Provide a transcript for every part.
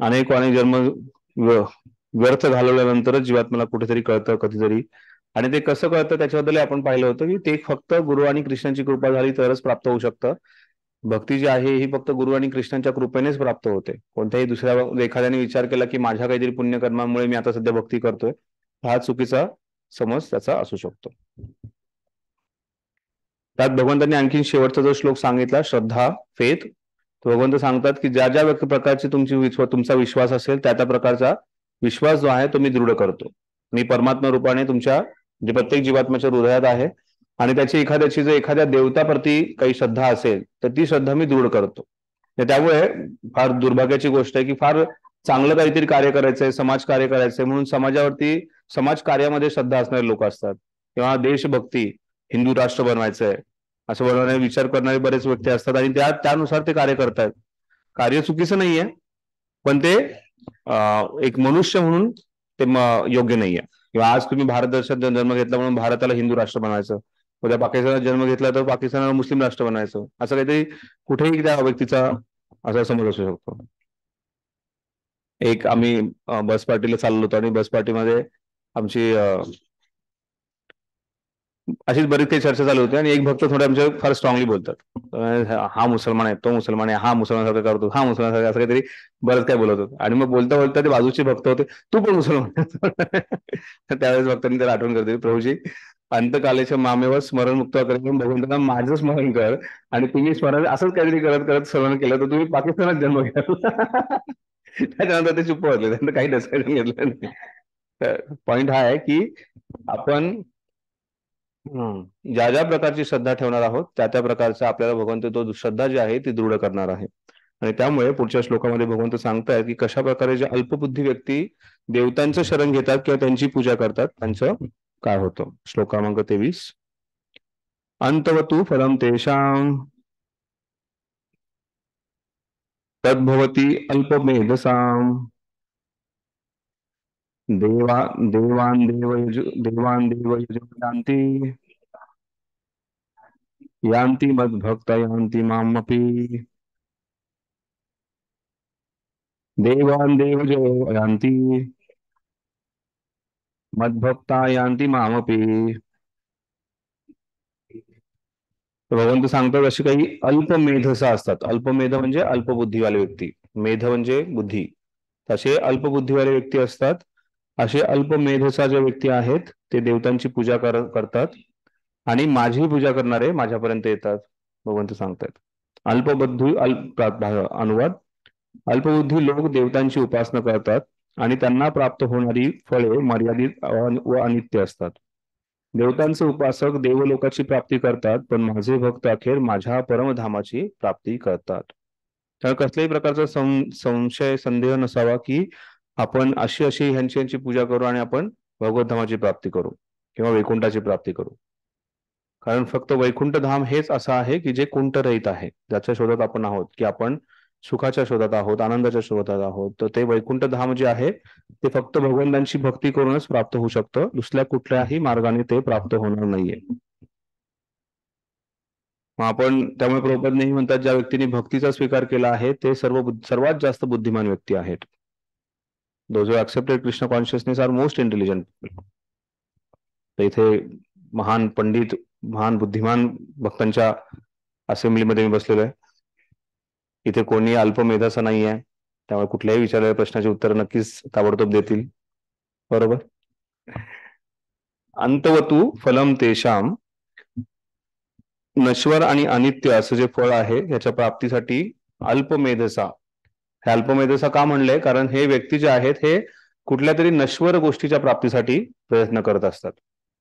अनेक जन्म व्यर्थ घालवल्यानंतरच जीवात्म्याला कुठेतरी कळतं कधीतरी. आणि ते कसं कळतं त्याच्याबद्दल आपण पाहिलं होतं की ते फक्त गुरु आणि कृष्णाची कृपा झाली तरच प्राप्त होऊ शकतं. भक्ती जी आहे ही फक्त गुरु आणि कृष्णांच्या कृपेनेच प्राप्त होते. कोणत्याही दुसऱ्या एखाद्याने विचार केला की माझ्या काहीतरी पुण्यकर्मामुळे मी आता सध्या भक्ती करतोय, हा चुकीचा समज त्याचा असू शकतो. त्यात भगवंतांनी आणखी शेवटचा जो श्लोक सांगितला, श्रद्धा, फेथ, भगवंत सांगतात की ज्या ज्या प्रकारची तुमचा विश्वास असेल त्या त्या प्रकारचा विश्वास जो आहे तो मी दृढ करतो. मी परमात्मा रूपाने तुमच्या जे प्रत्येक जीवात्म्याच्या हृदयात आहे आणि त्याची एखाद्याची जर एखाद्या देवताप्रती काही श्रद्धा असेल तर ती श्रद्धा मी दृढ करतो. त्यामुळे फार दुर्भाग्याची गोष्ट आहे की फार चांगलं काहीतरी कार्य करायचंय, समाज कार्य करायचंय म्हणून समाजावरती समाज कार्यामध्ये श्रद्धा असणारे लोक असतात किंवा देशभक्ती, हिंदू राष्ट्र बनवायचंय असं बनवण्याचा विचार करणारे बरेच व्यक्ती असतात आणि त्यानुसार ते कार्य करतायत. कार्य चुकीचं नाहीये, पण ते एक मनुष्य म्हणून ते योग्य नाहीये. किंवा आज तुम्ही भारत देशात जन्म घेतला म्हणून भारताला हिंदू राष्ट्र बनायचं, उद्या पाकिस्तानात जन्म घेतला तर पाकिस्तानाला मुस्लिम राष्ट्र बनायचं, असं काहीतरी कुठेही त्या व्यक्तीचा असा समज असू शकतो. एक आम्ही बस पार्टीला चाललो होतो आणि बस पार्टीमध्ये आमची अशीच बरीच काही चर्चा चालू होती आणि एक भक्त थोडे आमच्या फार स्ट्रॉंगली बोलतात, हा मुसलमान आहे, तो मुसलमान आहे, हा मुसलमानासारखं करतो, हा मुसलमानासारखं, असं काहीतरी बरंच काय बोलत होतं. आणि मग बोलता बोलता ते बाजूचे भक्त होते, तू पण मुसलमान तर त्यावेळेस भक्तांनी त्याला आठवण करते, प्रभूजी अंतकालेच्या मामेवर स्मरण मुक्त करून भगवंतांना माझं स्मरण कर आणि तुम्ही स्मरण असंच काहीतरी करत करत स्मरण केलं तर तुम्ही पाकिस्तानात जन्म घ्याल. त्याच्यानंतर ते चुप होते, त्यांना काही डिस्कशन घेतलं नाही. तर पॉइंट हा आहे की आपण ज्या ज्या प्रकारची श्रद्धा ठेवणार आहोत त्या त्या प्रकारचा आपल्याला भगवंत तो श्रद्धा जी आहे ती दृढ करणार आहे. आणि त्यामुळे पुढच्या श्लोकामध्ये भगवंत सांगतायत की कशा प्रकारे जे अल्पबुद्धी व्यक्ती देवतांचं शरण घेतात किंवा त्यांची पूजा करतात त्यांचं काय होतं. श्लोक क्रमांक 23, अंतवतु फलम तेषां तद्भवती अल्पमेधसां देवान देव यान्ति यान्ति मद्भक्त यान्ति मामपि देवान देव यान्ति मद्भक्ता यान्ति मामपि. भगवंत सांगतात अशी काही अल्पमेधसा असतात. अल्पमेध म्हणजे अल्पबुद्धीवाले व्यक्ती, मेध म्हणजे बुद्धी, तसे अल्पबुद्धीवाले व्यक्ती असतात. असे अल्पमेधसा जे व्यक्ती आहेत ते देवतांची पूजा करतात आणि माझी पूजा करणारे माझ्यापर्यंत येतात, भगवंत सांगतात. अल्पबुद्धी अनुवाद, अल्पबुद्धी लोक देवतांची उपासना करतात आणि त्यांना प्राप्त होणारी फळे मर्यादित व अनित्य असतात. देवतांचे उपासक देवलोकाची प्राप्ती करतात पण माझे भक्त अखेर माझ्या परमधामाची प्राप्ती करतात. तर कसल्याही प्रकारचा संशय संदेह नसावा की आपण अशी अशी ह्यांची पूजा करू आणि आपण भगवत धामाची प्राप्ती करू किंवा वैकुंठाची प्राप्ती करू. कारण फक्त वैकुंठ धाम हेच असं आहे की जे कुंठरहित आहे, ज्याच्या शोधात आपण आहोत, की आपण सुखाच्या शोधात आहोत, आनंदाच्या शोधात आहोत. तर ते वैकुंठ धाम जे आहे ते फक्त भगवंतांची भक्ती करूनच प्राप्त होऊ शकतं, दुसऱ्या कुठल्याही मार्गाने ते प्राप्त होणार नाहीये. आपण त्यामुळे प्रभुपाद नेहमी म्हणतात ज्या व्यक्तीने भक्तीचा स्वीकार केला आहे ते सर्वात जास्त बुद्धिमान व्यक्ती आहेत. Those who accepted Krishna consciousness are most intelligent. इथे महान पंडित, महान बुद्धिमान भक्तांच्या असेंब्लीमध्ये मी बसलेलो आहे. इथे कोणी अल्पमेधाचा नाही आहे, त्यामुळे कुठल्याही विचारलेल्या प्रश्नाचे उत्तर नक्कीच ताबडतोब देतील. बरोबर. अंतवतु फलम तेषाम, नश्वर आणि अनित्य असं जे फळ आहे याच्या प्राप्तीसाठी अल्पमेधसा. हे अल्पमेधसा का म्हणलंय, कारण हे व्यक्ती जे आहेत हे कुठल्या तरी नश्वर गोष्टीच्या प्राप्तीसाठी प्रयत्न करत असतात.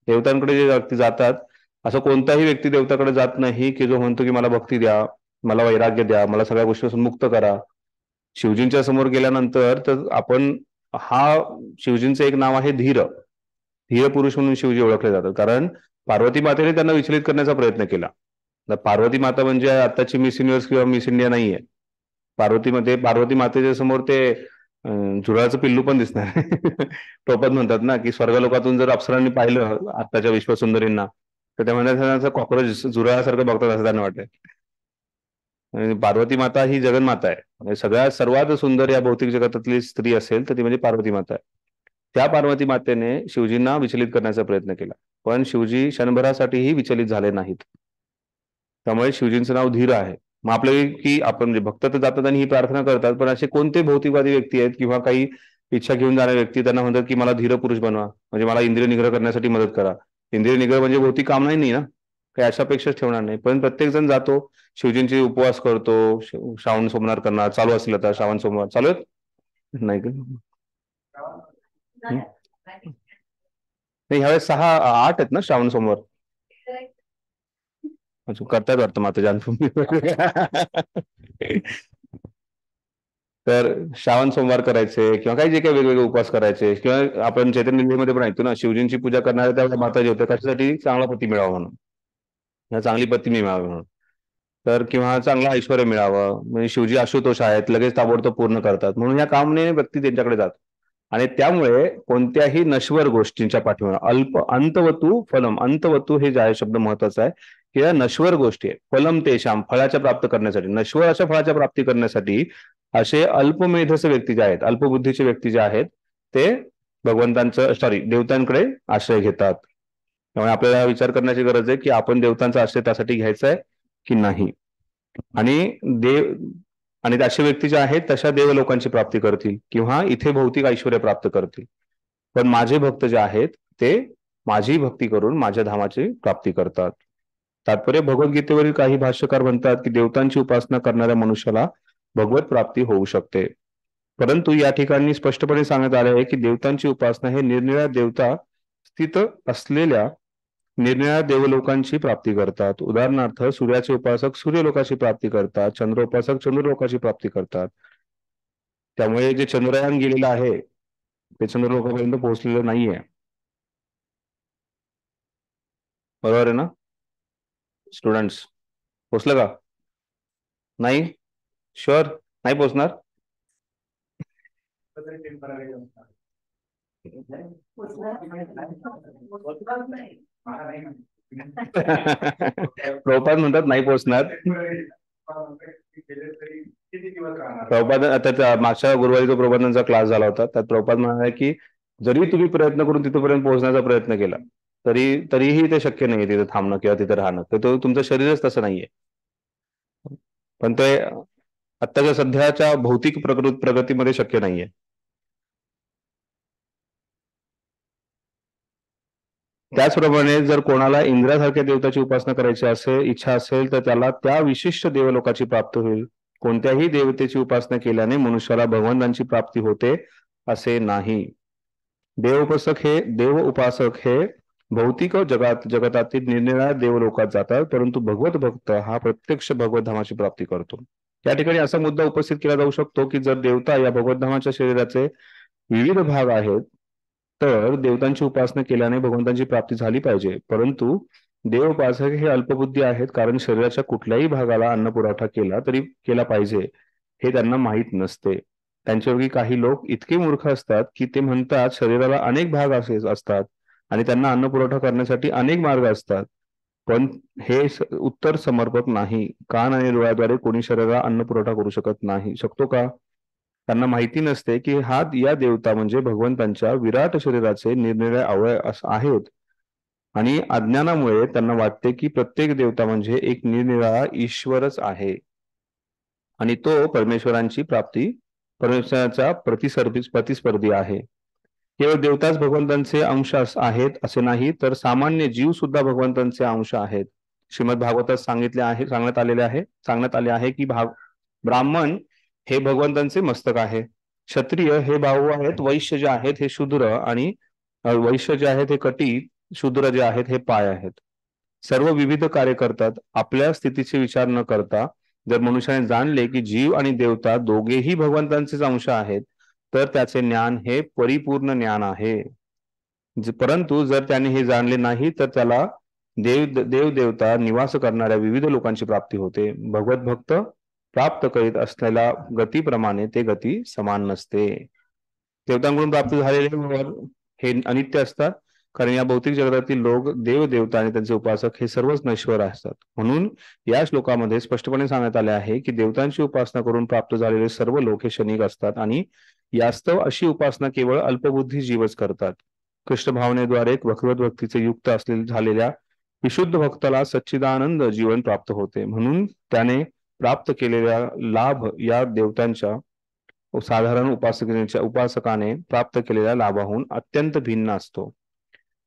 देवतांकडे जे व्यक्ती जातात, असं कोणताही व्यक्ती देवताकडे जात नाही की जो म्हणतो की मला भक्ती द्या, मला वैराग्य द्या, मला सगळ्या गोष्टीपासून मुक्त करा. शिवजींच्या समोर गेल्यानंतर तर आपण शिवजींचं एक नाव आहे धीर. धीर पुरुष म्हणून शिवजी ओळखले जातात, कारण पार्वती मातेने त्यांना विचलित करण्याचा प्रयत्न केला. पार्वती माता म्हणजे आताची मिस युनिव्हर्स किंवा मिस इंडिया नाहीये. पार्वती मातेच्या समोर ते झुरळाचं पिल्लू पण दिसणार. टोपत म्हणतात ना की स्वर्गलोकातून जर अप्सरांनी पाहिलं आत्ताच्या विश्वसुंदरींना तर त्या म्हणतात कॉक्रोच झुरळासारखं बघतात असं त्यांना वाटतंय. आणि पार्वती माता ही जगन्माता आहे. म्हणजे सगळ्यात सर्वात सुंदर या भौतिक जगतातली स्त्री असेल तर ती म्हणजे पार्वती माता आहे. त्या पार्वती मातेने शिवजींना विचलित करण्याचा प्रयत्न केला, पण शिवजी क्षणभरासाठीही विचलित झाले नाहीत. त्यामुळे शिवजींचं नाव धीर आहे. मग आपले की आपण म्हणजे भक्त तर जातात आणि ही प्रार्थना करतात, पण असे कोणते भौतिकवादी व्यक्ती आहेत किंवा काही इच्छा घेऊन जाणारे व्यक्ती त्यांना म्हणतात की मला धीर पुरुष बनवा, म्हणजे मला इंद्रिय निग्रह करण्यासाठी मदत करा. इंद्रिय निग्रह म्हणजे भौतिक काम नाही ना, काही अशा अपेक्षाच ठेवणार नाही. पण प्रत्येक जण जातो, शिवजींचे उपवास करतो, श्रावण सोमवार करणार चालू असेल, आता श्रावण सोमवार चालू आहेत नाही का? नाही, ह्यावेळेस 6-8 आहेत ना श्रावण सोमवार. अजून करतायत वाटतं माता जानभूमी. तर श्रावण सोमवार करायचे किंवा काही जे काही वेगवेगळे उपवास करायचे, किंवा आपण चैतन्य पण ऐकतो ना, शिवजींची पूजा करणाऱ्या त्या माता जे होत्या कशासाठी, चांगला पती मिळावा म्हणून, या चांगली पत्नी मिळावी म्हणून. तर किंवा चांगलं ऐश्वर्य मिळावं, म्हणजे शिवजी आशुतोष आहेत लगेच ताबडतोब पूर्ण करतात, म्हणून या कामने व्यक्ती त्यांच्याकडे जातो. आणि त्यामुळे कोणत्याही नश्वर गोष्टींच्या पाठीमागे अल्प अंतवतू फलम, अंतवतू हे जे आहे शब्द महत्वाचा आहे, की या नश्वर गोष्टी आहे, फलम तेशाम, फळाच्या प्राप्त करण्यासाठी, नश्वर अशा फळाच्या प्राप्ती करण्यासाठी असे अल्पमेधस व्यक्ती जे आहेत, अल्पबुद्धीचे व्यक्ती जे आहेत, ते भगवंतांचं देवतांकडे आश्रय घेतात. त्यामुळे आपल्याला विचार करण्याची गरज आहे की आपण देवतांचा आश्रय त्यासाठी घ्यायचा आहे की नाही. आणि देव आणि असे व्यक्ती जे आहेत तशा देवलोकांची प्राप्ती करतील किंवा इथे भौतिक ऐश्वर्य प्राप्त करतील. पण माझे भक्त जे आहेत ते माझी भक्ती करून माझ्या धामाची प्राप्ती करतात. तात्पर्य भगवद्गीतेवरील काही भाष्यकार म्हणतात की देवतांची उपासना करणाऱ्या मनुष्याला भगवत प्राप्ती होऊ शकते. परंतु या ठिकाणी स्पष्टपणे सांगण्यात आले आहे की देवतांची उपासना हे निरनिराळ्या देवता स्थित असलेल्या निरनिराळ्या देवलोकांची प्राप्ती करतात. उदाहरणार्थ सूर्याचे उपासक सूर्यलोकाची प्राप्ती करतात, चंद्रोपासक चंद्रलोकाची प्राप्ती करतात. त्यामुळे जे चंद्रयान गेलेलं आहे ते चंद्रलोकापर्यंत पोहोचलेलं नाहीये. बरोबर आहे ना स्टुडंट्स? पोहोचलं का? नाही? शुअर नाही पोहोचणार? प्रभुपाद म्हणतात नाही पोहोचणार. प्रभुपाद आता मागच्या गुरुवारी जो प्रबंधांचा क्लास झाला होता त्यात प्रभुपाद म्हणाले की जरी तुम्ही प्रयत्न करून तिथपर्यंत पोहोचण्याचा प्रयत्न केला तरीही ते शक्य नाहीये तिथे थांबणं किंवा तिथे राहणं. तर तो तुमचं शरीरच तसं नाहीये. पण ते आत्ताच्या सध्याच्या भौतिक प्रगतीमध्ये शक्य नाहीये. त्याचप्रमाणे जर कोणाला इंद्रासारख्या देवताची उपासना करायची असेल, इच्छा असेल, तर त्याला त्या विशिष्ट देवलोकाची प्राप्ती होईल. कोणत्याही देवतेची उपासना केल्याने मनुष्याला भगवंतांची प्राप्ती होते असे नाही. देव उपासक हे भौतिक जगतातील निरनिराळ्या देवलोकात जातात, परंतु भगवत भक्त हा प्रत्यक्ष भगवत धामाची प्राप्ती करतो. या ठिकाणी असा मुद्दा उपस्थित केला जाऊ शकतो की जर देवता या भगवत धामाच्या शरीराचे विविध भाग आहेत तर देवतांची उपासना केल्याने भगवंतांची प्राप्ती झाली पाहिजे. परंतु देव उपासक हे अल्पबुद्धी आहेत, कारण शरीराच्या कुठल्याही भागाला अन्न पुरवठा केला तरी केला पाहिजे हे त्यांना माहीत नसते. त्यांच्यापैकी काही लोक इतके मूर्ख असतात की ते म्हणतात शरीराला अनेक भाग असे असतात आणि त्यांना अन्न पुरवठा करण्यासाठी अनेक मार्ग असतात. पण हे उत्तर समर्पक नाही. कान आणि डोळ्याद्वारे कोणी शरीराला अन्न पुरवठा करू शकतो का? त्यांना माहिती नसते की या देवता म्हणजे भगवंतांच्या विराट शरीराचे निरनिराळे अवयव आहेत आणि अज्ञानामुळे त्यांना वाटते की प्रत्येक देवता म्हणजे एक निरनिराळा ईश्वरच आहे आणि तो परमेश्वराचा प्रतिस्पर्धी आहे. केवळ देवताच भगवंतांचे अंश आहेत असे नाही, तर सामान्य जीव सुद्धा भगवंतांचे अंश आहेत. श्रीमद भागवतात सांगण्यात आले आहे की ब्राह्मण हे भगवंतांचे मस्तक आहे, क्षत्रिय हे बाहू आहेत, वैश्य जे आहेत हे शूद्र आणि वैश्य जे आहेत हे कटी, शूद्र जे आहेत हे पाय आहेत. सर्व विविध कार्य करतात. आपल्या स्थितीचे विचार न करता जर मनुष्याने जाणले की जीव आणि देवता दोघेही भगवंतांचेच अंश आहेत तर त्याचे ज्ञान हे परिपूर्ण ज्ञान आहे. परंतु जर त्याने हे जाणले नाही तर त्याला देवता निवास करणाऱ्या विविध लोकांची प्राप्ती होते. भगवत भक्त प्राप्त करीत असलेल्या गतीप्रमाणे ते गती समान नसते. देवतांकडून प्राप्त झालेले हे अनित्य असतात कारण या भौतिक जगतातील लोक, देव देवता आणि त्यांचे उपासक हे सर्वच नश्वर असतात. म्हणून या श्लोकामध्ये स्पष्टपणे सांगण्यात आले आहे की देवतांची उपासना करून प्राप्त झालेले सर्व लोक हे क्षणिक असतात आणि यास्तव अशी उपासना केवळ अल्पबुद्धी जीवच करतात. कृष्ण भावनेद्वारे भगवत भक्तीचे युक्त असलेले झालेल्या विशुद्ध भक्ताला सच्चिदानंद जीवन प्राप्त होते. म्हणून त्याने प्राप्त केलेला लाभ या देवतांच्या साधारण उपासकाने प्राप्त केलेल्या लाभाहून अत्यंत भिन्न असतो.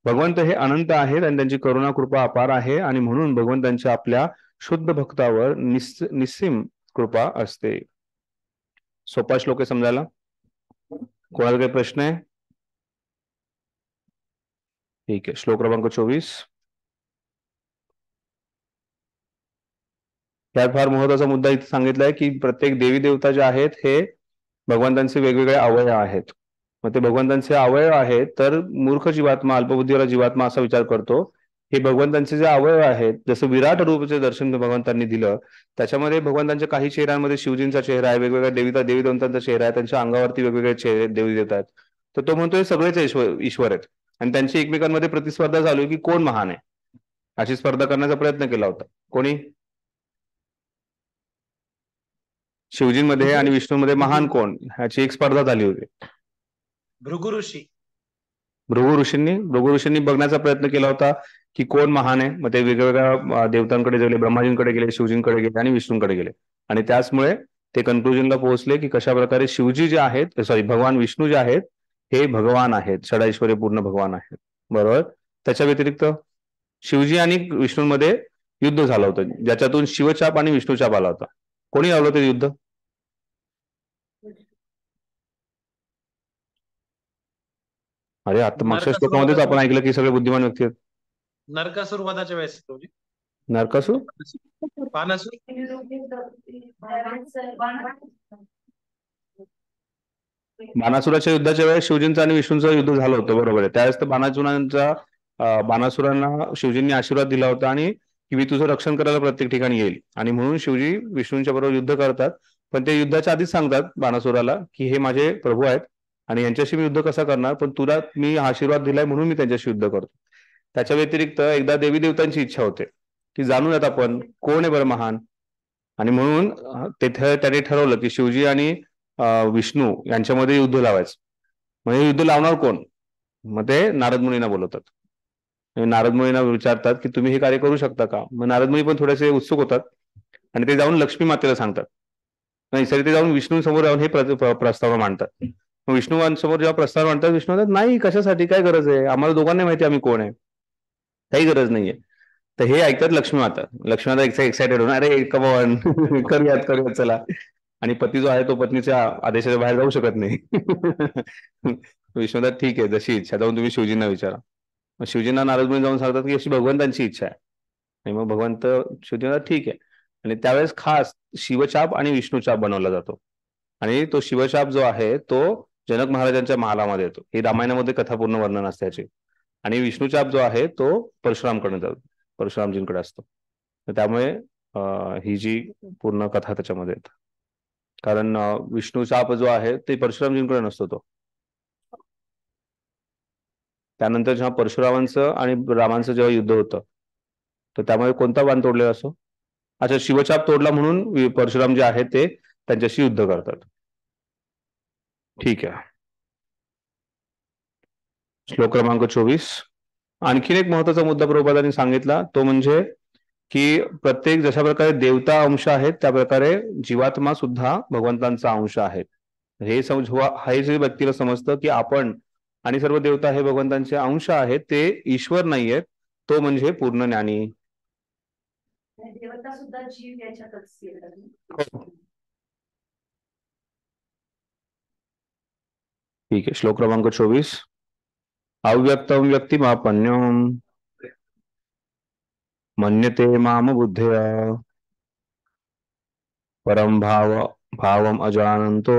भगवंत हे अनंत आहेत आणि त्यांची करुणा कृपा अपार आहे आणि म्हणून भगवंतांच्या आपल्या शुद्ध भक्तावर निस्सीम कृपा असते. सोपा श्लोक आहे समजायला. कोणाला काही प्रश्न आहे? ठीक आहे. श्लोक क्रमांक 24. त्यात फार महत्वाचा मुद्दा इथे सांगितलाय की प्रत्येक देवी देवता जे आहेत हे भगवंतांचे वेगवेगळे अवयव आहेत. मग ते भगवंतांचे अवयव आहेत तर मूर्ख जीवात्मा, अल्पबुद्धीवाला जीवात्मा असा विचार करतो हे भगवंतांचे जे अवयव आहेत, जसं विराट रूपाचे दर्शन भगवंतांनी दिलं, त्याच्यामध्ये भगवंतांच्या काही चेहऱ्यांमध्ये शिवजींचा चेहरा आहे, वेगवेगळ्या देवी देवतांचा चेहरा आहे, त्यांच्या अंगावरती वेगवेगळे चेहरे देवी देत आहेत. तर तो म्हणतोय सगळेच ईश्वर आहेत आणि त्यांची एकमेकांमध्ये प्रतिस्पर्धा चालू आहे की कोण महान आहे. अशी स्पर्धा करण्याचा प्रयत्न केला होता. कोणी? शिवजींमध्ये आणि विष्णूमध्ये महान कोण ह्याची एक स्पर्धा झाली होती. भृगु ऋषी. भृगु ऋषींनी बघण्याचा प्रयत्न केला होता की कोण महान आहे. मग ते वेगवेगळ्या देवतांकडे गेले, ब्रह्माजींकडे गेले, शिवजींकडे गेले आणि विष्णूंकडे गेले आणि त्याचमुळे ते कन्क्लुजनला पोहोचले की कशा प्रकारे शिवजी जे आहेत, सॉरी भगवान विष्णू जे आहेत हे भगवान आहेत, षडाईश्वरी पूर्ण भगवान आहेत. बरोबर. त्याच्या व्यतिरिक्त शिवजी आणि विष्णूंमध्ये युद्ध झालं होतं ज्याच्यातून शिवचाप आणि विष्णूचाप आला होता. कोणी लावलं ते युद्ध? अरे आता मागच्या श्लोकामध्येच आपण ऐकलं की सगळे बुद्धिमान व्यक्ती आहेत. नरकासूर वधाच्या वेळेस. नरकासूर? बाणासुराच्या युद्धाच्या वेळेस शिवजींचं आणि विष्णूंचं युद्ध झालं होतं. बरोबर आहे. त्यावेळेस तर बाणासुरांना शिवजींनी आशीर्वाद दिला होता आणि की मी तुझं रक्षण करायला प्रत्येक ठिकाणी येईल आणि म्हणून शिवजी विष्णूंच्या बरोबर युद्ध करतात. पण ते युद्धाच्या आधीच सांगतात बाणासुराला की हे माझे प्रभू आहेत आणि यांच्याशी मी युद्ध कसा करणार, पण तुला मी आशीर्वाद दिलाय म्हणून मी त्यांच्याशी युद्ध करतो. त्याच्या व्यतिरिक्त एकदा देवी देवतांची इच्छा होते की जाणूयात आपण कोण आहे बरं महान, आणि म्हणून तिथे त्याने ठरवलं की शिवजी आणि विष्णू यांच्यामध्ये युद्ध लावायचं. म्हणजे युद्ध लावणार कोण? मग ते नारद मुनींना बोलवतात. नारद मुनींना विचारतात की तुम्ही हे कार्य करू शकता का. मग नारद मुनी पण थोडेसे उत्सुक होतात आणि ते जाऊन लक्ष्मी मातेला सांगतात. नाही सरी ते जाऊन विष्णू समोर जाऊन हे प्रस्ताव मांडतात. मग विष्णूंसमोर जेव्हा प्रस्ताव मांडतात विष्णू म्हणतात नाही, कशासाठी, काय गरज आहे, आम्हाला दोघांना माहिती आम्ही कोण आहे, काही गरज नाहीये. तर हे ऐकतात लक्ष्मी माता. लक्ष्मी माता एक्साइटेड होणार, अरे कमॉन करूयात चला. आणि पती जो आहे तो पत्नीच्या आदेशाच्या बाहेर जाऊ शकत नाही. विष्णुदात ठीक आहे, जशी इच्छा, जाऊन तुम्ही शिवजींना विचारा. मग शिवजींना नारद मुनी जाऊन सांगतात की अशी भगवंतांची इच्छा आहे. आणि मग भगवंत शिवजींना ठीक आहे. आणि त्यावेळेस खास शिवचाप आणि विष्णूचाप बनवला जातो आणि तो शिवचाप जो आहे तो जनक महाराजांच्या महालामध्ये येतो. ही रामायणामध्ये कथा पूर्ण वर्णन असते त्याचे. आणि विष्णूचाप जो आहे तो परशुरामकडे जातो, परशुरामजींकडे असतो. तर त्यामुळे ही जी पूर्ण कथा त्याच्यामध्ये येते. कारण विष्णूचाप जो आहे ते परशुरामजींकडे नसतो. तो त्यानंतर जेव्हा परशुरामांचं आणि रामांचं जेव्हा युद्ध होतं तर त्यामध्ये कोणता बाण तोडलेला असतो? अच्छा, शिवचाप तोडला म्हणून परशुराम जे आहेत ते त्यांच्याशी युद्ध करतात. ठीक आहे. श्लोक क्रमांक 24. आणखीन एक महत्वाचा मुद्दा प्रभुपादांनी सांगितला तो म्हणजे की प्रत्येक जशा प्रकारे देवता अंश आहेत त्या प्रकारे जीवात्मा सुद्धा भगवंतांचा अंश आहेत. हे जे व्यक्तीला समजतं की आपण आणि सर्व देवता हे भगवंतांचे अंश आहेत, ते ईश्वर नाहीयेत, तो म्हणजे पूर्ण ज्ञानी. देवता सुद्धा जीव याच्यातच येतात. ठीक आहे. श्लोक क्रमांक 24. अव्यक्तम व्यक्तिमापन्यम मन्यते माम बुद्धया परम भावम अजानंतो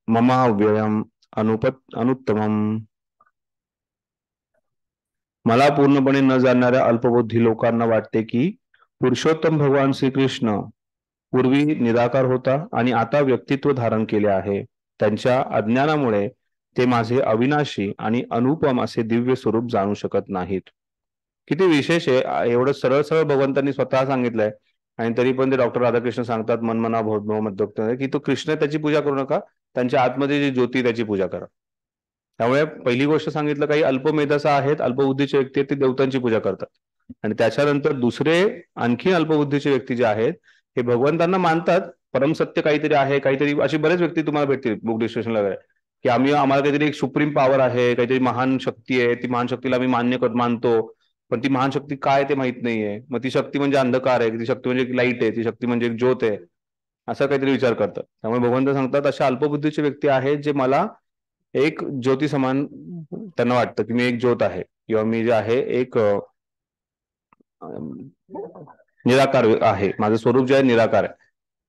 ममाव्ययम अनुत्तमम. मला पूर्णपणे न जाणणाऱ्या अल्पबुद्धी लोकांना वाटते की पुरुषोत्तम भगवान श्रीकृष्ण पूर्वी निराकार होता आणि आता व्यक्तित्व धारण केले आहे. त्यांच्या अज्ञानामुळे ते माझे अविनाशी आणि अनुपम असे दिव्य स्वरूप जाणू शकत नाहीत. किती विशेष आहे. एवढं सरळ सरळ भगवंतांनी स्वतः सांगितलंय आणि तरी पण ते डॉक्टर राधाकृष्ण सांगतात मनमना भव मध्योक्त की तो कृष्ण त्याची पूजा करू नका, त्यांच्या आतमध्ये जी ज्योती त्याची पूजा करा. त्यामुळे पहिली गोष्ट सांगितलं, काही अल्पमेधसा आहेत, अल्पबुद्धीचे व्यक्ती आहेत, ते देवतांची पूजा करतात. आणि त्याच्यानंतर दुसरे आणखी अल्पबुद्धीचे व्यक्ती जे आहेत हे भगवंतांना मानतात, परमसत्य काहीतरी आहे, काहीतरी अशी बरेच व्यक्ती तुम्हाला भेटतील बुक डिस्कशनला वगैरे, की आम्हाला काहीतरी एक सुप्रीम पॉवर आहे, काहीतरी महान शक्ती आहे, ती महान शक्तीला आम्ही मानतो, पण ती महान शक्ती काय ते माहित नाहीये. मग ती शक्ती म्हणजे अंधकार आहे, ती शक्ती म्हणजे लाईट आहे, ती शक्ती म्हणजे एक ज्योत आहे, असा काहीतरी विचार करतात. त्यामुळे भगवंत सांगतात अशा अल्पबुद्धीचे व्यक्ती आहेत जे मला एक ज्योती समान त्यांना वाटतं की मी एक ज्योत आहे किंवा मी जे आहे एक निराकार आहे, माझं स्वरूप जे आहे निराकार आहे.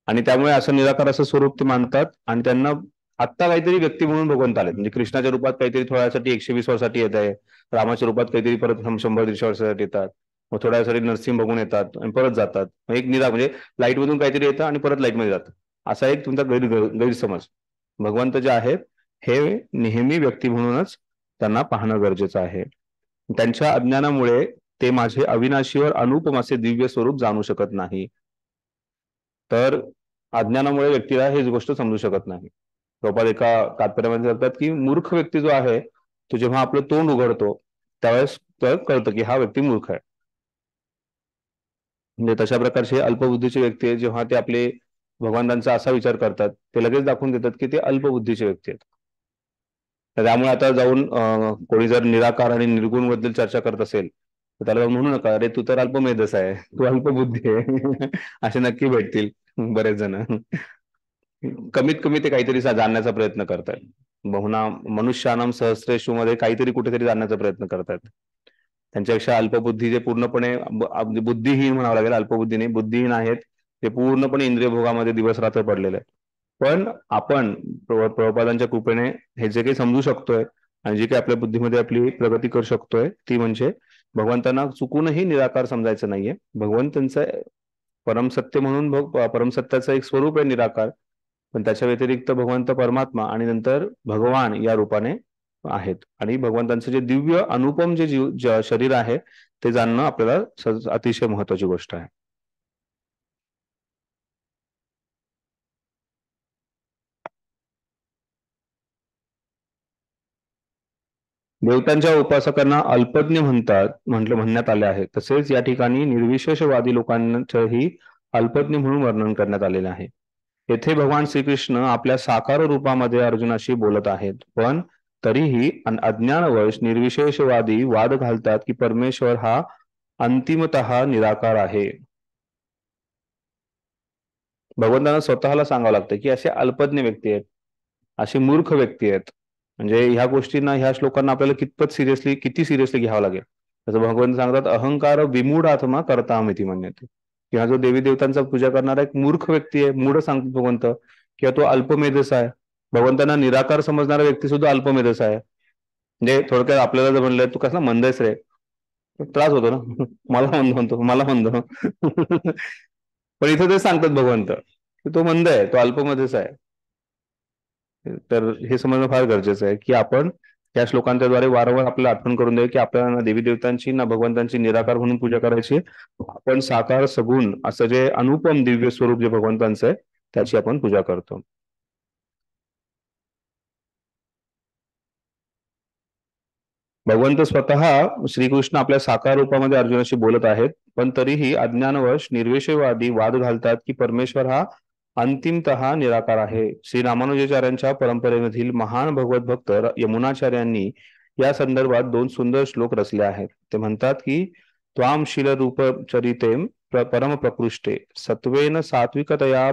आणि त्यामुळे असं निराकार असं स्वरूप ते मानतात आणि त्यांना आत्ता काहीतरी व्यक्ती म्हणून भगवंत आले, म्हणजे कृष्णाच्या रूपात काहीतरी थोड्यासाठी 120 वर्षासाठी येत आहे, रामाच्या रूपात काहीतरी परत 100-150 वर्षासाठी येतात, मग थोड्या वेळासाठी नरसिंह बघून येतात आणि परत जातात. एक म्हणजे लाईट मधून काहीतरी येतं आणि परत लाईटमध्ये जातं, असा एक तुमचा गैरसमज. भगवंत जे आहेत हे नेहमी व्यक्ती म्हणूनच त्यांना पाहणं गरजेचं आहे. त्यांच्या अज्ञानामुळे ते माझे अविनाशीवर अनुपम असे दिव्य स्वरूप जाणू शकत नाही. तर अज्ञानामुळे व्यक्तीला ही गोष्ट समजू शकत नाही. प्रभुपाद एका तात्पर्यामध्ये सांगतात की मूर्ख व्यक्ती जो आहे तो जेव्हा आपलं तोंड उघडतो त्यावेळेस कळतं की हा व्यक्ती मूर्ख आहे. म्हणजे तशा प्रकारचे अल्पबुद्धीचे व्यक्ती आहेत, जेव्हा ते आपले भगवंतांचा असा विचार करतात ते लगेच दाखवून देतात की ते अल्पबुद्धीचे व्यक्ती आहेत. तर त्यामुळे आता जाऊन कोणी जर निराकार आणि निर्गुण बद्दल चर्चा करत असेल तर त्याला जाऊन म्हणू नका, अरे तू तर अल्पमेधस आहे, तू अल्पबुद्धी आहे. असे नक्की भेटतील बरेच जण. कमीत कमी ते काहीतरी जाणण्याचा प्रयत्न करतात. बहुना मनुष्यानाम सहस्रेषु मध्ये काहीतरी कुठेतरी जाणण्याचा प्रयत्न करतात. त्यांच्यापेक्षा अल्पबुद्धी जे पूर्णपणे बुद्धिहीन म्हणावं लागेल, अल्पबुद्धी नाही, बुद्धिहीन आहेत, ते पूर्णपणे इंद्रिय भोगामध्ये दिवस रात्र पडलेले आहेत. पण आपण प्रभुपादांच्या कृपेने हे जे काही समजू शकतोय आणि जी काही आपल्या बुद्धीमध्ये आपली प्रगती करू शकतोय ती म्हणजे भगवंतांना चुकूनही निराकार समजायचं नाहीये. भगवंतांचं परमसत्य म्हणून परमसत्याचं एक स्वरूप आहे निराकार, पण त्याच्या व्यतिरिक्त भगवंत परमात्मा आणि नंतर भगवान या रूपाने आहेत. आणि भगवंतांचं जे दिव्य अनुपम जे शरीर आहे ते जाणणं आपल्याला अतिशय महत्वाची गोष्ट आहे. देवतांच्या उपासकांना अल्पज्ञ म्हणण्यात आले आहे. तसेच या ठिकाणी निर्विशेषवादी लोकांचंही अल्पज्ञ म्हणून वर्णन करण्यात आलेले आहे. येथे भगवान श्रीकृष्ण आपल्या साकार रूपामध्ये अर्जुनाशी बोलत आहेत, पण तरीही अज्ञानवश निर्विशेषवादी वाद घालतात की परमेश्वर हा अंतिमतः निराकार आहे. भगवंतांना स्वतःला सांगावं लागतं की असे अल्पज्ञ व्यक्ती आहेत, अशी मूर्ख व्यक्ती आहेत. म्हणजे ह्या गोष्टींना, ह्या श्लोकांना आपल्याला किती सिरियसली घ्यावं लागेल. जसं भगवंत सांगतात अहंकार विमूढ आत्मा करतामिती म्हणण्यात, किंवा जो देवी देवतांचा पूजा करणारा एक मूर्ख व्यक्ती आहे, मूढ सांगतो भगवंत, किंवा तो अल्पमेधस आहे. भगवंतांना निराकार समजणारा व्यक्ती सुद्धा अल्पमेधस आहे. म्हणजे थोडक्यात आपल्याला जर म्हणलं तू कसला मंद आहेस रे, त्रास होतो ना. मला मंद. पण इथं ते सांगतात भगवंत की तो मंद आहे, तो अल्पमध्येच आहे. तर हे समजणं फार गरजेचं आहे की आपण या श्लोकांच्या द्वारे वारंवार आपल्याला आठवण करून द्यावी की आपल्याला ना देवी देवतांची ना भगवंतांची निराकार म्हणून पूजा करायची. आपण साकार सगुण असं जे अनुपम दिव्य स्वरूप जे भगवंतांचं आहे त्याची आपण पूजा करतो. भगवंत स्वतः श्रीकृष्ण आपल्या साकार रूपामध्ये अर्जुनाशी बोलत आहेत, पण तरीही अज्ञानवश निर्विशेषवादी वाद घालतात की परमेश्वर हा अंतिमतः निराकार आहे. श्री रामानुजाचार्यांच्या परंपरेमधील महान भगवत भक्त यमुनाचार्यांनी या संदर्भात 2 सुंदर श्लोक रचले आहेत. ते म्हणतात की त्वाम शील रूप चरितेम परम प्रकृष्टे सत्वेन सात्विकतया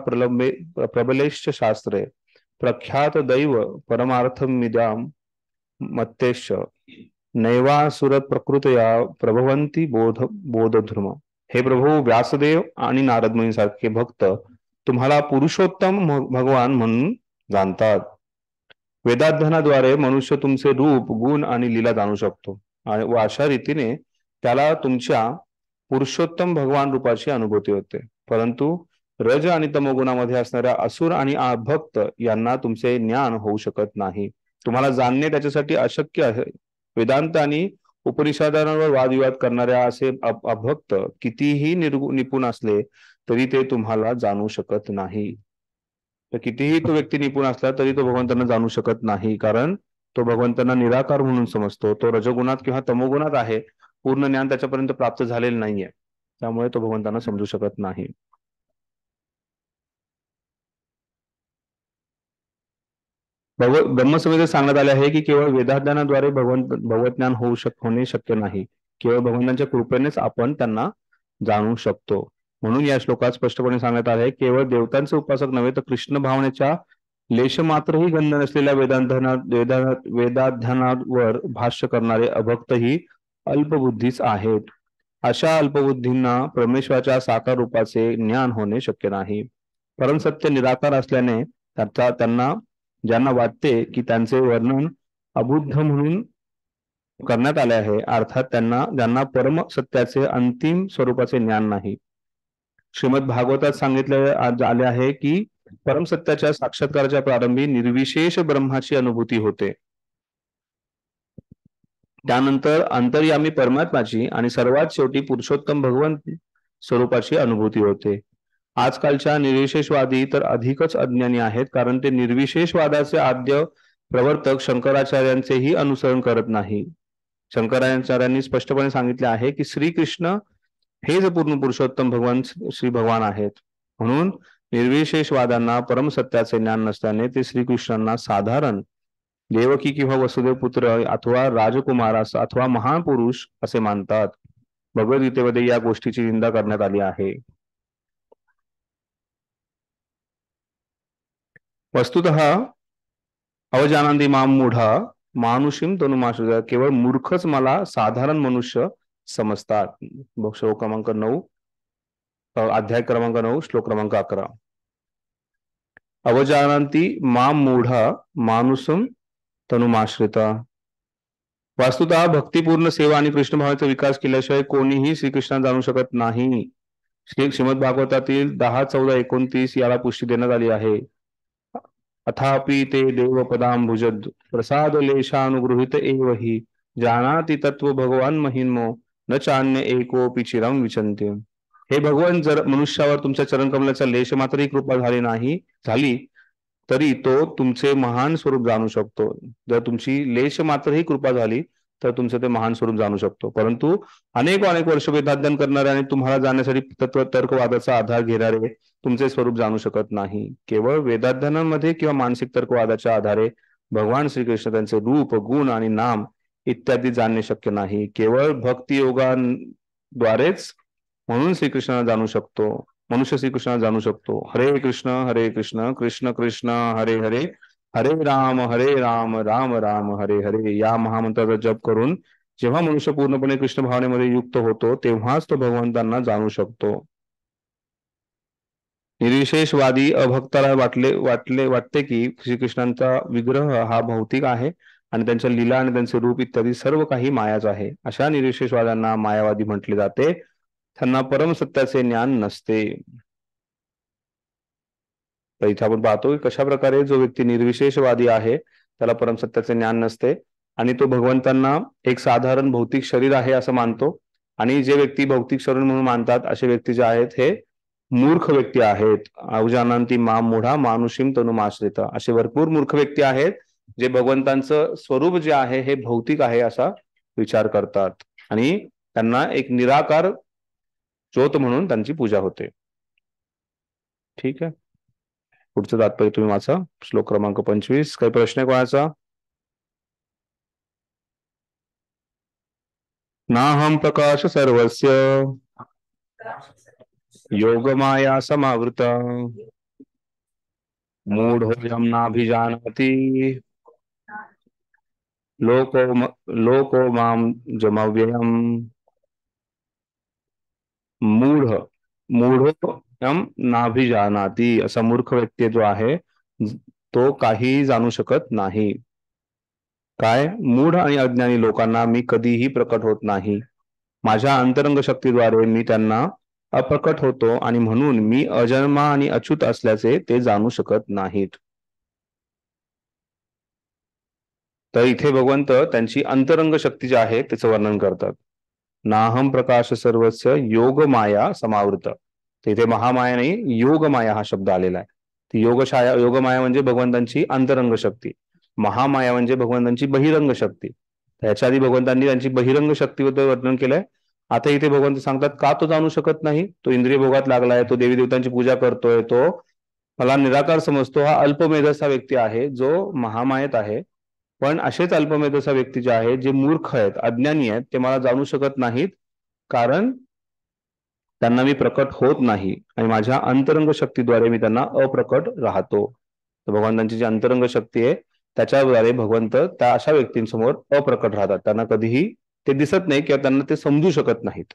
प्रबलेश्च शास्त्रे प्रख्यात दैव परमार्थमिद्याम मत्तेश नैवासुर प्रकृतया प्रभवंती बोधधर्म. हे प्रभू व्यासदेव आणि नारद मुनी सारखे भक्त तुम्हाला पुरुषोत्तम भगवान म्हणून जाणतात. वेदाध्ययनाद्वारे मनुष्य तुमचे रूप, गुण आणि लीला जाणू शकतो आणि व अशा रीतीने त्याला तुमच्या पुरुषोत्तम भगवान रूपाची अनुभूती होते. परंतु रज आणि तमोगुणामध्ये असणाऱ्या असुर आणि भक्त यांना तुमचे ज्ञान होऊ शकत नाही. तुम्हाला जाणणे त्याच्यासाठी अशक्य आहे. वेदांत आणि उपनिषदांवर वादविवाद करणाऱ्या असे अभक्त कितीही निपुण असले तरी ते तुम्हाला जाणू शकत नाही. तर कितीही तो व्यक्ती निपुण असला तरी तो भगवंतांना जाणू शकत नाही, कारण तो भगवंतांना निराकार म्हणून समजतो. तो रजगुणात किंवा तमोगुणात आहे. पूर्ण ज्ञान त्याच्यापर्यंत प्राप्त झालेलं नाहीये, त्यामुळे तो भगवंतांना समजू शकत नाही. ब्रह्मसंहितेत सांगण्यात आले आहे की केवळ वेदाध्ययनाद्वारे भगवज्ञान होणे शक्य नाही. केवळ भगवंतांच्या कृपेनेच आपण त्यांना जाणू शकतो. म्हणून या श्लोकात स्पष्टपणे सांगण्यात आले आहे, केवळ देवतांचे उपासक नव्हे तर कृष्ण भावनेच्या लेश मात्रही गंध नसलेल्या वेदाध्ययनावर भाष्य करणारे अभक्तही अल्पबुद्धीच आहेत. अशा अल्पबुद्धींना परमेश्वराच्या साकार रूपाचे ज्ञान होणे शक्य नाही. परमसत्य निराकार असल्याने त्यांना ज्यांना वाटते की त्यांचे वर्णन अबुद्ध म्हणून करण्यात आले आहे, अर्थात ज्यांना परम सत्याचे अंतिम स्वरूपाचे ज्ञान नाही. श्रीमद भागवतात सांगितले आले आहे की परमसत्याच्या साक्षात्काराच्या प्रारंभी निर्विशेष ब्रह्माची अनुभूती होते. त्यानंतर अंतर्यामी परमात्माची आणि सर्वात शेवटी पुरुषोत्तम भगवंत स्वरूपाची अनुभूती होते. आजकालच्या निर्विशेषवादी तर अधिकच अज्ञानी आहेत, कारण ते निर्विशेषवादाचे आद्य प्रवर्तक शंकराचार्यांचेही अनुसरण करत नाही. शंकराचार्यांनी स्पष्टपणे सांगितले आहे की श्रीकृष्ण हेच पूर्ण पुरुषोत्तम श्री भगवान आहेत. म्हणून निर्विशेषवादांना परमसत्याचे ज्ञान नसल्याने ते श्रीकृष्णांना साधारण देवकी किंवा वसुदेव पुत्र अथवा राजकुमार अथवा महापुरुष असे मानतात. भगवद्गीतेमध्ये या गोष्टीची निंदा करण्यात आली आहे. वस्तुतः अवजानंदी माम मूढा मानुषीम तनुमाश्रिता, केवळ मूर्खच मला साधारण मनुष्य समजतात. श्लोक क्रमांक 9, अध्याय क्रमांक 9, श्लोक क्रमांक 11. अवजानंती माम मूढा मानुषम तनुमाश्रिता. वास्तुतः भक्तिपूर्ण सेवा आणि कृष्ण भावनेचा विकास केल्याशिवाय कोणीही श्रीकृष्णाला जाणू शकत नाही. श्रीमद भागवतातील 10, 14, 29 याला पुष्टी देण्यात आली आहे. अथापि ते देवपदांबुज प्रसाद लेशानुगृहीत एव हि जानाति तत्व भगवान महिन्मो न चान्य एकोपि चिरम विचंते. हे भगवान, जर मनुष्यावर तुमच्या चरणकमलाचा लेश मात्रही कृपा झाली तरी तो तुमचे महान स्वरूप जाणू शकतो. जर तुमची लेश मात्रही कृपा झाली तर तुमचे ते महान स्वरूप जाणू शकतो. परंतु अनेक वर्ष वेदाध्ययन करणारे आणि तुम्हाला जाण्यासाठी तर्कवादाचा आधार घेणारे तुमचे स्वरूप जाणू शकत नाही. केवळ वेदाध्ययनामध्ये किंवा मानसिक तर्कवादाच्या आधारे भगवान श्रीकृष्ण त्यांचे रूप, गुण आणि नाम इत्यादी जाणणे शक्य नाही. केवळ भक्ती योगाद्वारेच म्हणून श्रीकृष्णाला जाणू शकतो. मनुष्य श्रीकृष्णाला जाणू शकतो. हरे कृष्ण कृष्ण कृष्ण हरे हरे, हरे राम राम राम हरे हरे या महामंत्राचा जप करून जेव्हा मनुष्य पूर्णपणे कृष्ण भावनेमध्ये युक्त होतो तेव्हाच तो भगवंतांना जाणू शकतो. निर्विशेषवादी अभक्ताला वाटते की श्रीकृष्णांचा विग्रह हा भौतिक आहे आणि त्यांच्या लीला आणि त्यांचे रूप इत्यादी सर्व काही मायाच आहे. अशा निर्विशेषवाद्यांना मायावादी म्हटले जाते. त्यांना परमसत्याचे ज्ञान नसते. तर इथे आपण पाहतो की कशा प्रकारे जो व्यक्ती निर्विशेषवादी आहे त्याला परमसत्याचे ज्ञान नसते आणि तो भगवंतांना एक साधारण भौतिक शरीर आहे असं मानतो. आणि जे व्यक्ती भौतिक शरीर म्हणून मानतात असे व्यक्ती जे आहेत हे मूर्ख व्यक्ती आहेत. अवजानंती माम मूढा मानुषीम तनुमाश्रिता, असे भरपूर मूर्ख व्यक्ती आहेत जे भगवंतांचं स्वरूप जे आहे हे भौतिक आहे असा विचार करतात आणि त्यांना एक निराकार ज्योत म्हणून त्यांची पूजा होते. ठीक आहे, पुढचं तात्पर्य तुम्ही वाचा. श्लोक क्रमांक 25. काही प्रश्न आहे कोणाचा? नाहम प्रकाश सर्वस्य योगमाया समावृता मूढोऽयं नाभिजानाति लोको माम जमव्ययम्. मूढोऽयं नाभिजानाति, असा मूर्ख व्यक्ती जो आहे तो काही जाणू शकत नाही. काय? मूढ आणि अज्ञानी लोकांना मी कधीही प्रकट होत नाही. माझ्या अंतरंग शक्तीद्वारे मी त्यांना अप्रकट होतो आणि म्हणून मी अजन्मा आणि अच्युत असल्याचे ते जाणू शकत नाहीत. तर इथे भगवंत त्यांची अंतरंग शक्ती जी आहे त्याचं वर्णन करतात. नाहम प्रकाश सर्वस्य योग माया समावृत. तिथे महामाया नाही, योग माया हा शब्द आलेला आहे. ती योगमाया म्हणजे भगवंतांची अंतरंग शक्ती, महामाया म्हणजे भगवंतांची बहिरंग शक्ती. त्याच्या आधी भगवंतांनी त्यांची बहिरंग शक्तीबद्दल वर्णन केलंय. आता इथे भगवंत सांगतात का तो जाणू शकत नाही, तो इंद्रिय भोगात लागलाय, तो देवी देवतांची पूजा करतोय, तो मला निराकार समजतो, हा अल्पमेधसा व्यक्ती आहे जो महामायेत आहे. पण असेच अल्पमेधसा व्यक्ती जे आहेत, जे मूर्ख आहेत, अज्ञानी आहेत, ते मला जाणू शकत नाहीत, कारण त्यांना मी प्रकट होत नाही आणि माझ्या अंतरंग शक्तीद्वारे मी त्यांना अप्रकट राहतो. तर भगवंतांची जी अंतरंग शक्ती आहे त्याच्याद्वारे भगवंत त्या अशा व्यक्तींसमोर अप्रकट राहतात. त्यांना कधीही ते दिसत नाही किंवा त्यांना ते समजू शकत नाहीत.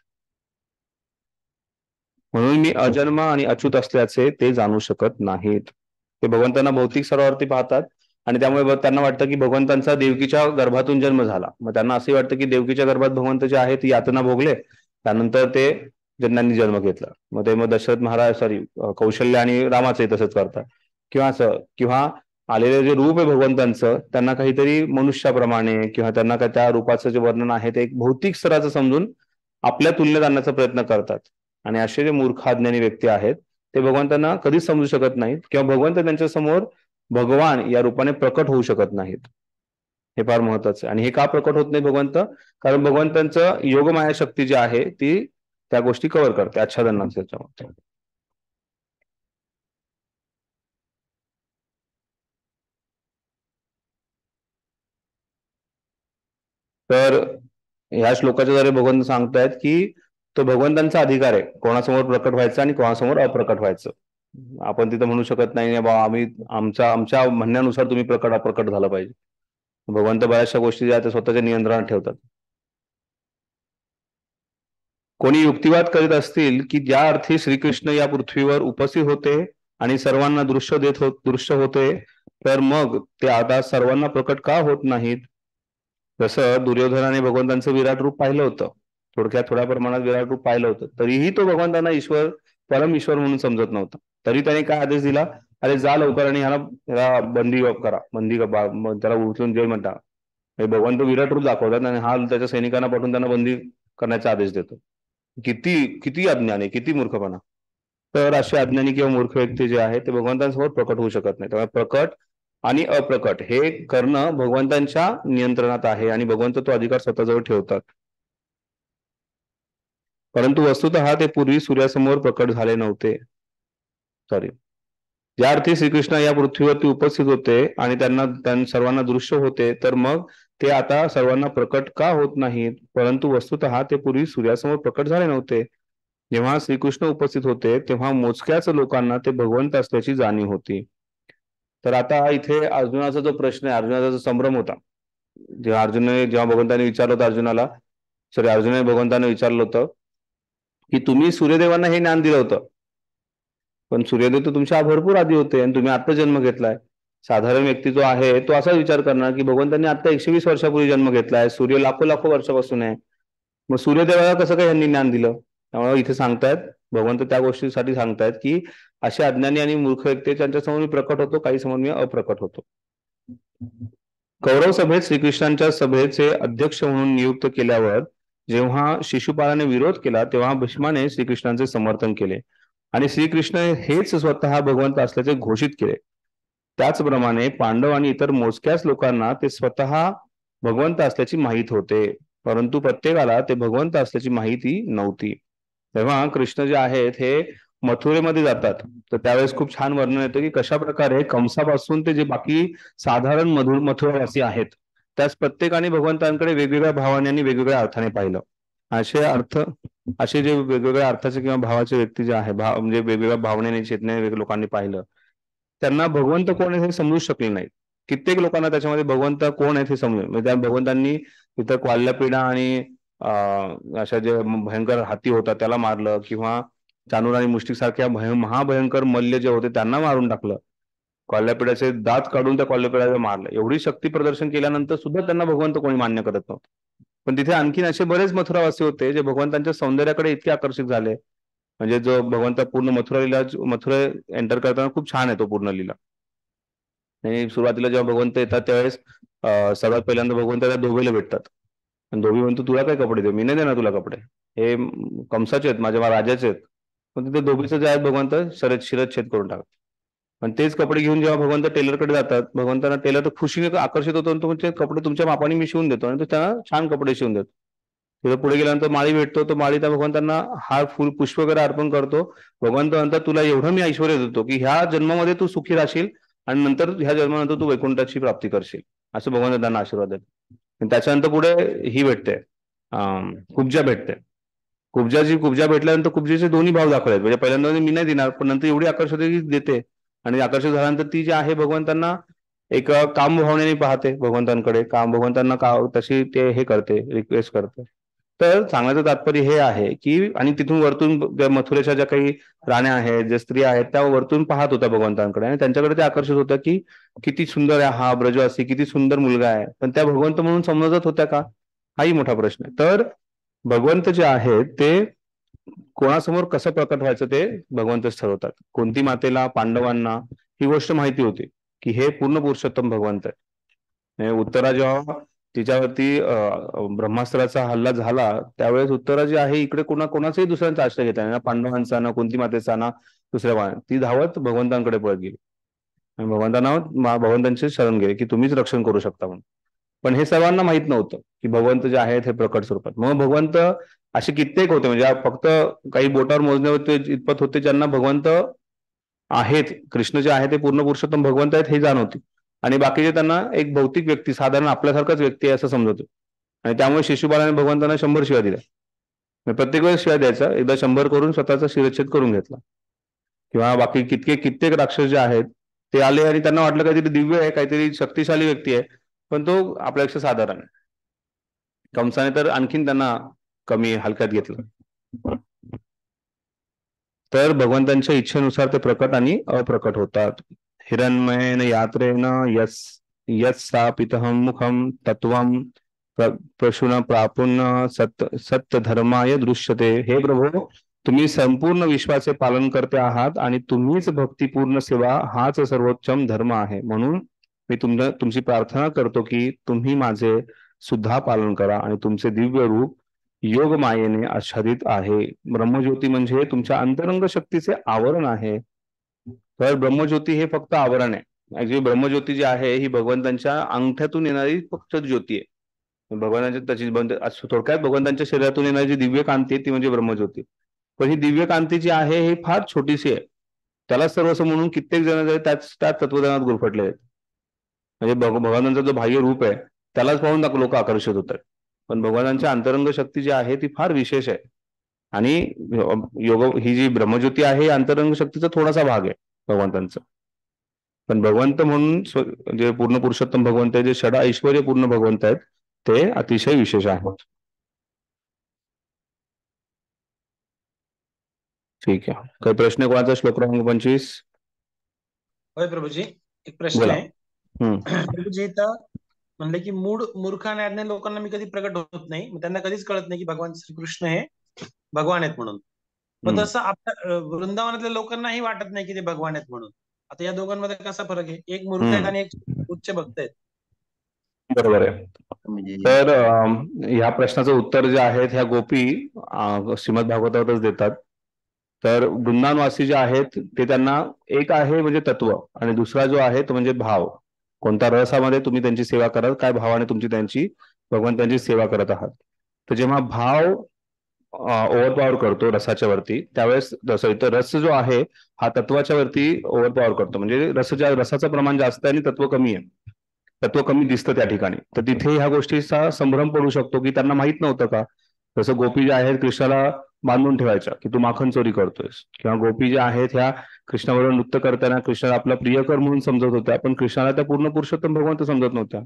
म्हणून मी अजन्म आणि अच्युत असल्याचे ते जाणू शकत नाहीत. ते भगवंतांना भौतिक स्तरावरती पाहतात आणि त्यामुळे त्यांना वाटतं की भगवंतांचा देवकीच्या गर्भातून जन्म झाला. मग त्यांना असंही वाटतं की देवकीच्या गर्भात भगवंत जे आहे ते यातना भोगले, त्यानंतर ते ज्यांनी जन्म घेतला. मग दशरथ महाराज कौशल्य आणि रामाचंही तसंच करतात. किंवा असं, किंवा आलेलं जे रूप आहे भगवंतांचं, त्यांना काहीतरी मनुष्याप्रमाणे किंवा त्यांना काय त्या रूपाचं जे वर्णन आहे ते एक भौतिक स्तराचं समजून आपल्या तुलनेत आणण्याचा प्रयत्न करतात. आणि असे जे मूर्ख अज्ञानी व्यक्ती आहेत ते भगवंतांना कधीच समजू शकत नाहीत किंवा भगवंत त्यांच्या समोर भगवान या रूपाने प्रकट होऊ शकत नाहीत. हे फार महत्वाचं आहे. आणि हे का प्रकट होत नाही भगवंत? कारण भगवंतांचं योगमाया शक्ती जी आहे ती त्या गोष्टी कव्हर करते, आच्छादन नसते त्याच्यामध्ये. तर ह्या श्लोकाच्या द्वारे भगवंत सांगतायत की तो भगवंतांचा अधिकार आहे कोणासमोर प्रकट व्हायचं आणि कोणासमोर अप्रकट व्हायचं. आपण तिथं म्हणू शकत नाही बाबा आम्ही आमच्या म्हणण्यानुसार तुम्ही प्रकट अप्रकट झालं पाहिजे. भगवंत बऱ्याचशा गोष्टी ज्या त्या स्वतःच्या नियंत्रणात ठेवतात. कोणी युक्तिवाद करीत असतील की ज्या अर्थी श्रीकृष्ण या पृथ्वीवर उपस्थित होते आणि सर्वांना दृश्य होते, तर मग ते आता सर्वांना प्रकट का होत नाहीत? जसं दुर्योधनाने भगवंतांचं विराट रूप पाहिलं होतं, थोड्या प्रमाणात विराट रूप पाहिलं होतं, तरीही तो भगवंतांना परम ईश्वर म्हणून समजत नव्हता. तरी त्याने काय आदेश दिला? अरे जा लवकर आणि ह्याला बंदी करा, त्याला उचलून जेल म्हणता. भगवंत विराट रूप दाखवतात आणि हा त्याच्या सैनिकांना पाठवून त्यांना बंदी करण्याचा आदेश देतो. किती किती अज्ञान आहे, किती मूर्खपणा. तर असे अज्ञानी किंवा मूर्ख व्यक्ती जे आहे ते भगवंतांसमोर प्रकट होऊ शकत नाही. त्यामुळे प्रकट आणि अप्रकट हे करणं भगवंतांच्या नियंत्रणात आहे आणि भगवंत तो अधिकार स्वतःजवळ ठेवतात. परंतु वस्तुतः ते पूर्वी सूर्यासमोर प्रकट झाले नव्हते. ज्या अर्थी श्रीकृष्ण या पृथ्वीवरती उपस्थित होते आणि त्यांना सर्वांना दृश्य होते, तर मग ते आता सर्वांना प्रकट का होत नाहीत? परंतु वस्तुतः ते पूर्वी सूर्यासमोर प्रकट झाले नव्हते. जेव्हा श्रीकृष्ण उपस्थित होते तेव्हा मोजक्याच लोकांना ते भगवंत असल्याची जाणीव होती. तर आता इथे अर्जुनाचा जो प्रश्न आहे, अर्जुनाचा जो संभ्रम होता, जेव्हा भगवंताने विचारलं होतं अर्जुनाने भगवंताने विचारलं होतं की तुम्ही सूर्यदेवांना हे ज्ञान दिलं होतं, पण सूर्यदेव तर तुमच्या भरपूर आधी होते आणि तुम्ही आता जन्म घेतलाय. साधारण व्यक्ती जो आहे तो असा विचार करणार की भगवंतांनी आता 120 वर्षापूर्वी जन्म घेतलाय, सूर्य लाखो लाखो वर्षापासून आहे, मग सूर्यदेवाला कसं काय यांनी ज्ञान दिलं? त्यामुळे इथे सांगतायत, भगवंत त्या गोष्टीसाठी सांगतायत की असे अज्ञानी आणि मूर्ख व्यक्ती त्यांच्या समोर मी प्रकट होतो, काही समोर मी अप्रकट होतो. कौरव सभेत श्रीकृष्णांच्या सभेचे अध्यक्ष म्हणून नियुक्त केल्यावर जेव्हा शिशुपालाने विरोध केला तेव्हा भीष्माने श्रीकृष्णांचे समर्थन केले आणि श्रीकृष्ण हेच स्वतः भगवंत असल्याचे घोषित केले. त्याचप्रमाणे पांडव आणि इतर मोजक्याच लोकांना ते स्वतः भगवंत असल्याची माहीत होते, परंतु प्रत्येकाला ते भगवंत असल्याची माहिती नव्हती. तेव्हा कृष्ण जे आहेत हे मथुरेमध्ये जातात, तर त्यावेळेस खूप छान वर्णन येतं की कशा प्रकारे कंसापासून ते जे बाकी साधारण मथुरावासी आहेत त्यास प्रत्येकाने भगवंतांकडे वेगवेगळ्या भावाने आणि वेगवेगळ्या अर्थाने पाहिलं. असे जे वेगवेगळ्या अर्थाचे किंवा भावाचे व्यक्ती जे आहे म्हणजे वेगवेगळ्या भावनेने चेतनेने लोकांनी पाहिलं, त्यांना भगवंत कोण आहे हे समजू शकले नाही. कित्येक लोकांना त्याच्यामध्ये भगवंत कोण आहेत हे समजले, म्हणजे त्या भगवंतांनी इथं क्वाल्यपिडा आणि अशा जे भयंकर हाती होता त्याला मारलं, किंवा चाणूर आणि मुष्टिक सारख्या महाभयंकर मल्ल जे होते त्यांना मारून टाकलं, क्वाल्यपिडाचे दात काढून त्या क्वाल्यपिडाला मारलं. एवढी शक्ती प्रदर्शन केल्यानंतर सुद्धा त्यांना भगवंत कोणी मान्य करत नव्हतं. पण तिथे आणखीन असे बरेच मथुरावासी होते जे भगवंतांच्या सौंदर्याकडे इतके आकर्षित झाले, म्हणजे जो भगवंत पूर्ण मथुरा एंटर करताना खूप छान आहे तो पूर्ण लीला. आणि सुरुवातीला जेव्हा भगवंत येतात त्यावेळेस सर्वात पहिल्यांदा भगवंत त्या धोबीला भेटतात आणि धोबी म्हणतो तुला काय कपडे देऊ, मी नाही देणार तुला कपडे, हे कंसाचे आहेत, माझ्या राजाचे आहेत. पण तिथे धोबीचं जे आहे भगवंत शिरच्छेद करून टाकतात. पण तेच कपडे घेऊन जेव्हा भगवंत टेलरकडे जातात, भगवंतांना टेलर तर खुशीने आकर्षित होतो आणि तो म्हणजे कपडे तुमच्या मापाने मी शिवून देतो आणि तो त्यांना छान कपडे शिवून देतो. तिथं पुढे गेल्यानंतर माळी भेटतो, तो माळी त्या भगवंतांना हार फुल पुष्प वगैरे अर्पण करतो. भगवंत म्हणतात तुला एवढं मी ऐश्वर्य देतो की ह्या जन्मामध्ये तू सुखी राहशील आणि नंतर ह्या जन्मानंतर तू वैकुंठाची प्राप्ती करशील, असं भगवंत त्यांना आशीर्वाद देतो. आणि त्याच्यानंतर पुढे ही भेटते, कुब्जा भेटते. कुब्जा भेटल्यानंतर कुब्जेचे दोन्ही भाव दाखवले, म्हणजे पहिल्यांदा मी नाही देणार, पण नंतर एवढी आकर्षित होते की देते. आणि आकर्षित झाल्यानंतर ती जी आहे भगवंतांना एक काम भावनेने पाहते भगवंतांकडे, भगवंतांना का तशी ते हे करते, रिक्वेस्ट करते. तर सांगण्याचं तात्पर्य हे आहे की आणि तिथून वरतून मथुरेच्या ज्या काही राण्या आहेत, ज्या स्त्रिया आहेत, त्या वरतून पाहत होत्या भगवंतांकडे आणि त्यांच्याकडे ते आकर्षित होत्या की किती सुंदर आहे हा ब्रजवासी, किती सुंदर मुलगा आहे. पण त्या भगवंत म्हणून समजत होत्या का, हाही मोठा प्रश्न आहे. तर भगवंत जे आहेत ते कोणासमोर कसं प्रकट व्हायचं ते भगवंतच ठरवतात. कोणती मातेला, पांडवांना ही गोष्ट माहिती होती की हे पूर्ण पुरुषोत्तम भगवंत आहे. उत्तरा जेव्हा तिच्यावरती ब्रह्मास्त्राचा हल्ला झाला त्यावेळेस उत्तरा जी आहे इकडे कोणाचाही दुसऱ्यांचा आश्रय घेतला नाही, ना पांडवांचा, ना कोणती मातेचा, ना दुसऱ्या, ती धावत भगवंतांकडे पळत गेली आणि भगवंतांचे शरण गेले की तुम्हीच रक्षण करू शकता म्हणून. पण हे सर्वांना माहित नव्हतं की भगवंत जे आहेत हे प्रकट स्वरूपात. मग भगवंत असे कित्येक होते, म्हणजे फक्त काही बोटावर मोजणे होते इतपत होते ज्यांना भगवंत आहेत, कृष्ण जे आहे ते पूर्ण पुरुषोत्तम भगवंत आहेत हे जाणवते. आणि बाकीचे त्यांना एक भौतिक व्यक्ती, साधारण आपल्यासारखाच व्यक्ती आहे असं समजतो. आणि त्यामुळे शिशुपालाने भगवंतांना 100 शिव्या दिल्या. प्रत्येक वेळेस शिव्या द्यायचा, एकदा 100 करून स्वतःचा शिरच्छेद करून घेतला. किंवा बाकी कित्येक राक्षस जे आहेत ते आले आणि त्यांना वाटलं काहीतरी दिव्य आहे, काहीतरी शक्तिशाली व्यक्ती आहे, पण तो आपल्यापेक्षा साधारण आहे. कंसाने तर आणखीन त्यांना कमी हलक्यात घेतलं. तर भगवंतांच्या इच्छेनुसार ते प्रकट आणि अप्रकट होतात. हिरण्मयेन यात्रेन यत्स्थापितहं मुखम तत्वं प्रशुन प्रापुन सत्य धर्माय दृश्यते. हे प्रभू, तुम्ही संपूर्ण विश्वाचे पालन करते आहात आणि तुम्हीच भक्तिपूर्ण सेवा हाच सर्वोच्चम धर्म आहे. म्हणून मी तुमची प्रार्थना करतो की तुम्ही माझे सुद्धा पालन करा आणि तुमचे दिव्य रूप योग मायेने आच्छादित आहे. ब्रह्मज्योती म्हणजे तुमच्या अंतरंग शक्तीचे आवरण आहे. तर ब्रह्मज्योती हे फक्त आवरण आहे. ऍक्च्युली ब्रह्मज्योती जी आहे ही भगवंतांच्या अंगठ्यातून येणारी फक्त ज्योती आहे. भगवानाच्या त्याची थोडक्यात भगवंतांच्या शरीरातून येणारी जी दिव्य कांती आहे ती म्हणजे ब्रह्मज्योती. पण ही दिव्य कांती जी आहे ही फार छोटीशी आहे. त्याला सर्वस्व म्हणून कित्येक जण त्याच तत्वज्ञानात गुरफटले आहेत. म्हणजे भगवानांचा जो बाह्य रूप आहे त्यालाच पाहून लोक आकर्षित होतात. पण भगवानांच्या अंतरंग शक्ती जी आहे ती फार विशेष आहे. आणि ही जी ब्रह्मज्योती आहे अंतरंग शक्तीचा थोडासा भाग आहे भगवंतांचा. पण भगवंत म्हणून जे पूर्ण पुरुषोत्तम भगवंत आहे, जे षड ऐश्वर्य पूर्ण भगवंत आहेत, ते अतिशय विशेष आहेत. ठीक आहे, काही प्रश्न कोणाचा? श्लोक क्रमांक 25. होय प्रभूजी, एक प्रश्न बोला. आहे. प्रभूजी इथं म्हणले की मूर्ख आणि अज्ञानी लोकांना मी कधी प्रकट होत नाही, त्यांना कधीच कळत नाही की भगवान श्रीकृष्ण हे भगवान आहेत म्हणून. पण तसं आपल्या वृंदावनातल्या लोकांनाही वाटत नाही की ते भगवान आहेत म्हणून. आता या दोघांमध्ये कसा फरक आहे? एक मूर्ख आहेत आणि एक उच्च भक्त आहेत. बरोबर आहे. तर ह्या प्रश्नाचं उत्तर जे आहेत ह्या गोपी श्रीमद भागवतातच देतात. तर वृंदावनवासी जे आहेत ते त्यांना एक आहे म्हणजे तत्व आणि दुसरा जो आहे तो म्हणजे भाव. कोणत्या रसामध्ये तुम्ही त्यांची सेवा कराल, काय भावाने तुमची त्यांची भगवंतांची सेवा करत आहात. तर जेव्हा भाव ओव्हरपॉवर करतो रसाच्या वरती त्यावेळेस रस जो आहे हा तत्वाच्या वरती ओव्हरपॉवर करतो. म्हणजे रसाचं प्रमाण जास्त आहे आणि तत्व कमी आहे, तत्व कमी दिसतं त्या ठिकाणी. तर तिथे ह्या गोष्टीचा संभ्रम पडू शकतो की त्यांना माहित नव्हतं का. जसं गोपी ज्या आहेत कृष्णाला बांधून ठेवायच्या की तू माखन चोरी करतोयस, किंवा गोपी ज्या आहेत ह्या कृष्णाबरोबर नृत्य करताना कृष्णाला आपला प्रियकर म्हणून समजत होत्या, पण कृष्णाला त्या पूर्ण पुरुषोत्तम भगवंत समजत नव्हत्या.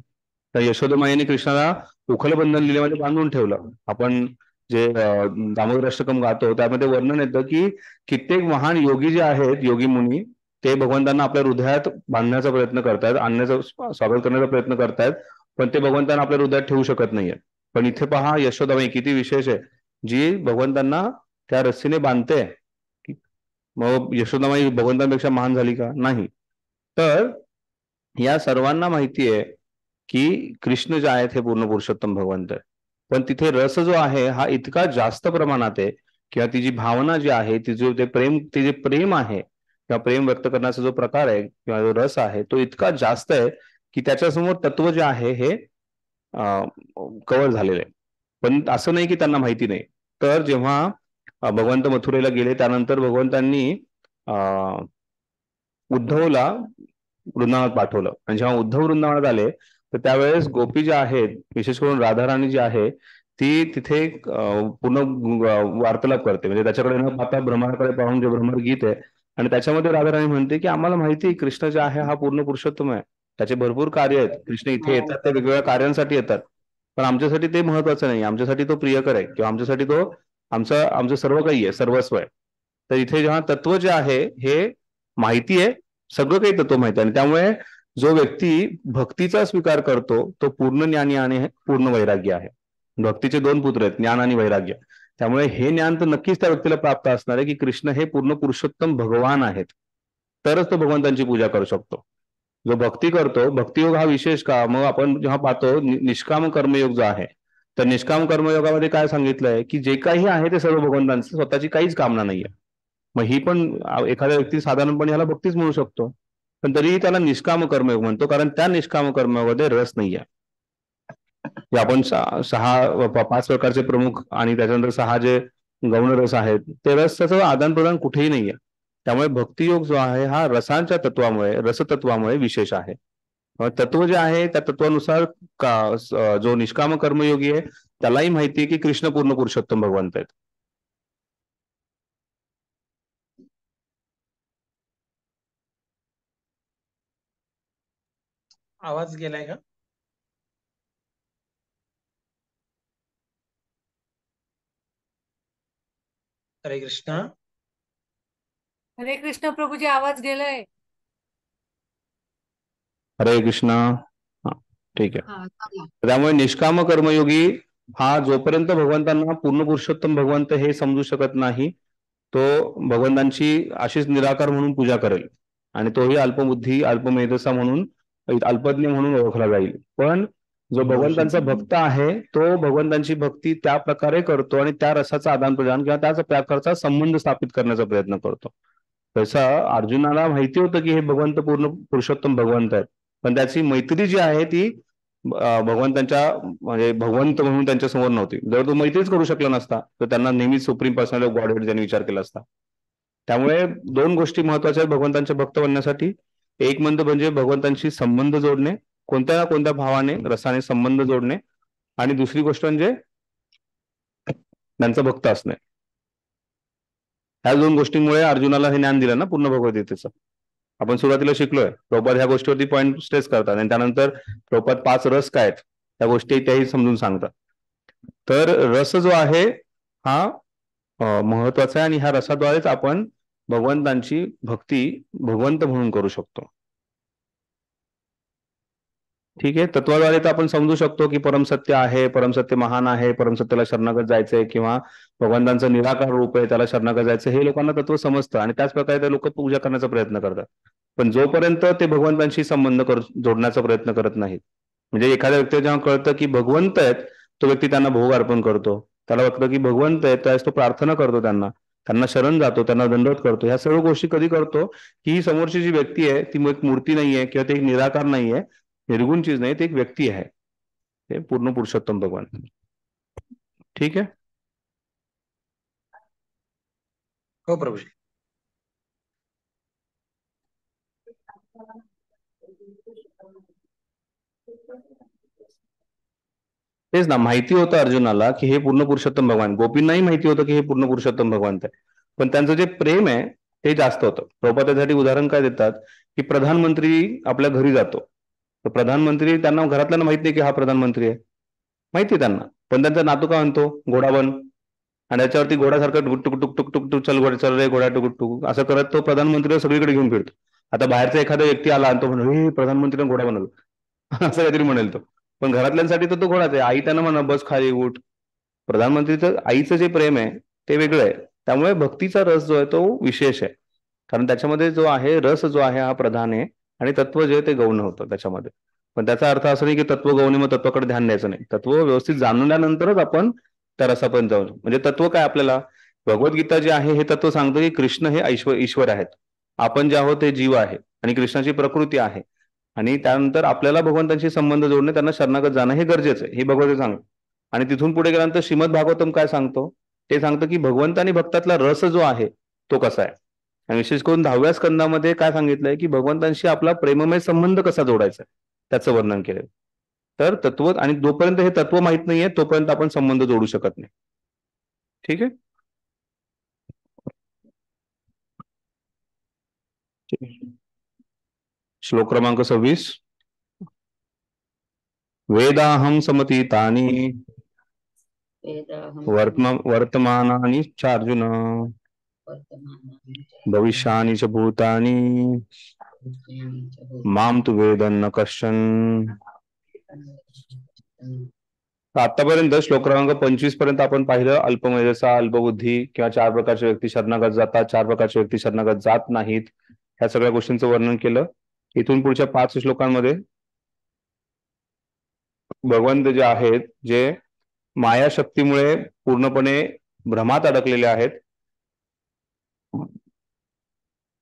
तर यशोदमाईने कृष्णाला उखलबंधन लिलेमध्ये बांधून ठेवलं. आपण जे दामोदर अष्टकम गातो त्यामध्ये वर्णन येतं की कित्येक महान योगी जे आहेत, योगी मुनी, ते भगवंतांना आपल्या हृदयात बांधण्याचा प्रयत्न करतायत, आणण्याचा स्वागत करण्याचा प्रयत्न करतायत, पण ते भगवंतांना आपल्या हृदयात ठेवू शकत नाहीये. पण इथे पहा यशोदाबाई किती विशेष आहे, जी भगवंतांना त्या रस्सीने बांधते. मग यशोदाबाई भगवंतांपेक्षा महान झाली का? नाही. तर या सर्वांना माहिती आहे की कृष्ण जे आहेत हे पूर्ण पुरुषोत्तम भगवंत आहे. पण तिथे रस जो आहे हा इतका जास्त प्रमाणात आहे, किंवा ती जी भावना जी आहे, ती जो ते जे प्रेम आहे किंवा प्रेम व्यक्त करण्याचा जो प्रकार आहे किंवा जो रस आहे तो इतका जास्त आहे की त्याच्यासमोर तत्व जे आहे हे कव्हर झालेलं आहे. पण असं नाही की त्यांना माहिती नाही. तर जेव्हा भगवंत मथुरेला गेले त्यानंतर भगवंतांनी अं उद्धवला वृंदावनात पाठवलं, आणि जेव्हा उद्धव वृंदावनात आले तर त्यावेळेस गोपी ज्या आहेत, विशेष करून राधाराणी जी आहे ती तिथे पूर्ण वार्तालाप करते. म्हणजे त्याच्याकडे न पाहता भ्रमराकडे पाहून जे भ्रमर गीत आहे, आणि त्याच्यामध्ये राधाराणी म्हणते की आम्हाला माहिती आहे कृष्ण जे आहे हा पूर्ण पुरुषोत्तम आहे, त्याचे भरपूर कार्य आहेत, कृष्ण इथे येतात ते वेगवेगळ्या कार्यांसाठी येतात, पण आमच्यासाठी ते महत्वाचं नाही, आमच्यासाठी तो प्रियकर आहे किंवा आमच्यासाठी तो आमचं आमचं सर्व काही आहे, सर्वस्व आहे. तर इथे जेव्हा तत्व जे आहे हे माहिती आहे, सगळं काही तत्व माहिती आहे, आणि त्यामुळे जो व्यक्ती भक्तीचा स्वीकार करतो तो पूर्ण ज्ञानी आणि पूर्ण वैराग्य आहे. भक्तीचे दोन पुत्र आहेत, ज्ञान आणि वैराग्य. त्यामुळे हे ज्ञान तर नक्कीच त्या व्यक्तीला प्राप्त असणार आहे की कृष्ण हे पूर्ण पुरुषोत्तम भगवान आहेत, तरच तो भगवंतांची पूजा करू शकतो. जो भक्ती करतो, भक्तियोग हा विशेष का, मग आपण जेव्हा पाहतो निष्काम कर्मयोग जो आहे, तर निष्काम कर्मयोगामध्ये काय सांगितलंय की जे काही आहे ते सर्व भगवंतांचं, स्वतःची काहीच कामना नाहीये. मग ही पण एखाद्या व्यक्ती साधारणपणे ह्याला भक्तीच म्हणू शकतो, पण तरीही त्याला निष्काम कर्मयोग म्हणतो, कारण त्या निष्काम कर्मयोगामध्ये रस नाहीये. जे आपण पाच प्रकारचे प्रमुख आणि त्याच्यानंतर 6 जे गौण रस आहेत, ते रस त्याचं आदान प्रदान कुठेही नाहीये. त्यामुळे भक्तियोग जो आहे हा रसांच्या तत्वामुळे, रसतत्वामुळे विशेष आहे. तत्व जे आहे त्या तत्वानुसार जो निष्काम कर्मयोगी आहे त्यालाही माहिती आहे की कृष्ण पूर्ण पुरुषोत्तम भगवंत आहेत. आवाज गेलाय का? हरे कृष्ण. हरे कृष्ण प्रभूजी, आवाज गेलाय. हरे कृष्णा. हा, ठीक आहे. हा, चला. त्यामुळे निष्काम कर्मयोगी हा जोपर्यंत भगवंतांना पूर्ण पुरुषोत्तम भगवंत हे समजू शकत नाही, तो भगवंतांची अशीच निराकार म्हणून पूजा करेल, आणि तोही अल्पबुद्धी, अल्पमेधसा म्हणून, अल्पज्ञ म्हणून ओळखला जाईल. पण जो भगवंतांचा भक्त आहे तो भगवंतांची भक्ती त्या प्रकारे करतो आणि त्या रसाचा आदान प्रदान किंवा त्याच प्रकारचा संबंध स्थापित करण्याचा प्रयत्न करतो. तसं अर्जुनाला माहिती होतं की हे भगवंत पूर्ण पुरुषोत्तम भगवंत आहेत, पण त्याची मैत्री जी आहे ती भगवंतांच्या म्हणजे भगवंत म्हणून त्यांच्या समोर नव्हती. जर तो मैत्रीच करू शकला नसता तर त्यांना नेहमीच सुप्रीम पर्सनॅलिटी ऑफ गॉडहेड त्यांनी विचार केला असता. त्यामुळे दोन गोष्टी महत्वाच्या आहेत भगवंतांचे भक्त बनण्यासाठी. एक म्हणजे भगवंतांशी संबंध जोडणे, कोणत्या ना कोणत्या भावाने रसाने संबंध जोडणे, आणि दुसरी गोष्ट म्हणजे त्यांचं भक्त असणे. ह्या दोन गोष्टींमुळे अर्जुनाला हे ज्ञान दिलं ना पूर्ण भगवद्गीतेचं. आपण सुरुवातीला शिकलोय, प्रभुपाद ह्या गोष्टीवरती पॉईंट स्ट्रेस करतात, आणि त्यानंतर प्रभुपाद 5 रस काय आहेत त्या गोष्टी त्याही समजून सांगतात. तर रस जो आहे हा महत्वाचा आहे, आणि ह्या रसाद्वारेच आपण भगवंतांची भक्ती भगवंत म्हणून करू शकतो. ठीक आहे. तत्वाद्वारे तर आपण समजू शकतो की परमसत्य आहे, परमसत्य महान आहे, परमसत्याला शरणागत जायचंय, किंवा भगवंतांचं निराकार रूप आहे त्याला शरणागत जायचं, हे लोकांना तत्व समजतं आणि त्याच प्रकारे ते लोक पूजा करण्याचा प्रयत्न करतात. पण जोपर्यंत ते भगवंतांशी संबंध जोडण्याचा प्रयत्न करत नाहीत, म्हणजे एखाद्या व्यक्तीला जेव्हा कळतं की भगवंत आहेत, तो व्यक्ती त्यांना भोग अर्पण करतो, त्याला वाटतं की भगवंत आहेत त्यावेळेस तो प्रार्थना करतो, त्यांना शरण जातो, त्यांना दंडवत करतो. ह्या सर्व गोष्टी कधी करतो की ही समोरची जी व्यक्ती आहे ती एक मूर्ती नाहीये किंवा ते एक निराकार नाहीये, निर्गुण चीज नाही, ते एक व्यक्ती आहे, ते पूर्ण पुरुषोत्तम भगवान. ठीक आहे. हो प्रभूजी. तेच ना, माहिती होतं अर्जुनाला की हे पूर्ण पुरुषोत्तम भगवान, गोपींनाही माहिती होतं की हे पूर्ण पुरुषोत्तम भगवान आहे, पण त्यांचं जे प्रेम आहे ते जास्त होतं. प्रभुपाद त्यासाठी उदाहरण काय देतात की प्रधानमंत्री आपल्या घरी जातो, तर प्रधानमंत्री त्यांना घरातल्यांना माहित नाही की हा प्रधानमंत्री आहे, माहिती आहे त्यांना, पण त्यांचा नातू काय म्हणतो घोडा बन, आणि त्याच्यावरती घोड्यासारखं टुक टुक टुक टुक टुक टुक चल घोडा चल रे घोडा टुक टुक असं करत तो प्रधानमंत्रीला सगळीकडे घेऊन फिरतो. आता बाहेरचा एखादा व्यक्ती आला आणि तो म्हणतो हे प्रधानमंत्रीला घोडा बनवलं असं काहीतरी म्हणेल तो, पण घरातल्यांसाठी तर तो घोडाच आहे. आई त्यांना म्हणा बस खाली उठ. प्रधानमंत्रीचं आईचं जे प्रेम आहे ते वेगळं आहे. त्यामुळे भक्तीचा रस जो आहे तो विशेष आहे, कारण त्याच्यामध्ये जो आहे रस जो आहे हा प्रधान आहे, आणि तत्व जे आहे ते गौण होतं त्याच्यामध्ये. पण त्याचा अर्थ असा नाही की तत्व गौणी मग तत्वाकडे ध्यान द्यायचं नाही. तत्व व्यवस्थित जाणल्यानंतरच आपण त्या रसापर्यंत जाऊ. म्हणजे तत्व काय आपल्याला भगवद्गीता जे आहे हे तत्व सांगतं की कृष्ण हे ईश्वर आहेत, आपण जे आहोत ते जीव आहे आणि कृष्णाची प्रकृती आहे. आणि त्यानंतर आपल्याला भगवंतांशी संबंध जोडणे, त्यांना शरणागत जाणं हे गरजेचं आहे, हे भगवद्गीता सांगतं. आणि तिथून पुढे गेल्यानंतर श्रीमद भागवतम काय सांगतो, ते सांगतं की भगवंत आणि भक्तातला रस जो आहे तो कसा आहे. आणि विशेष करून 10व्या स्कंदामध्ये काय सांगितलंय की भगवंतांशी आपला प्रेममय संबंध कसा जोडायचा त्याचं वर्णन केलंय. तर तत्व, आणि जोपर्यंत हे तत्व माहित नाहीये तोपर्यंत आपण संबंध जोडू शकत नाही. ठीक आहे. श्लोक क्रमांक 26. वेदाहं समतीतानि वर्तमानानि चार्जुन भविष्यानि च भूतानि माम तु वेदन्न कश्चन. आतापर्यंत श्लोक क्रमांक 25 पर्यंत आपण पाहिलं अल्पमेधसा, अल्पबुद्धी किंवा 4 प्रकारच्या व्यक्ती शरणागत जातात, 4 प्रकारच्या व्यक्ती शरणागत जात नाहीत, ह्या सगळ्या गोष्टींचं वर्णन केलं. इथून पुढच्या 5 श्लोकांमध्ये भगवंत जे आहेत, जे मायाशक्तीमुळे पूर्णपणे भ्रमात अडकलेले आहेत,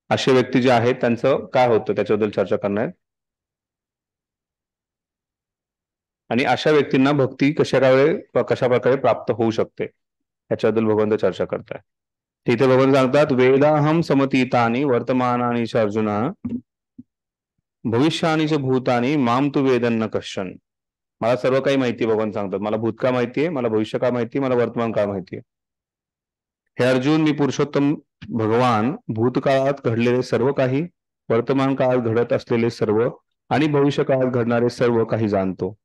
असे व्यक्ती जे आहेत त्यांचं काय होतं त्याच्याबद्दल चर्चा करणार आहेत. आणि अशा व्यक्तींना भक्ती कशा प्रकारे प्राप्त होऊ शकते याच्याबद्दल भगवंत चर्चा करताय. तिथे भगवंत सांगतात वेदाहम समतीतानि वर्तमानानि च अर्जुन भविष्यानि च भूतानि माम तु वेदन्न कश्चन. मला सर्व काही माहिती भगवंत सांगतात, मला भूतकाळ माहितीये, मला भविष्य काळ माहिती, मला वर्तमान काळ माहितीये. हे अर्जुन, मी पुरुषोत्तम भगवान भूतकाळात घडलेले सर्व काही, वर्तमान काळात घडत असलेले सर्व आणि भविष्य काळात घडणारे सर्व काही जाणतो.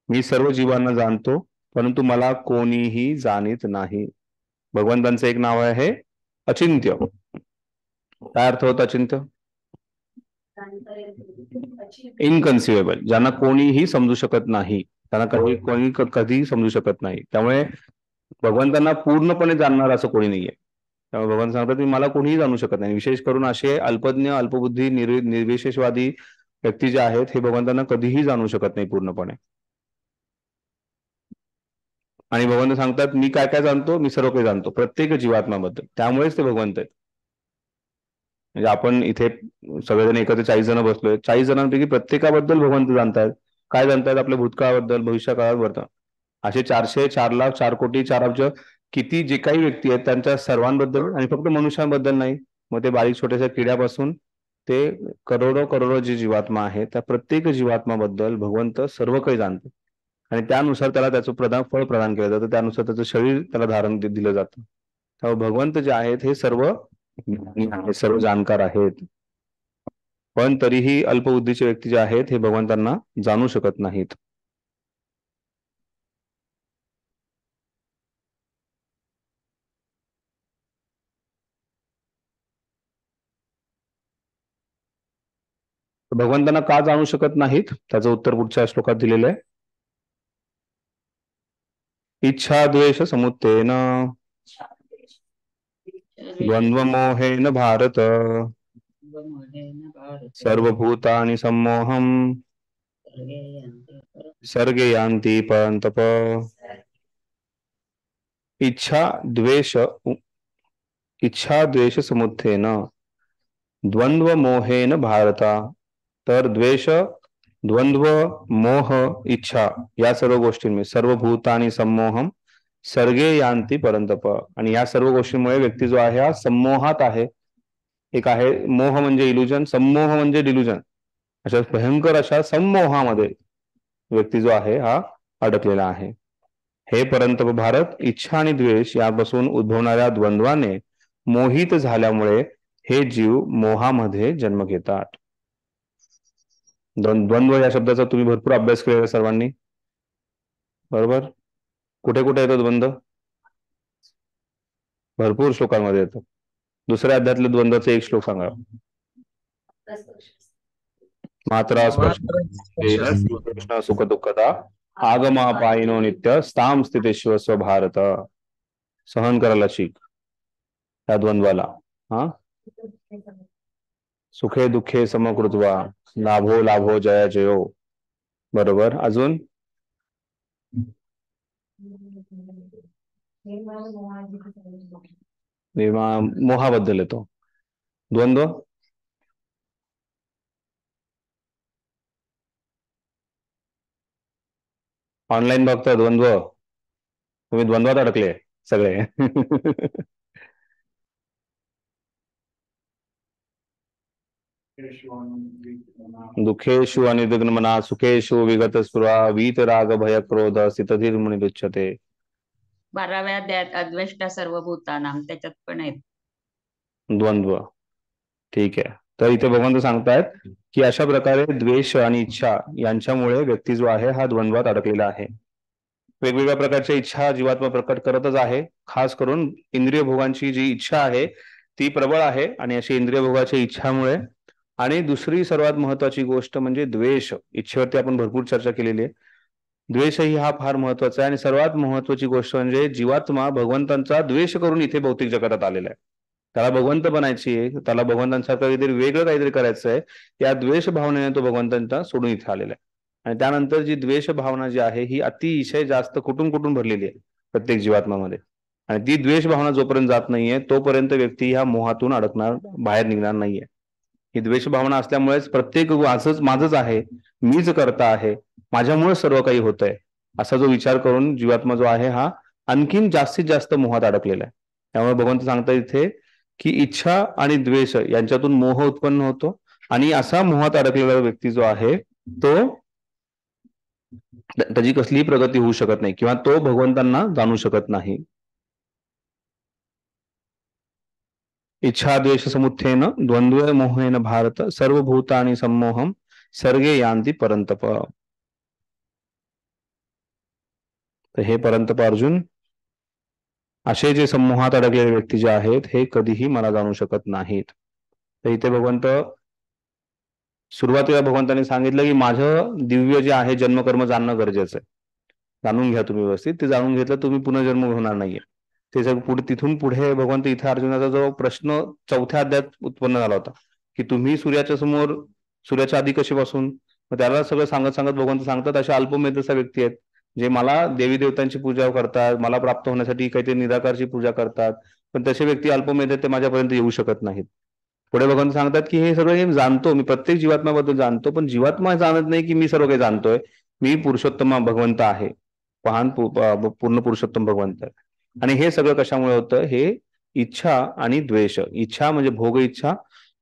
मी सर्व जीवांना जाणतो, परंतु मला कोणीही जाणीत नाही. भगवंतांचं एक नाव आहे अचिंत्य. काय अर्थ होता अचिंत्य? इनकन्सिवेबल, ज्यांना कोणीही समजू शकत नाही, त्यांना कोणी कधी समजू शकत नाही. त्यामुळे भगवंतांना पूर्णपणे जाणणार असं कोणी नाहीये. त्यामुळे भगवान सांगतात की मला कोणीही जाणू शकत नाही. विशेष करून असे अल्पज्ञ, अल्पबुद्धी, निर्विशेषवादी व्यक्ती जे आहेत हे भगवंतांना कधीही जाणू शकत नाही पूर्णपणे. आणि भगवंत सांगतात मी काय काय जाणतो, मी सर्व काही जाणतो प्रत्येक जीवात्म्याबद्दल. त्यामुळेच ते भगवंत आहेत. म्हणजे आपण इथे सगळेजण एकत्र 40 जण बसलोय, 40 जणांपैकी प्रत्येकाबद्दल भगवंत जाणतायत. काय जाणतायत? आपल्या भूतकाळाबद्दल, भविष्यकाळाबद्दल. असे 400, 4 लाख, 4 कोटी, 4 अब्ज किती जे काही व्यक्ती आहेत त्यांच्या सर्वांबद्दल, आणि फक्त मनुष्यांबद्दल नाही, मग ते बारीक छोट्याशा किड्यापासून ते करोडो जे जीवात्मा आहेत त्या प्रत्येक जीवात्माबद्दल भगवंत सर्व काही जाणतो. आणि त्यानुसार त्याला त्याचं फळ प्रदान केलं जातं, त्यानुसार त्याचं शरीर त्याला धारण दिलं जातं. त्यामुळे भगवंत जे आहेत हे सर्व ज्ञानी आहेत, सर्व जाणकार आहेत. पण तरीही अल्पबुद्धीचे व्यक्ती जे आहेत हे भगवंतांना जाणू शकत नाहीत. भगवंतांना का जाणू शकत नाहीत त्याचं उत्तर पुढच्या श्लोकात दिलेलं आहे. इच्छा द्वेष समुत्थेन द्वंद्वमोहेन भारत सर्वभूतानि सम्मोहम सर्गे यान्ति परन्तप. इच्छा द्वेष समुत्थेन द्वंद्व मोहेन भारता. तर द्वेष, द्वंद्व, मोह, इच्छा या सर्व गोष्टींमुळे सर्वभूतानि सम्मोहम सर्गे यान्ति परंतप. आणि या सर्व गोष्टींमुळे व्यक्ती जो आहे हा सम्मोहात आहे. एक आहे मोह म्हणजे इल्युजन, सम्मोह म्हणजे डिल्युजन. अशा भयंकर अशा सम्मोहामध्ये व्यक्ती जो आहे हा अडकलेला आहे. हे परंतप भारत, इच्छा आणि द्वेष यापासून उद्भवणाऱ्या द्वंद्वाने मोहित झाल्यामुळे हे जीव मोहामध्ये जन्म घेतात. द्वंद्व या शब्दाचा तुम्ही भरपूर अभ्यास केलेला सर्वांनी, बरोबर? कुठे कुठे येतो द्वंद्व? भरपूर श्लोकांमध्ये येतो. दुसऱ्या अध्यायातले द्वंद्वाचे एक श्लोक सांगा. मात्रा स्पर्श सुख दुःखदा आगमापायिनो नित्य स्थाम स्थितेश्वर स्वभारत. सहन करायला शिक त्या द्वंद्वाला. हा, सुखे दुःखे समकृत्वा लाभो लाभो जया जयो. बरोबर. अजून मोहाबद्दल येतो. द्वंद्व ऑनलाईन बघता द्वंद्व, तुम्ही द्वंद्वात अडकले सगळे. दुःखेषु अनिर्विघ्नमना सुखेषु विगत स्पृहा वीत राग भय क्रोध स्थितधीर मुनिरुच्यते. 12व्या अध्यायात अद्वेष्टा सर्व भूतानां त्याच्यात पण आहेत द्वंद्व. ठीक आहे. तर इथे भगवंत सांगतायत की अशा प्रकारे द्वेष आणि इच्छा यांच्यामुळे व्यक्ती जो आहे हा द्वंद्वात अडकलेला आहे. वेगवेगळ्या प्रकारच्या इच्छा जीवात्मा प्रकट करतच आहे. खास करून इंद्रिय भोगांची जी इच्छा आहे ती प्रबळ आहे आणि अशी इंद्रिय भोगाच्या इच्छामुळे. आणि दुसरी सर्वात महत्वाची गोष्ट म्हणजे द्वेष. इच्छेवरती आपण भरपूर चर्चा केलेली आहे. द्वेषही हा फार महत्वाचा आहे आणि सर्वात महत्वाची गोष्ट म्हणजे जीवात्मा भगवंतांचा द्वेष करून इथे भौतिक जगतात आलेला आहे. त्याला भगवंत बनायची आहे, त्याला भगवंतांसारखं काहीतरी वेगळं काहीतरी करायचं आहे. या द्वेष भावनेने तो भगवंतांचा सोडून इथे आलेला आहे. आणि त्यानंतर जी द्वेष भावना जी आहे ही अतिशय जास्त कुठून भरलेली आहे प्रत्येक जीवात्मामध्ये. आणि ती द्वेष भावना जोपर्यंत जात नाहीये तोपर्यंत व्यक्ती ह्या मोहातून अडकणार, बाहेर निघणार नाहीये. ही द्वेष भावना असल्यामुळेच प्रत्येक माझंच आहे, मीच करता आहे, माझ्यामुळे सर्व काही होतंय असा जो विचार करून जीवात्मा जो आहे हा आणखीन जास्तीत जास्त मोहात अडकलेला आहे. त्यामुळे भगवंत सांगतात इथे की इच्छा आणि द्वेष यांच्यातून मोह उत्पन्न होतो आणि असा मोहात अडकलेला व्यक्ती जो आहे तो त्याची कसलीही प्रगती होऊ शकत नाही किंवा तो भगवंतांना जाणू शकत नाही. इच्छा द्वेष समुत्थेन द्वंद्व मोहेन भारत सर्वभूतानि सम्मोहम सर्गे यांती परंतप. तर हे परंतप अर्जुन, असे जे समूहात अडकलेले व्यक्ती जे आहेत हे कधीही मला जाणू शकत नाहीत. तर इथे भगवंत सुरुवातीला भगवंतांनी सांगितलं की माझं दिव्य जे आहे जन्मकर्म जाणणं गरजेचं आहे. जाणून घ्या तुम्ही व्यवस्थित. ते जाणून घेतलं तुम्ही पुनर्जन्म होणार नाहीये. ते जर तिथून पुढे भगवंत इथे अर्जुनाचा जो प्रश्न 4थ्या अध्यायात उत्पन्न झाला होता की तुम्ही सूर्याच्या समोर सूर्याच्या आधी कसे बसून, मग त्याला सगळं सांगत भगवंत सांगतात अशा अल्पमेधसा व्यक्ती आहेत जे मला देवी देवतांची पूजा करतात, मला प्राप्त होण्यासाठी काहीतरी निराकारची पूजा करतात, पण तसे व्यक्ती अल्पमेध ते माझ्यापर्यंत येऊ शकत नाहीत. पुढे भगवंत सांगतात की हे सगळं मी जाणतो, मी प्रत्येक जीवात्म्याबद्दल जाणतो, पण जीवात्मा जाणत नाही की मी सर्व काही जाणतोय. मी पुरुषोत्तम भगवंत आहे, पूर्ण पुरुषोत्तम भगवंत आहे. आणि हे सगळं कशामुळे होतं? हे इच्छा आणि द्वेष. इच्छा म्हणजे भोग इच्छा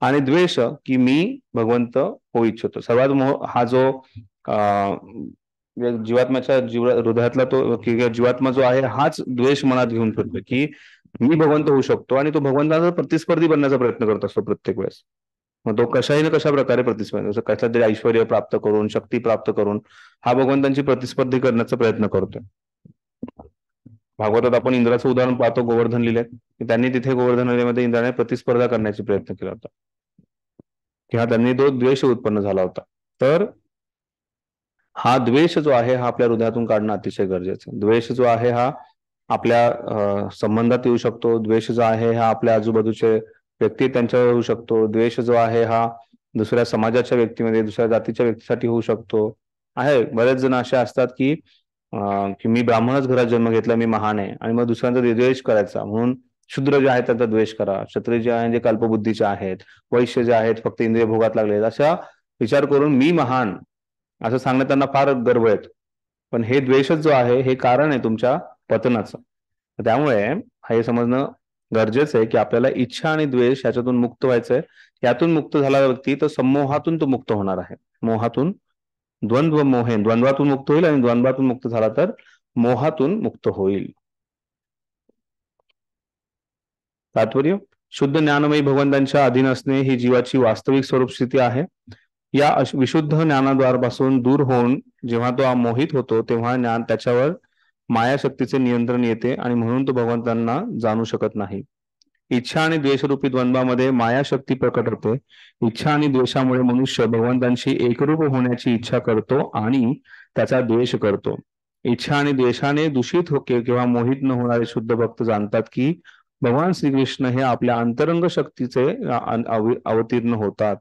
आणि द्वेष की मी भगवंत होऊ इच्छितो. सर्वात हा जो जीवात्म्याच्या हृदयातला तो जीवात्मा जो आहे हाच द्वेष मनात घेऊन फिरतो की मी भगवंत होऊ शकतो आणि तो भगवंताचा प्रतिस्पर्धी बनण्याचा प्रयत्न करत असतो प्रत्येक वेळेस. मग तो कशाही ना कशा प्रकारे प्रतिस्पर्धी, कसला तरी ऐश्वर्य प्राप्त करून, शक्ती प्राप्त करून हा भगवंतांची प्रतिस्पर्धी करण्याचा प्रयत्न करतोय. भागवतात आपण इंद्राचं उदाहरण पाहतो, गोवर्धन लिहिलेत की त्यांनी तिथे गोवर्धन लिलेमध्ये इंद्राने प्रतिस्पर्धा करण्याचा प्रयत्न केला होता किंवा त्यांनी तो द्वेष उत्पन्न झाला होता. तर हा द्वेष जो आहे हा आपल्या हृदयातून काढणं अतिशय गरजेचं आहे. द्वेष जो आहे हा आपल्या संबंधात येऊ शकतो. द्वेष जो आहे हा आपल्या आजूबाजूचे व्यक्ती त्यांच्यावर होऊ शकतो. द्वेष जो आहे हा दुसऱ्या समाजाच्या व्यक्तीमध्ये, दुसऱ्या जातीच्या व्यक्तीसाठी होऊ शकतो. आहे बरेच जण असे असतात की मी ब्राह्मणच घरात जन्म घेतला, मी महान आहे, आणि मग दुसऱ्यांचा द्वेष करायचा म्हणून शूद्र जे आहेत त्यांचा द्वेष करा, क्षत्रिय जे आहेत जे कल्पबुद्धीचे आहेत, वैश्य जे आहेत फक्त इंद्रिय भोगात लागले, अशा विचार करून मी महान असं सांगण्यात त्यांना फार गर्व येतो. पण हे द्वेषच जो आहे हे कारण आहे तुमच्या पतनाचं. त्यामुळे हे समजणं गरजेचं आहे की आपल्याला इच्छा आणि द्वेष याच्यातून मुक्त व्हायचंय. यातून मुक्त झाला व्यक्ती तर समोहातून तो मुक्त होणार आहे. मोहातून द्वंद्वातून मुक्त होईल आणि द्वंद्वातून मुक्त झाला तर मोहातून मुक्त होईल. तात्पर्य, शुद्ध ज्ञानमयी भगवंतांच्या अधीन असणे ही जीवाची वास्तविक स्वरूप स्थिती आहे. या विशुद्ध ज्ञानाद्वारापासून दूर होऊन जेव्हा तो मोहित होतो तेव्हा ज्ञान त्याच्यावर मायाशक्तीचे नियंत्रण येते आणि म्हणून तो भगवंतांना जाणू शकत नाही. इच्छा आणि द्वेषरूपी द्वंद्वामध्ये मायाशक्ती प्रकट होते. इच्छा आणि द्वेषामुळे मनुष्य भगवंतांशी एकरूप होण्याची इच्छा करतो आणि त्याचा द्वेष करतो. इच्छा आणि द्वेषाने दूषित होके किंवा मोहित न होणारे शुद्ध भक्त जाणतात की भगवान श्रीकृष्ण हे आपल्या अंतरंग शक्तीचे अवतीर्ण होतात.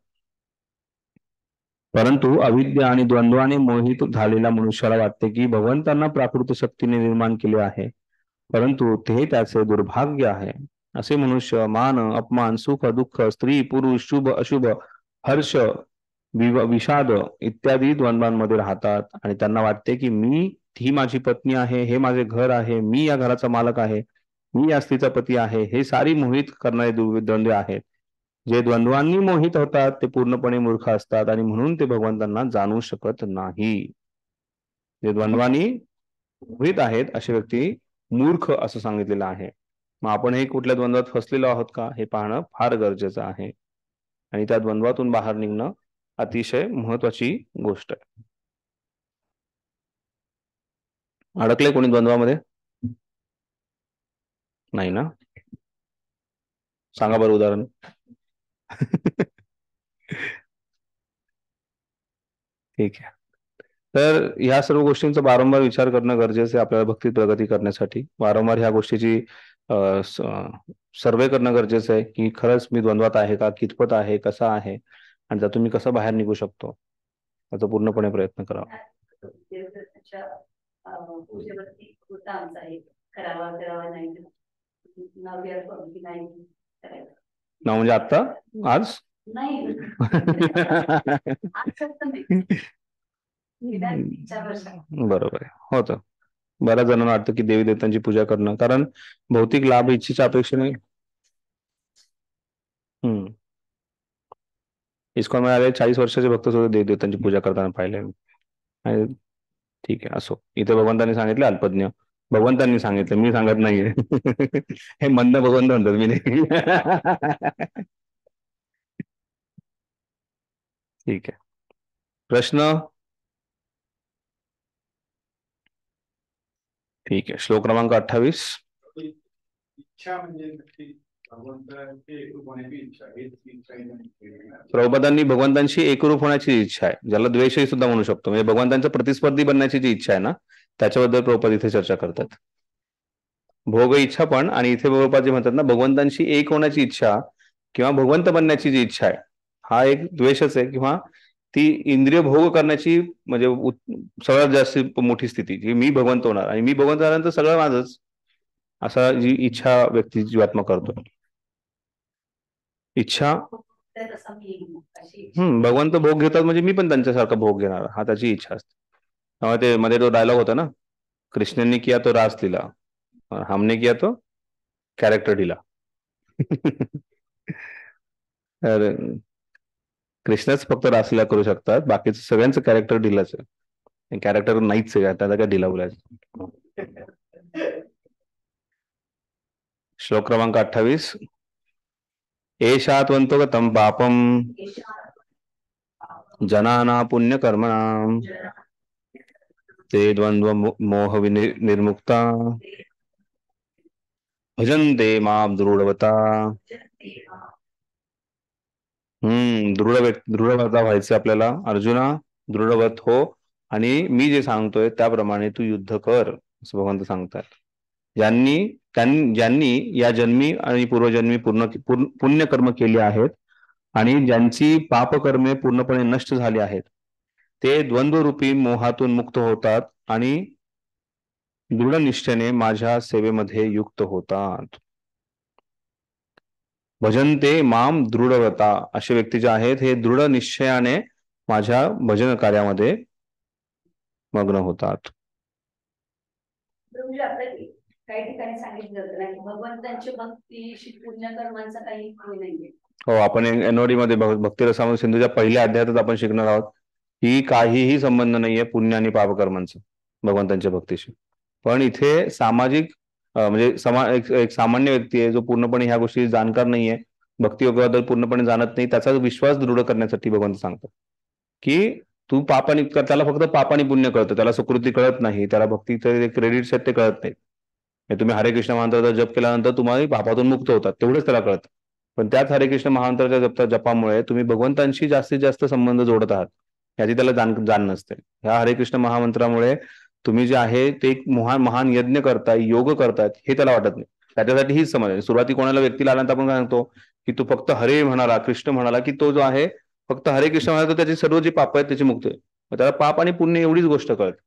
परंतु अविद्या आणि द्वंद्वाने मोहित झालेल्या मनुष्याला वाटते की भगवंतांना प्राकृत शक्तीने निर्माण केले आहे, परंतु ते त्याचे दुर्भाग्य आहे. असे मनुष्य मान अपमान सुख दुःख स्त्री पुरुष शुभ अशुभ हर्ष विषाद इत्यादी द्वंद्वांमध्ये राहतात आणि त्यांना वाटते की ही माझी पत्नी आहे, हे माझे घर आहे, मी या घराचा मालक आहे, मी या स्त्रीचा पती आहे. हे सारी मोहित करणारे द्वंद्व आहेत. जे द्वंद्वांनी मोहित होतात ते पूर्णपणे मूर्ख असतात आणि म्हणून ते भगवंतांना जाणू शकत नाही. जे द्वंद्वांनी मोहित आहेत अशी व्यक्ती मूर्ख असं सांगितलेलं आहे. मग आपण हे कुठल्या द्वंद्वात फसलेलो आहोत का हे पाहणं फार गरजेचं आहे आणि त्या द्वंद्वातून बाहेर निघणं अतिशय महत्वाची गोष्ट आहे. अडकले कोणी द्वंद्वामध्ये? नाही ना? सांगा बरं उदाहरण. ठीक आहे. तर ह्या सर्व गोष्टींचा वारंवार विचार करणं गरजेचं आहे आपल्याला भक्ती प्रगती करण्यासाठी. वारंवार ह्या गोष्टीची सर्वे करणं गरजेचं आहे की खरंच मी द्वंद्वात आहे का, कितपत आहे, कसा आहे आणि त्यातून मी कसं बाहेर निघू शकतो याचा पूर्णपणे प्रयत्न करावा. पूजेवरती होता आमचा एक करावा नाही ना म्हणजे आता आज नाही बरोबर आहे. होतं बऱ्याच जणांना वाटतं की देवी देवतांची पूजा करणं कारण भौतिक लाभ इच्छेच्या अपेक्षेने. इस्कॉन मध्ये आले 40 वर्षाचे भक्त सुद्धा देवी देवतांची पूजा करताना पाहिले. ठीक आहे असो. इथे भगवंतांनी सांगितले अल्पज्ञ, भगवंतांनी सांगितलं, मी सांगत नाहीये. हे मंद भगवंत म्हणतात मी नाही. ठीक आहे. प्रश्न? ठीक आहे. श्लोक क्रमांक 28. इच्छा म्हणजे प्रभुपादांनी भगवंतांशी एकरूप होण्याची इच्छा आहे, ज्याला द्वेषही सुद्धा म्हणू शकतो. म्हणजे भगवंतांच्या प्रतिस्पर्धी बनण्याची जी इच्छा आहे ना त्याच्याबद्दल प्रभुपाद इथे चर्चा करतात. भोग इच्छा पण आणि इथे प्रभुपाद जे म्हणतात ना भगवंतांशी एक होण्याची इच्छा किंवा भगवंत बनण्याची जी इच्छा आहे हा एक द्वेषच आहे किंवा ती इंद्रिय भोग करण्याची म्हणजे सगळ्यात जास्त मोठी स्थिती जी मी भगवंत होणार आणि मी भगवंत झाल्यानंतर सगळं माझंच असा जी इच्छा व्यक्ती जीवात्मा करतो. इच्छा भगवंत भोग घेतात म्हणजे मी पण त्यांच्यासारखा भोग घेणार हा त्याची इच्छा असते. त्यामुळे ते मध्ये तो डायलॉग होता ना, कृष्णने किया तो रास लीला, हमने किया तो कॅरेक्टर ढिला. तर कृष्णच फक्त रासलीला करू शकतात, बाकीचं सगळ्यांचं कॅरेक्टर ढिलाच आहे. कॅरेक्टर नाहीच आहे त्याला काय ढिला बोलायचं. श्लोक क्रमांक 28. एषात्वंतो गतं पापम जनाना पुण्यकर्मणाम ते द्वंद्व मोह निर्मुक्ता भजन्ते मां दृढवता. दृढवता व्हायचं आपल्याला. अर्जुना दृढवत हो आणि मी जे सांगतोय त्याप्रमाणे तू युद्ध कर असं भगवंत सांगतात. ज्यांनी या जन्मी आणि पूर्वजन्मी पुण्यकर्म केली आहेत आणि ज्यांची पापकर्मे पूर्णपणे नष्ट झाली आहेत ते द्वंद्वरूपी मोहातून मुक्त होतात आणि दृढ निष्ठेने माझ्या सेवेमध्ये युक्त होतात. भजन्ते माम दृढवता असे व्यक्ती जे आहेत हे दृढ निश्चयाने माझ्या भजन कार्यामध्ये मग्न होतात. काही ठिकाणी सांगितलं जातं ना की भगवंतांची भक्तीशी पुण्यकर्मांचा काही नाहीये. हो, आपण एनओडी मध्ये भक्ती रसामृत सिंधूच्या पहिल्या अध्यायातच आपण शिकणार आहोत की काहीही संबंध नाहीये पुण्य आणि पापकर्मांचा भगवंतांच्या भक्तीशी. पण इथे सामाजिक म्हणजे एक सामान्य व्यक्ती आहे जो पूर्णपणे ह्या गोष्टी जाणकार नाहीये, भक्ती योगाबद्दल पूर्णपणे जाणत नाही, त्याचा विश्वास दृढ करण्यासाठी भगवंत सांगतात की तू पापाने, त्याला फक्त पापाने पुण्य कळतं, त्याला सुकृती कळत नाही, त्याला भक्तीचे जे क्रेडिट्स आहेत ते कळत नाही. तुम्ही हरे कृष्ण महामंत्राचा जप केल्यानंतर तुम्हाला पापातून मुक्त होतात तेवढंच त्याला कळतं. पण त्याच हरे कृष्ण महामंत्राच्या जपामुळे तुम्ही भगवंतांशी जास्तीत जास्त संबंध जोडत आहात याची त्याला जाण नसते. ह्या हरे कृष्ण महामंत्रामुळे तुम्ही जे आहे ते एक महान यज्ञ करताय, योग करतायत हे त्याला वाटत नाही. त्याच्यासाठी हीच समज आहे. सुरुवाती कोणाला व्यक्तीला आल्यानंतर आपण काय सांगतो की तू फक्त हरे म्हणाला, कृष्ण म्हणाला की तो जो आहे फक्त हरे कृष्ण म्हणाल तर त्याची सर्व जी पाप आहेत त्याची मुक्ती आहे. मग त्याला पाप आणि पुण्य एवढीच गोष्ट कळते.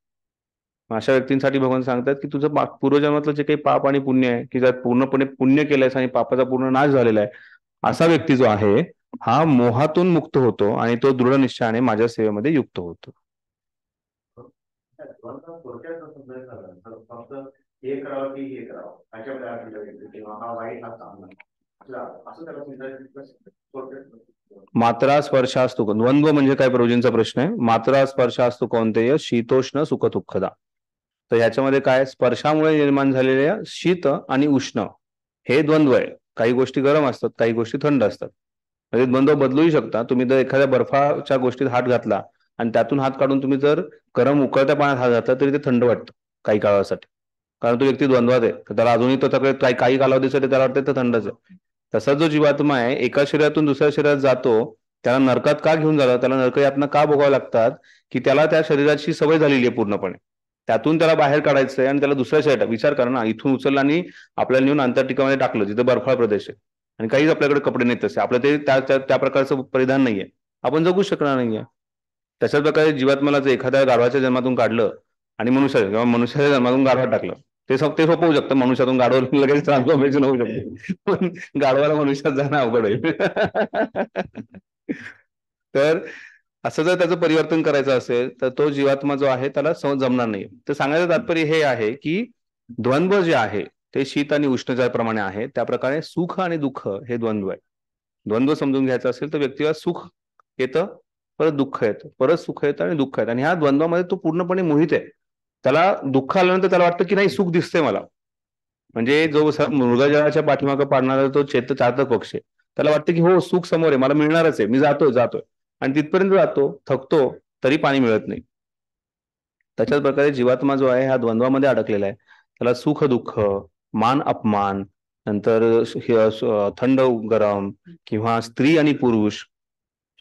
अशा व्यक्तींसाठी भगवान सांगतात की तुझं पूर्वजन्मातलं जे काही पाप आणि पुण्य आहे की त्यात पूर्णपणे पुण्य केलंयस आणि पापाचा पूर्ण नाश झालेला आहे, असा व्यक्ती जो आहे हा मोहातून मुक्त होतो आणि तो दृढ निश्चयाने माझ्या सेवेमध्ये युक्त होतो. थोडक्यात समजायचं झालं तर फक्त हे करावं की हे करावं त्याच्यामध्ये अर्थ ठेवायचे किंवा हा वाईट हा चांगला असं त्याला समजायचं. मात्रा स्पर्शास्तु द्वंद्व म्हणजे काय प्रभूजींचा प्रश्न आहे. मात्रा स्पर्शास्तु कौंतेय शीतोष्ण सुख दुःखदा. तर ह्याच्यामध्ये काय स्पर्शामुळे निर्माण झालेले शीत आणि उष्ण हे द्वंद्व आहे. काही गोष्टी गरम असतात, काही गोष्टी थंड असतात. म्हणजे द्वंद्व बदलूही शकता. तुम्ही जर एखाद्या बर्फाच्या गोष्टीत हात घातला आणि त्यातून हात काढून तुम्ही जर गरम उकळत्या पाण्यात हात घातला तरी ते थंड वाटतं काही काळासाठी, कारण तो व्यक्ती द्वंद्वात आहे. त्याला अजूनही तो सगळे काही कालावधीसाठी त्याला वाटतं ते थंडच आहे. तसा जो जीवात्मा आहे एका शरीरातून दुसऱ्या शरीरात जातो, त्याला नरकात का घेऊन जातात, त्याला नरक यातना का भोगावं लागतात, की त्याला त्या शरीराची सवय झालेली आहे पूर्णपणे. त्यातून त्याला बाहेर काढायचंय आणि त्याला दुसऱ्या शरीरात विचार करा ना, इथून उचललं आणि आपल्याला नेऊन अंतर्टिकामध्ये टाकलं जिथे बर्फाळ प्रदेश आहे आणि काहीच आपल्याकडे कपडे नाहीत तसे, आपलं ते त्या प्रकारचं परिधान नाहीये, आपण जगू शकणार नाहीये. तशाच प्रकारे जीवात्म्याला जर एखाद्या गाढवाच्या जन्मातून काढलं आणि किंवा मनुष्याच्या जन्मातून गाढवात टाकलं, ते सोपं होऊ शकतं. मनुष्यातून गाढवात लगेच ट्रान्सफॉर्मेशन होऊ शकते, पण गाढवाला मनुष्यात जाणं अवघड होईल. तर असं जर त्याचं परिवर्तन करायचं असेल तर तो जीवात्मा जो आहे त्याला जमणार नाही. तर सांगायचं तात्पर्य हे आहे की द्वंद्व जे आहे ते शीत आणि उष्ण ज्याप्रमाणे आहे त्याप्रकारे सुख आणि दुःख हे द्वंद्व आहे. द्वंद्व समजून घ्यायचं असेल तर व्यक्तीला सुख येतं, परत दुःख येतं, परत सुख येतं आणि दुःख येतं, आणि ह्या द्वंद्वामध्ये तो पूर्णपणे मोहित आहे. त्याला दुःख आल्यानंतर त्याला वाटतं की नाही सुख दिसतंय मला. म्हणजे जो मृगजळाच्या पाठीमागं पाडणारा तो चातक पक्ष आहे, त्याला वाटतं की हो सुख समोर आहे, मला मिळणारच आहे, मी जातोय आणि तिथपर्यंत जातो, थकतो, तरी पाणी मिळत नाही. तशाच प्रकारे जीवात्मा जो आहे ह्या द्वंद्वामध्ये अडकलेला आहे. त्याला सुख दुःख, मान अपमान, नंतर थंड गरम, किंवा स्त्री आणि पुरुष,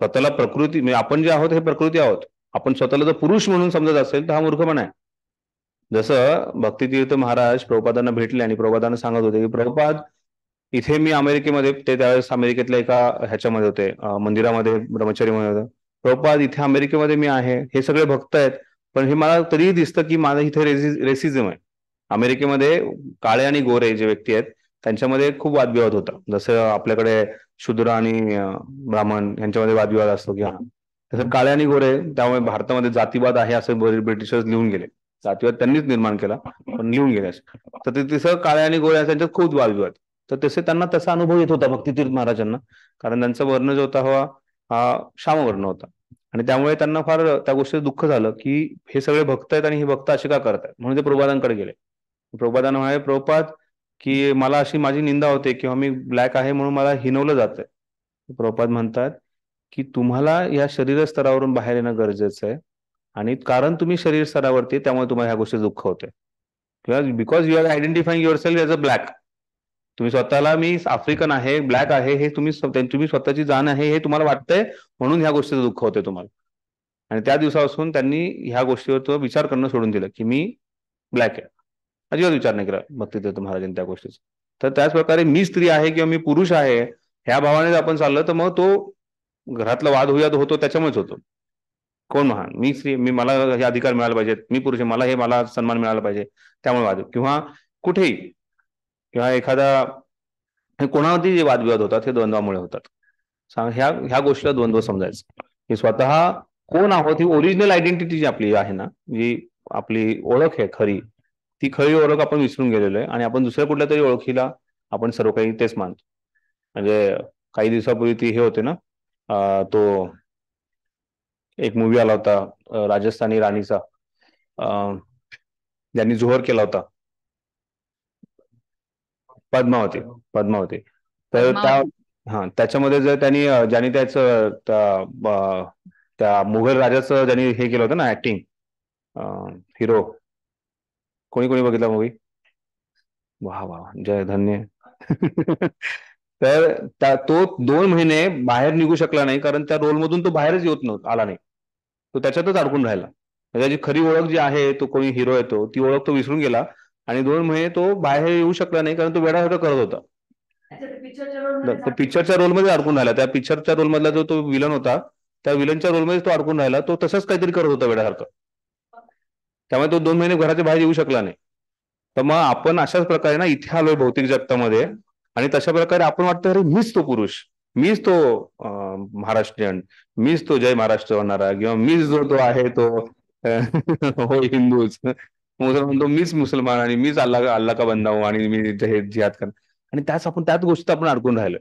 स्वतःला प्रकृती म्हणजे आपण जे आहोत हे प्रकृती आहोत, आपण स्वतःला जर पुरुष म्हणून समजत असेल तर हा मूर्खपणा आहे. जसं भक्तितीर्थ महाराज प्रभुपादांना भेटले आणि प्रभुपादांना सांगत होते की प्रभुपाद, इथे मी अमेरिकेमध्ये, ते त्यावेळेस अमेरिकेतल्या एका ह्याच्यामध्ये होते, मंदिरामध्ये ब्रह्मचर्यमध्ये होते. प्रभुपाद इथे अमेरिकेमध्ये मी आहे, हे सगळे भक्त आहेत, पण हे मला तरीही दिसतं की माझा इथे रेसिझम आहे. अमेरिकेमध्ये काळे आणि गोरे जे व्यक्ती आहेत त्यांच्यामध्ये खूप वादविवाद होता. जसं आपल्याकडे शूद्र आणि ब्राह्मण यांच्यामध्ये वादविवाद असतो की हा, तसं काळे आणि गोरे, त्यामुळे भारतामध्ये जातीवाद आहे असं ब्रिटिशर्स लिहून गेले. जातीवाद त्यांनीच निर्माण केला पण लिहून गेले. तर ते तसं काळे आणि गोरे यांच्यात खूप वादविवाद. तर तसे त्यांना तसा अनुभव येत होता भक्तितीर्थ महाराजांना, कारण त्यांचा वर्ण जो होता हा श्यामवर्ण होता, आणि त्यामुळे त्यांना फार त्या गोष्टीचं दुःख झालं की हे सगळे भक्त आहेत आणि हे भक्त असे का करतात. म्हणून ते प्रभुपादांकडे गेले. प्रभुपादांना म्हणाले प्रभुपाद की मला अशी माझी निंदा होते किंवा मी ब्लॅक आहे म्हणून मला हिनवलं जातंय. प्रभुपाद म्हणतात की तुम्हाला या शरीर स्तरावरून बाहेर येणं गरजेचं आहे, आणि कारण तुम्ही शरीर स्तरावरती त्यामुळे तुम्हाला ह्या गोष्टी दुःख होते, किंवा because you are identifying yourself as a black. तुम्ही स्वतःला मी आफ्रिकन आहे, ब्लॅक आहे हे तुम्ही स्वतःची जाण आहे हे तुम्हाला वाटतंय, म्हणून ह्या गोष्टीचं दुःख होते तुम्हाला. आणि त्या दिवसापासून त्यांनी ह्या गोष्टीवर विचार करणं सोडून दिलं की मी ब्लॅक आहे. अजिबात विचार नाही केला भक्तितीर्थ महाराजांनी त्या गोष्टीचा. तर त्याच प्रकारे मी स्त्री आहे किंवा मी पुरुष आहे ह्या भावाने आपण चाललं तर मग तो घरातला वाद होतो त्याच्यामुळेच होतो. कोण महान, मी स्त्री, मला हे अधिकार मिळाले पाहिजेत, मी पुरुष आहे, मला सन्मान मिळाला पाहिजे, त्यामुळे वाद, किंवा कुठेही, किंवा एखादा कोणावरती जे वादविवाद होतात हे द्वंद्वामुळे होतात. ह्या गोष्टीला द्वंद्व समजायचं. ही स्वतः कोण आहोत ही ओरिजिनल आयडेंटिटी जी आपली आहे ना, जी आपली ओळख आहे खरी, ती खरी ओळख आपण विसरून गेलेलो आहे आणि आपण दुसऱ्या कुठल्या तरी ओळखीला आपण सर्व काही तेच मानतो. म्हणजे काही दिवसापूर्वी ती हे होते ना, तो एक मूवी आला होता राजस्थानी राणीचा, ज्यांनी जोहर केला होता, पद्मावती. तर त्याच्यामध्ये जर ज्यांनी त्याचं त्या मुघल राजाचं ज्यांनी हे केलं होतं ना ऍक्टिंग, हिरो, कोणी बघितला मूवी? वा वा, जय धन्य. तर तो 2 महिने बाहेर निघू शकला नाही, कारण त्या रोलमधून तो बाहेरच आला नाही. तो त्याच्यातच अडकून राहिला. त्याची खरी ओळख जी आहे, तो कोणी हिरो येतो ती ओळख तो विसरून गेला आणि 2 महिने तो बाहेर येऊ शकला नाही, कारण तो वेडावेडा करत होता. पिक्चरच्या रोलमध्ये अडकून राहिला. त्या पिक्चरच्या रोलमधला जो तो विलन होता त्या विलनच्या रोलमध्ये तो अडकून राहिला, तो तसंच काहीतरी करत होता वेड्यासारखं. त्यामुळे तो 2 महिने घराच्या बाहेर येऊ शकला नाही. तर मग आपण अशाच प्रकारे ना इथे आलोय भौतिक जगतामध्ये, आणि तशा प्रकारे आपण वाटतं अरे मीच तो पुरुष, मीच तो महाराष्ट्रीयन, मीच तो जय महाराष्ट्र होणारा, किंवा मीच जो तो आहे तो हो हिंदूच, मुसलमान तो मीच मुसलमान, आणि मीच अल्लाह अल्लाह का बंदा हूं, आणि मी हे जिहाद कर. आणि त्याच गोष्टीत आपण अडकून राहिलो.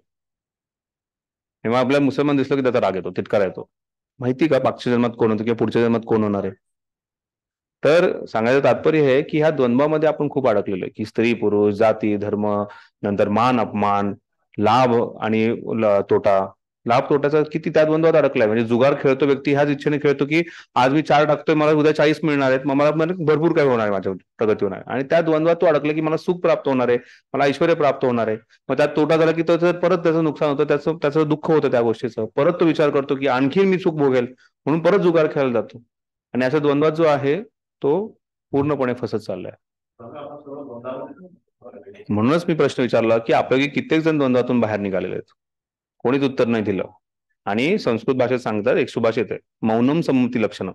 तेव्हा आपल्याला मुसलमान दिसलं की त्याचा राग येतो, तिटकारा येतो. माहिती का मागच्या जन्मात कोण होतं किंवा पुढच्या जन्मात कोण होणार आहे. तर सांगायचं तात्पर्य हे की ह्या द्वंद्वामध्ये आपण खूप अडकलेलो आहे, की स्त्री पुरुष, जाती धर्म, नंतर मान अपमान, लाभ आणि तोटा. लाभ तोट्याचा किती त्या द्वंद्वात अडकलाय. म्हणजे जुगार खेळतो व्यक्ती ह्याच इच्छेने खेळतो की आज मी 4 टाकतोय, मला उद्या 40 मिळणार आहेत, मग मला भरपूर काही होणार आहे, माझ्या प्रगती होणार आहे. आणि त्या द्वंद्वात तो अडकला की मला सुख प्राप्त होणार आहे, मला ऐश्वर्य प्राप्त होणार आहे. मग त्यात तोटा झाला की परत त्याचं नुकसान होतं, त्याचं दुःख होतं त्या गोष्टीचं. परत तो विचार करतो की आणखी मी सुख भोगेल, म्हणून परत जुगार खेळायला जातो. आणि अशा द्वंद्वात जो आहे तो पूर्णपणे फसत चाललाय. म्हणूनच मी प्रश्न विचारला की आपल्यापैकी कित्येक जण द्वंद्वातून बाहेर निघालेले आहेत, कोणीच उत्तर नाही दिलं. आणि संस्कृत भाषेत सांगतात, एक सुभाषित आहे, मौनम संमती लक्षण.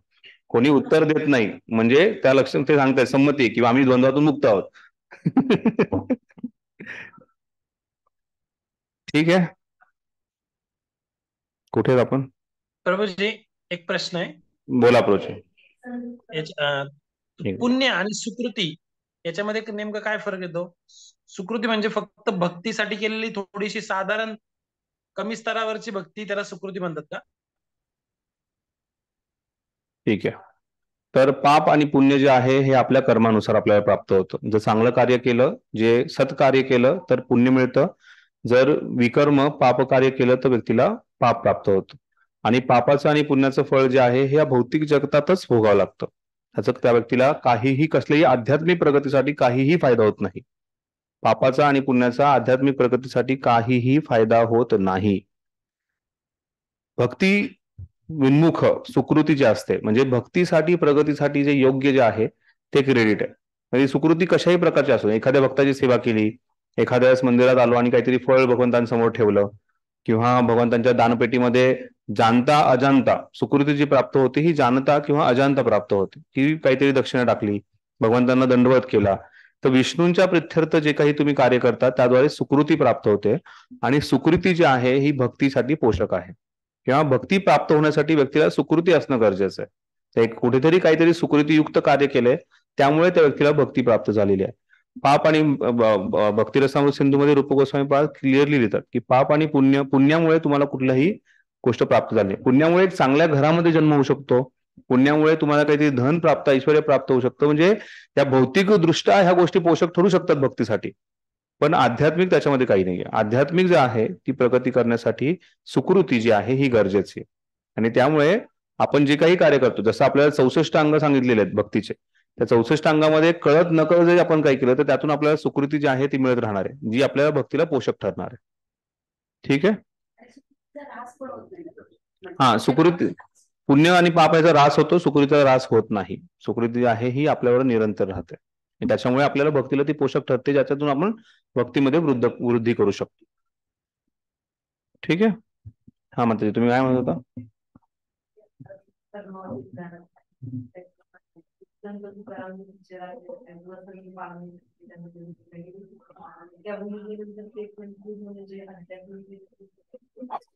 कोणी उत्तर देत नाही म्हणजे त्या लक्षण ते सांगतात संमती, किंवा आम्ही द्वंद्वातून मुक्त आहोत. ठीक आहे, कुठे आहेत आपण? प्रभूजी एक प्रश्न आहे. बोला प्रोचे. पुण्य आणि सुकृती याच्यामध्ये नेमकं काय फरक येतो? सुकृती म्हणजे फक्त भक्तीसाठी केलेली थोडीशी साधारण कमी स्तरावरची भक्ती, त्याला सुकृती म्हणतात का? ठीक आहे. तर पाप आणि पुण्य जे आहे हे आपल्या कर्मानुसार आपल्याला प्राप्त होतं. जर चांगलं कार्य केलं, जे सत्कार्य केलं तर पुण्य मिळतं. जर विकर्म पाप कार्य केलं तर व्यक्तीला पाप प्राप्त होतं. आणि पापाचं आणि पुण्याचं फळ जे आहे हे या भौतिक जगतातच भोगावं लागतं. त्याचं त्या व्यक्तीला काहीही, कसल्याही आध्यात्मिक प्रगतीसाठी काहीही फायदा होत नाही. पापाचा आणि पुण्याचा आध्यात्मिक प्रगतीसाठी काहीही फायदा होत नाही. भक्ती विन्मुख सुकृती जे असते, म्हणजे भक्तीसाठी प्रगतीसाठी जे योग्य जे आहे ते क्रेडिट आहे. म्हणजे सुकृती कशाही प्रकारची असो, एखाद्या भक्ताची सेवा केली, एखाद्या वेळेस मंदिरात आलो आणि काहीतरी फळ भगवंतांसमोर ठेवलं, किंवा भगवंतांच्या दानपेटीमध्ये जाणता अजाणता सुकृती जी प्राप्त होते ही जाणता किंवा अजाणता प्राप्त होते, की काहीतरी दक्षिणा टाकली, भगवंतांना दंडवत केला, तर विष्णूंच्या प्रित्यर्थ जे काही तुम्ही कार्य करता त्याद्वारे सुकृती प्राप्त होते. आणि सुकृती जी आहे ही भक्तीसाठी पोषक आहे, किंवा भक्ती प्राप्त होण्यासाठी व्यक्तीला सुकृती असणं गरजेचं आहे. तर एक कुठेतरी काहीतरी सुकृतीयुक्त कार्य केलंय, त्यामुळे त्या व्यक्तीला भक्ती प्राप्त झालेली आहे. पाप आणि भक्तिरसामृत सिंधूमध्ये रूप गोस्वामी पाद क्लिअरली लिहितात की पाप आणि पुण्यामुळे तुम्हाला कुठल्याही गोष्ट प्राप्त झाली. पुण्यामुळे एक चांगल्या घरामध्ये जन्म होऊ शकतो, पुण्यामुळे तुम्हाला काहीतरी धन प्राप्त, ऐश्वर्य प्राप्त होऊ शकतं. म्हणजे त्या भौतिक दृष्ट्या ह्या गोष्टी पोषक ठरू शकतात भक्तीसाठी, पण आध्यात्मिक त्याच्यामध्ये काही नाहीये. आध्यात्मिक जे आहे ती प्रगती करण्यासाठी सुकृती जी आहे ही गरजेची आहे. आणि त्यामुळे आपण जे काही कार्य करतो, जसं आपल्याला 64 अंग सांगितलेले आहेत भक्तीचे, त्या 64 अंगामध्ये कळत नकळत जरी आपण काही केलं तर त्यातून आपल्याला सुकृती जी आहे ती मिळत राहणार आहे, जी आपल्याला भक्तीला पोषक ठरणार आहे. ठीक आहे. हा, सुकृती, पुण्य आणि पाप याचा ऱ्हास होतो, सुकृतीचा ऱ्हास होत नाही. सुकृती आहे ही आपल्यावर निरंतर राहते, त्याच्यामुळे आपल्याला भक्तीला ती पोषक ठरते, ज्याच्यातून आपण भक्तीमध्ये वृद्धी करू शकतो. ठीक आहे. हा माताजी, तुम्ही काय म्हणत होता?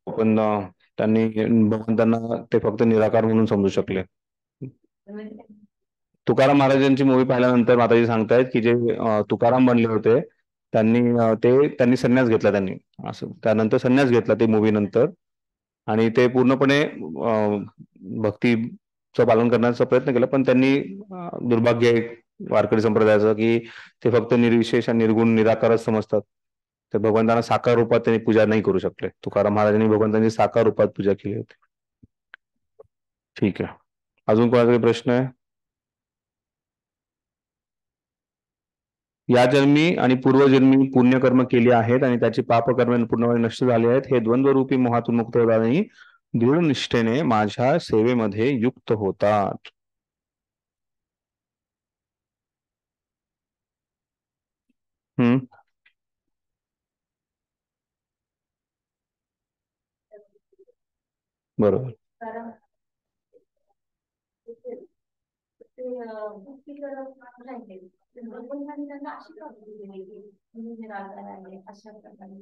पण त्यांनी भगवंतांना ते फक्त निराकार म्हणून समजू शकले. तुकाराम महाराजांची मूवी पाहिल्यानंतर माताजी सांगतायत की जे तुकाराम बनले होते त्यांनी संन्यास घेतला, त्यांनी असं त्यानंतर संन्यास घेतला ते मूवी नंतर, आणि ते पूर्णपणे भक्तीचं पालन करण्याचा प्रयत्न केला. पण त्यांनी दुर्भाग्य आहे वारकरी संप्रदायाचं की ते फक्त निर्विशेष आणि निर्गुण निराकारच समजतात. तर भगवंतांना साकार रूपात त्यांनी पूजा नाही करू शकले. तुकाराम महाराजांनी भगवंतांची साकार रूपात पूजा केली होती. ठीक आहे, अजून कोणाचा काही प्रश्न आहे? या जन्मी आणि पूर्वजन्मी पुण्यकर्म केली आहेत आणि त्याची पापकर्म पूर्णपणे नष्ट झाले आहेत, हे द्वंद्वरूपी मोहातून मुक्त होतानाही दृढ निष्ठेने माझ्या सेवेमध्ये युक्त होतात. बरोबर. भक्ती करत राहिले तर भगवंतांनी त्यांना अशी प्राप्ती दिली की तुम्ही निराकार आहे अशा प्रकारे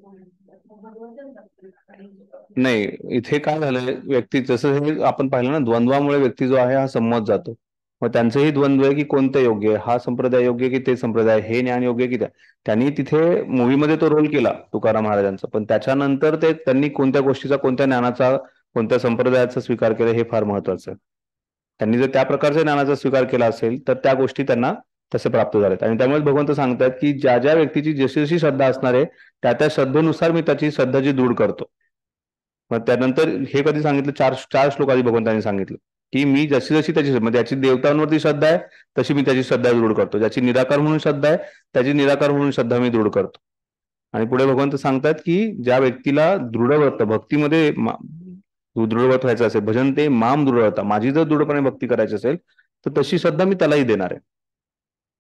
भगवंतच भक्ती करायची. नाही, इथे काय झालंय, व्यक्ती जसं हे आपण पाहिलं ना, द्वंद्वामुळे व्यक्ती जो आहे हा संमत जातो. मग त्यांचंही द्वंद्व आहे की कोणतं योग्य आहे, हा संप्रदाय योग्य की ते संप्रदाय, हे ज्ञान योग्य की त्या. त्यांनी तिथे मूवीमध्ये तो रोल केला तुकाराम महाराजांचा, पण त्याच्यानंतर ते त्यांनी कोणत्या गोष्टीचा, कोणत्या ज्ञानाचा, कोणत्या संप्रदायाचा स्वीकार केला हे फार महत्वाचं आहे. त्यांनी जर त्या प्रकारच्या ज्ञानाचा स्वीकार केला असेल तर त्या गोष्टी त्यांना तसे प्राप्त झालेत. आणि त्यामुळे भगवंत सांगतात की ज्या ज्या व्यक्तीची जशी जशी श्रद्धा असणार आहे त्या त्या श्रद्धेनुसार मी त्याची श्रद्धाची दृढ करतो. मग त्यानंतर हे कधी सांगितलं, चार चार श्लोक आधी भगवंतांनी सांगितलं की मी जशी जशी त्याची म्हणजे ज्याची देवतांवरती श्रद्धा आहे तशी मी त्याची श्रद्धा दृढ करतो, ज्याची निराकार म्हणून श्रद्धा आहे त्याची निराकार म्हणून श्रद्धा मी दृढ करतो. आणि पुढे भगवंत सांगतात की ज्या व्यक्तीला दृढव्रत भक्तीमध्ये दृढव्रत व्हायचं असेल, भजन ते माम दृढता, माझी जर दृढपणे भक्ती करायची असेल तर तशी श्रद्धा मी त्यालाही देणार आहे.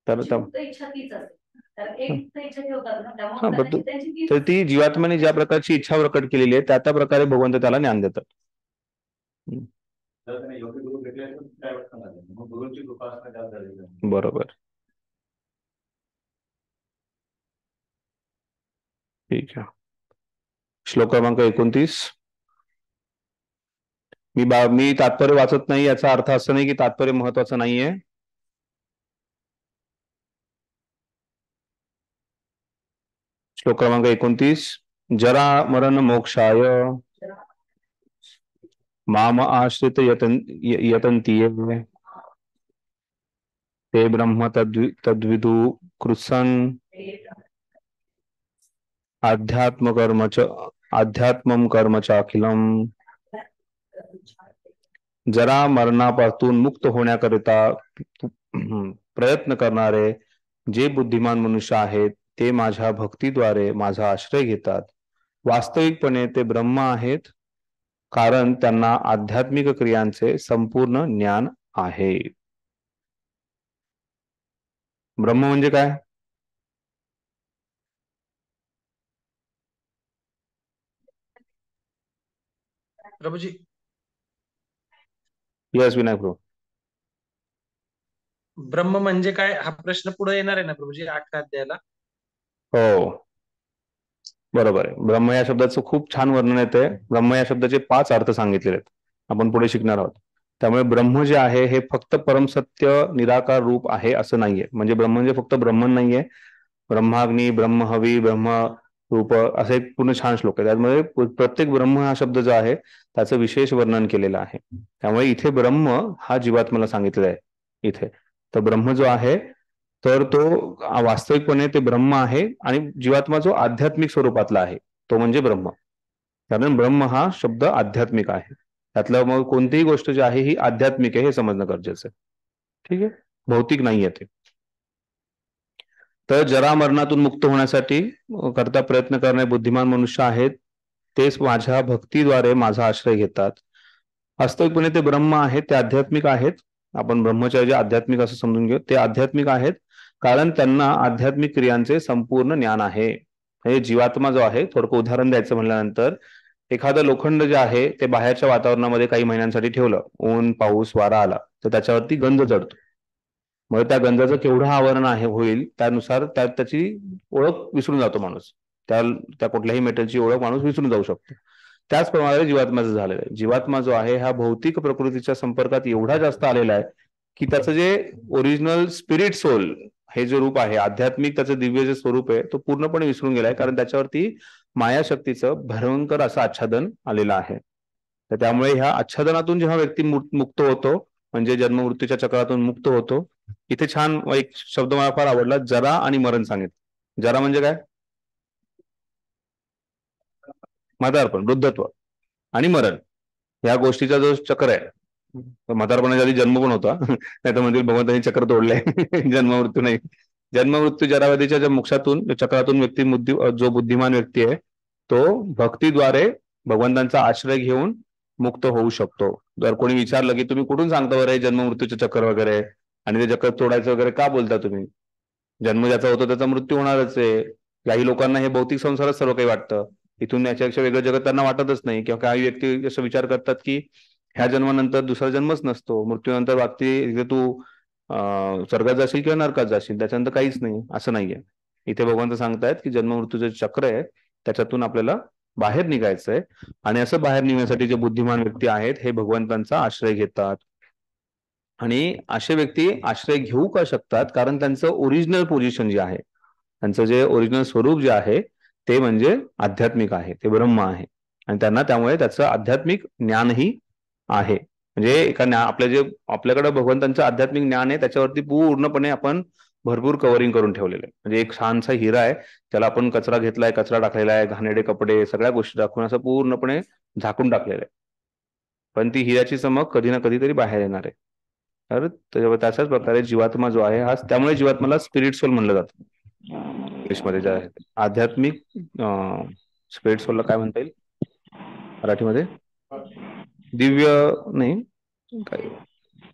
तर फक्त इच्छा तीच असते. तर एक तर इच्छा ठेवतात ना, हा, त्यामुळे पण त्यांची तीच तर ती जीवात्म्याने ज्या प्रकारची इच्छा प्रकट केलेली आहे त्या त्या प्रकारे भगवंत त्याला ज्ञान देतात. जर त्याने योग्य गुरु भेटले तर काय वाटतं नाही, मग गुरुची कृपा असणं त्यात झालेलं आहे. बरोबर, ठीक आहे. श्लोक क्रमांक 29. मी तात्पर्य वाचत नाही, याचा अर्थ असं नाही की तात्पर्य महत्वाचं नाहीये. श्लोक क्रमांक 29. जरा मरण मोक्षाय माम आश्रित यतन्ति ये ते ब्रह्म तद्विदु कृत्सन आध्यात्मम कर्म चाखिलम. जरा मरणापासून मुक्त होण्याकरिता प्रयत्न करणारे जे बुद्धिमान मनुष्य आहेत ते माझ्या भक्तीद्वारे माझा आश्रय घेतात. वास्तविकपणे ते ब्रह्म आहेत, कारण त्यांना आध्यात्मिक क्रियांचे संपूर्ण ज्ञान आहे. ब्रह्म म्हणजे काय? प्रभूजी यस विनायक प्रभू. ब्रह्म म्हणजे काय हा प्रश्न पुढे येणार आहे ना प्रभूजी 8व्या अध्यायाला. हो बरोबर आहे. ब्रह्म या शब्दाचं खूप छान वर्णन येते. ब्रह्म या शब्दाचे 5 अर्थ सांगितलेले आहेत, आपण पुढे शिकणार आहोत. त्यामुळे ब्रह्म जे आहे हे फक्त परमसत्य निराकार रूप आहे असं नाहीये. म्हणजे ब्रह्म म्हणजे फक्त ब्रह्मन नाहीये, ब्रह्माग्नी, ब्रह्महवी, ब्रह्म रूप असे एक पूर्ण छान श्लोक आहे. त्यामुळे प्रत्येक ब्रह्म हा शब्द जो आहे त्याचं विशेष वर्णन केलेलं आहे. त्यामुळे इथे ब्रह्म हा जीवात्म्याला सांगितलेला आहे इथे. तर ब्रह्म जो आहे तर तो वास्तविकपणे ते ब्रह्म आहे आणि जीवात्मा जो आध्यात्मिक स्वरूपातला आहे तो म्हणजे ब्रह्म. कारण ब्रह्म हा शब्द आध्यात्मिक आहे. त्यातलं मग कोणतीही गोष्ट जी आहे ही आध्यात्मिक आहे हे समजणं गरजेचं आहे. ठीक आहे, भौतिक नाहीये ते. तर जरा मरणातून मुक्त होण्यासाठी करता प्रयत्न करणारे बुद्धिमान मनुष्य आहेत, तेच माझ्या भक्तीद्वारे माझा आश्रय घेतात. वास्तविकपणे ते ब्रह्म आहेत, ते आध्यात्मिक आहेत. आपण ब्रह्मचर्य आध्यात्मिक असं समजून घेऊ. ते आध्यात्मिक आहेत कारण त्यांना आध्यात्मिक क्रियांचे संपूर्ण ज्ञान आहे. हे जीवात्मा जो आहे, थोडकं उदाहरण द्यायचं म्हणल्यानंतर एखादं लोखंड जे आहे ते बाहेरच्या वातावरणामध्ये काही महिन्यांसाठी ठेवलं, ऊन पाऊस वारा आला तर त्याच्यावरती गंज चढतो. मग त्या गंजाचं केवढं आवरण आहे होईल त्यानुसार त्याची ओळख विसरून जातो माणूस. त्या कुठल्याही मेटलची ओळख माणूस विसरून जाऊ शकतो. त्याचप्रमाणे जीवात्म्याचं झालेलं आहे. जीवात्मा जो आहे हा भौतिक प्रकृतीच्या संपर्कात एवढा जास्त आलेला आहे की त्याचं जे ओरिजिनल स्पिरिट सोल हे जे रूप आहे, आध्यात्मिक त्याचं दिव्य जे स्वरूप आहे तो पूर्णपणे विसरून गेलाय. कारण त्याच्यावरती मायाशक्तीचं भयंकर असं आच्छादन आलेलं आहे. तर त्यामुळे ह्या आच्छादनातून जेव्हा व्यक्ती मुक्त होतो म्हणजे जन्ममृत्यूच्या चक्रातून मुक्त होतो. इथे छान एक शब्द मला फार आवडला, जरा आणि मरण सांगितलं. जरा म्हणजे काय? म्हातारपण, वृद्धत्व. आणि मरण या गोष्टीचा जो चक्र आहे, म्हातारपणाच्या आधी जन्म पण होता, नाही तर म्हणजे भगवंतांनी चक्र तोडलंय. जन्म मृत्यू नाही. जन्म मृत्यू जरावधीच्या ज्या मोक्षातून चक्रातून जो बुद्धिमान व्यक्ती आहे तो भक्तीद्वारे भगवंतांचा आश्रय घेऊन मुक्त होऊ शकतो. जर कोणी विचारलं की तुम्ही कुठून सांगता बरं हे जन्म मृत्यूचे चक्र वगैरे आणि ते चक्र तोडायचं वगैरे का बोलता तुम्ही? जन्म ज्याचा होतो त्याचा मृत्यू होणारच आहे. काही लोकांना हे भौतिक संसारच सर्व काही वाटतं. इथून याच्यापेक्षा वेगळं जगत त्यांना वाटतच नाही. किंवा काही व्यक्ती असं विचार करतात की ह्या जन्मानंतर दुसरा जन्मच नसतो, मृत्यूनंतर वागती तू स्वर्गात जाशील किंवा नरकात जाशील, त्याच्यानंतर काहीच नाही, असं नाहीये. इथे भगवंत सांगतायत की जन्म मृत्यूचे चक्र आहे, त्याच्यातून आपल्याला बाहेर निघायचं आहे. आणि असं बाहेर निघण्यासाठी जे बुद्धिमान व्यक्ती आहेत हे भगवंतांचा आश्रय घेतात. आणि असे व्यक्ती आश्रय घेऊ का शकतात? कारण त्यांचं ओरिजिनल पोझिशन जे आहे, त्यांचं जे ओरिजिनल स्वरूप जे आहे ते म्हणजे आध्यात्मिक आहे, ते ब्रह्म आहे. आणि त्यांना त्यामुळे त्याचं आध्यात्मिक ज्ञानही आहे. म्हणजे आपल्याकडे भगवंतांचं आध्यात्मिक ज्ञान आहे, त्याच्यावरती पूर्णपणे आपण भरपूर कव्हरिंग करून ठेवलेलं आहे. म्हणजे एक छानसा हिरा आहे, त्याला आपण कचरा घेतलाय, कचरा टाकलेला आहे, घाणेरडे कपडे, सगळ्या गोष्टी टाकून असं पूर्णपणे झाकून टाकलेलं आहे. पण ती हिऱ्याची चमक कधी ना कधीतरी बाहेर येणार आहे. तर त्याच्याच प्रकारे जीवात्मा जो आहे, हा त्यामुळे जीवात्म्याला स्पिरिट सोल म्हणलं जातं इंग्लिशमध्ये. जे आहे आध्यात्मिक स्पिरिट सोलला काय म्हणता येईल मराठीमध्ये? दिव्य नाही, काय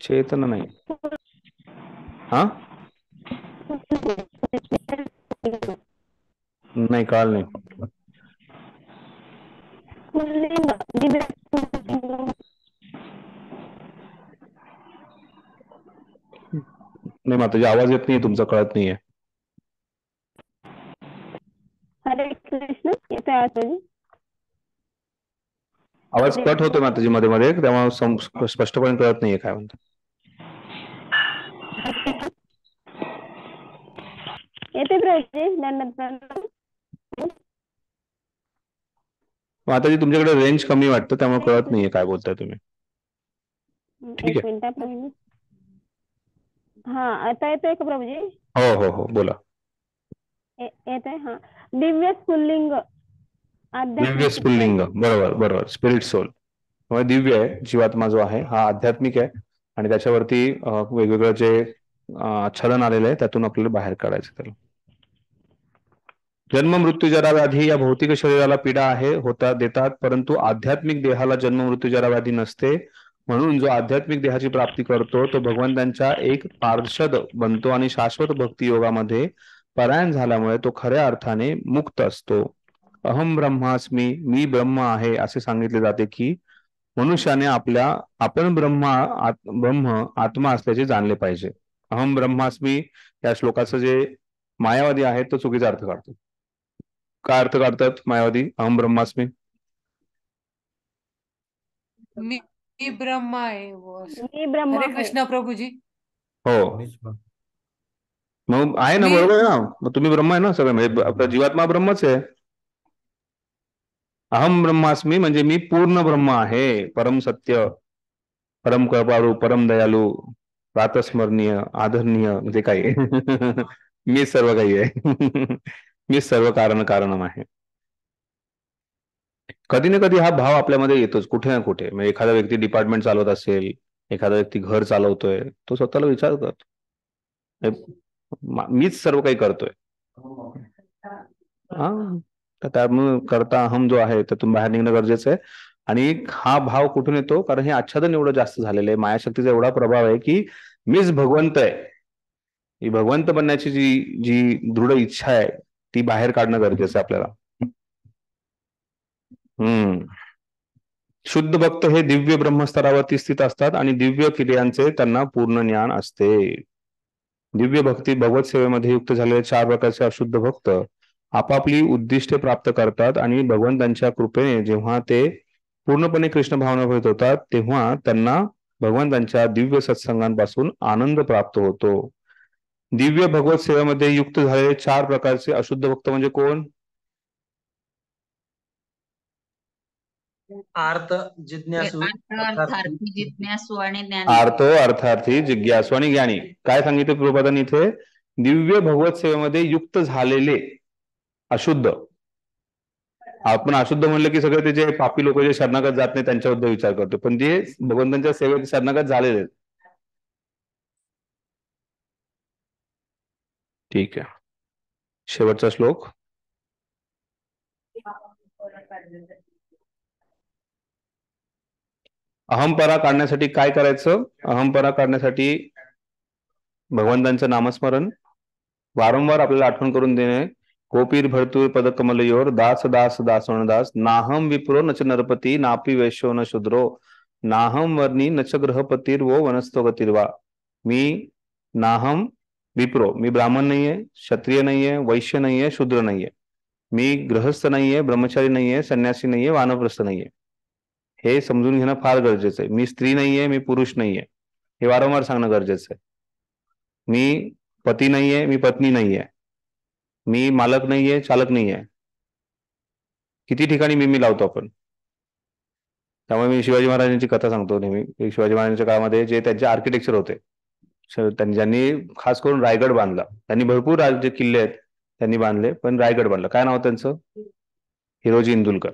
चेतन नाही, हा नाही, काळ नाही. नाही माताजी, आवाज येत नाही, तुमचा कळत नाहीये. हरे कृष्ण, येतोय आवाज? आवाज कट होतोय माताजी मध्ये मध्ये, त्यामुळे स्पष्टपणे कळत नाहीये काय म्हणतात. येते प्रभूजी, धन्यवाद. माताजी तुमच्याकडे रेंज कमी वाटतं, त्यामुळे कळत नाहीये काय बोलताय तुम्ही. ठीक एक आहे, मिनिट प्रभूजी. हा, आता येतोय का प्रभूजी? हो हो हो, बोला. येतोय. हा, दिव्य स्फुल्लिंग, दिव्य स्फुल्लिंग, बरोबर बरोबर, स्पिरिट सोल. दिव्य आहे जीवात्मा जो आहे, हा आध्यात्मिक आहे. आणि त्याच्यावरती वेगवेगळं जे आच्छादन आलेलं आहे, त्यातून आपल्याला बाहेर काढायचं त्याला. जन्म मृत्यू जरा व्याधी या भौतिक शरीराला पीडा आहे होता देतात, परंतु आध्यात्मिक देहाला जन्म मृत्यू जरा व्याधी नसते. म्हणून जो आध्यात्मिक देहाची प्राप्ती करतो तो भगवंतांच्या एक पार्षद बनतो आणि शाश्वत भक्ती योगामध्ये परायण झाल्यामुळे तो खऱ्या अर्थाने मुक्त असतो. अहम ब्रह्मास्मी, मी ब्रह्म आहे असे सांगितले जाते की मनुष्याने आपण ब्रह्म आत्मा असल्याचे जाणले पाहिजे. अहम ब्रह्मास्मी या श्लोकाचं जे मायावादी आहेत तो चुकीचा अर्थ काढतो. काय अर्थ काढतात मायावादी अहम ब्रह्मास्मी? मी ब्रह्म आहे वो असं. मी ब्रह्म हरे आहे. कृष्ण प्रभूजी. हो, मग आहे ना, बरोबर आहे ना, मग तुम्ही ब्रह्म आहे ना सगळं, म्हणजे आपला जीवात्मा ब्रह्मच आहे. अहम ब्रह्मास्मी म्हणजे मी पूर्ण ब्रह्म आहे, परम सत्य, परम कृपाळू, परम दयालू, प्रातस्मरणीय, आदरणीय, म्हणजे काही मी सर्व काही आहे. मी सर्व कारणम आहे. कधी ना कधी हा भाव आपल्यामध्ये येतोच कुठे ना कुठे. म्हणजे एखादा व्यक्ती डिपार्टमेंट चालवत असेल, एखादा व्यक्ती घर चालवतोय, तो स्वतःला विचार करतो मीच सर्व काही करतोय. हा, तर त्यामुळे करता अहम जो आहे त्यातून बाहेर निघणं गरजेचं आहे. आणि हा भाव कुठून येतो? कारण हे आच्छादन एवढं जास्त झालेलं आहे, मायाशक्तीचा एवढा प्रभाव आहे की मीच भगवंत आहे, ही भगवंत बनण्याची जी जी दृढ इच्छा आहे ती बाहेर काढणं गरजेचं आहे आपल्याला. शुद्ध भक्त हे दिव्य ब्रह्मस्तरावरती स्थित असतात आणि दिव्य क्रियांचे त्यांना पूर्ण ज्ञान असते. दिव्य भक्ती भगवत सेवेमध्ये युक्त झालेले 4 प्रकारचे अशुद्ध भक्त आपापली उद्दिष्टे प्राप्त करतात आणि भगवंतांच्या कृपेने जेव्हा ते पूर्णपणे कृष्ण भावनाभूत होतात तेव्हा त्यांना भगवंतांच्या दिव्य सत्संगांपासून आनंद प्राप्त होतो. दिव्य भगवत सेवेमध्ये युक्त झालेले 4 प्रकारचे अशुद्ध भक्त म्हणजे कोण? आर्त, जिज्ञासू, अर्थार्थी, जिज्ञासू आणि ज्ञानी. आर्तो, अर्थार्थी, जिज्ञासू आणि ज्ञानी. काय सांगितलं प्रभुपादांनी इथे? दिव्य भगवत सेवेमध्ये युक्त झालेले अशुद्ध. आपण अशुद्ध म्हणलं की सगळे ते जे पापी लोक जे शरणागत जात नाही त्यांच्याबद्दल विचार करतो, पण जे भगवंतांच्या सेवेत शरणागत झालेले आहेत. ठीक आहे, शेवटचा श्लोक. अहंपरा काढण्यासाठी काय करायचं? अहंपरा काढण्यासाठी भगवंतांचं नामस्मरण वारंवार आपल्याला आठवण करून देणे. गोपीर भरतूर पदकमलयोर दास दास दासवणदास, नाहम विप्रो नच नरपती, नापी वैश्यो न शूद्रो, नाहम वर्णी नच ग्रहपतीर वो वनस्तो गतिर्वा. मी नाहम विप्रो, मी ब्राह्मण नाहीये, क्षत्रिय नाहीये, वैश्य नाहीये, शूद्र नाहीये, मी गृहस्थ नाहीये, ब्रह्मचारी नाहीये, संन्यासी नाहीये, वानप्रस्थ नाहीये. हे समजून घेणं फार गरजेचं आहे. मी स्त्री नाहीये, मी पुरुष नाहीये, हे वारंवार सांगणं गरजेचं आहे. मी पती नाहीये, मी पत्नी नाहीये, मी मालक नाहीये, चालक नाहीये. किती ठिकाणी मी लावतो आपण. त्यामुळे मी शिवाजी महाराजांची कथा सांगतो नेहमी. शिवाजी महाराजांच्या काळामध्ये जे त्यांचे आर्किटेक्चर होते, ज्यांनी खास करून रायगड बांधला, त्यांनी भरपूर जे किल्ले आहेत त्यांनी बांधले, पण रायगड बांधला. काय नाव त्यांचं? हिरोजी इंदुलकर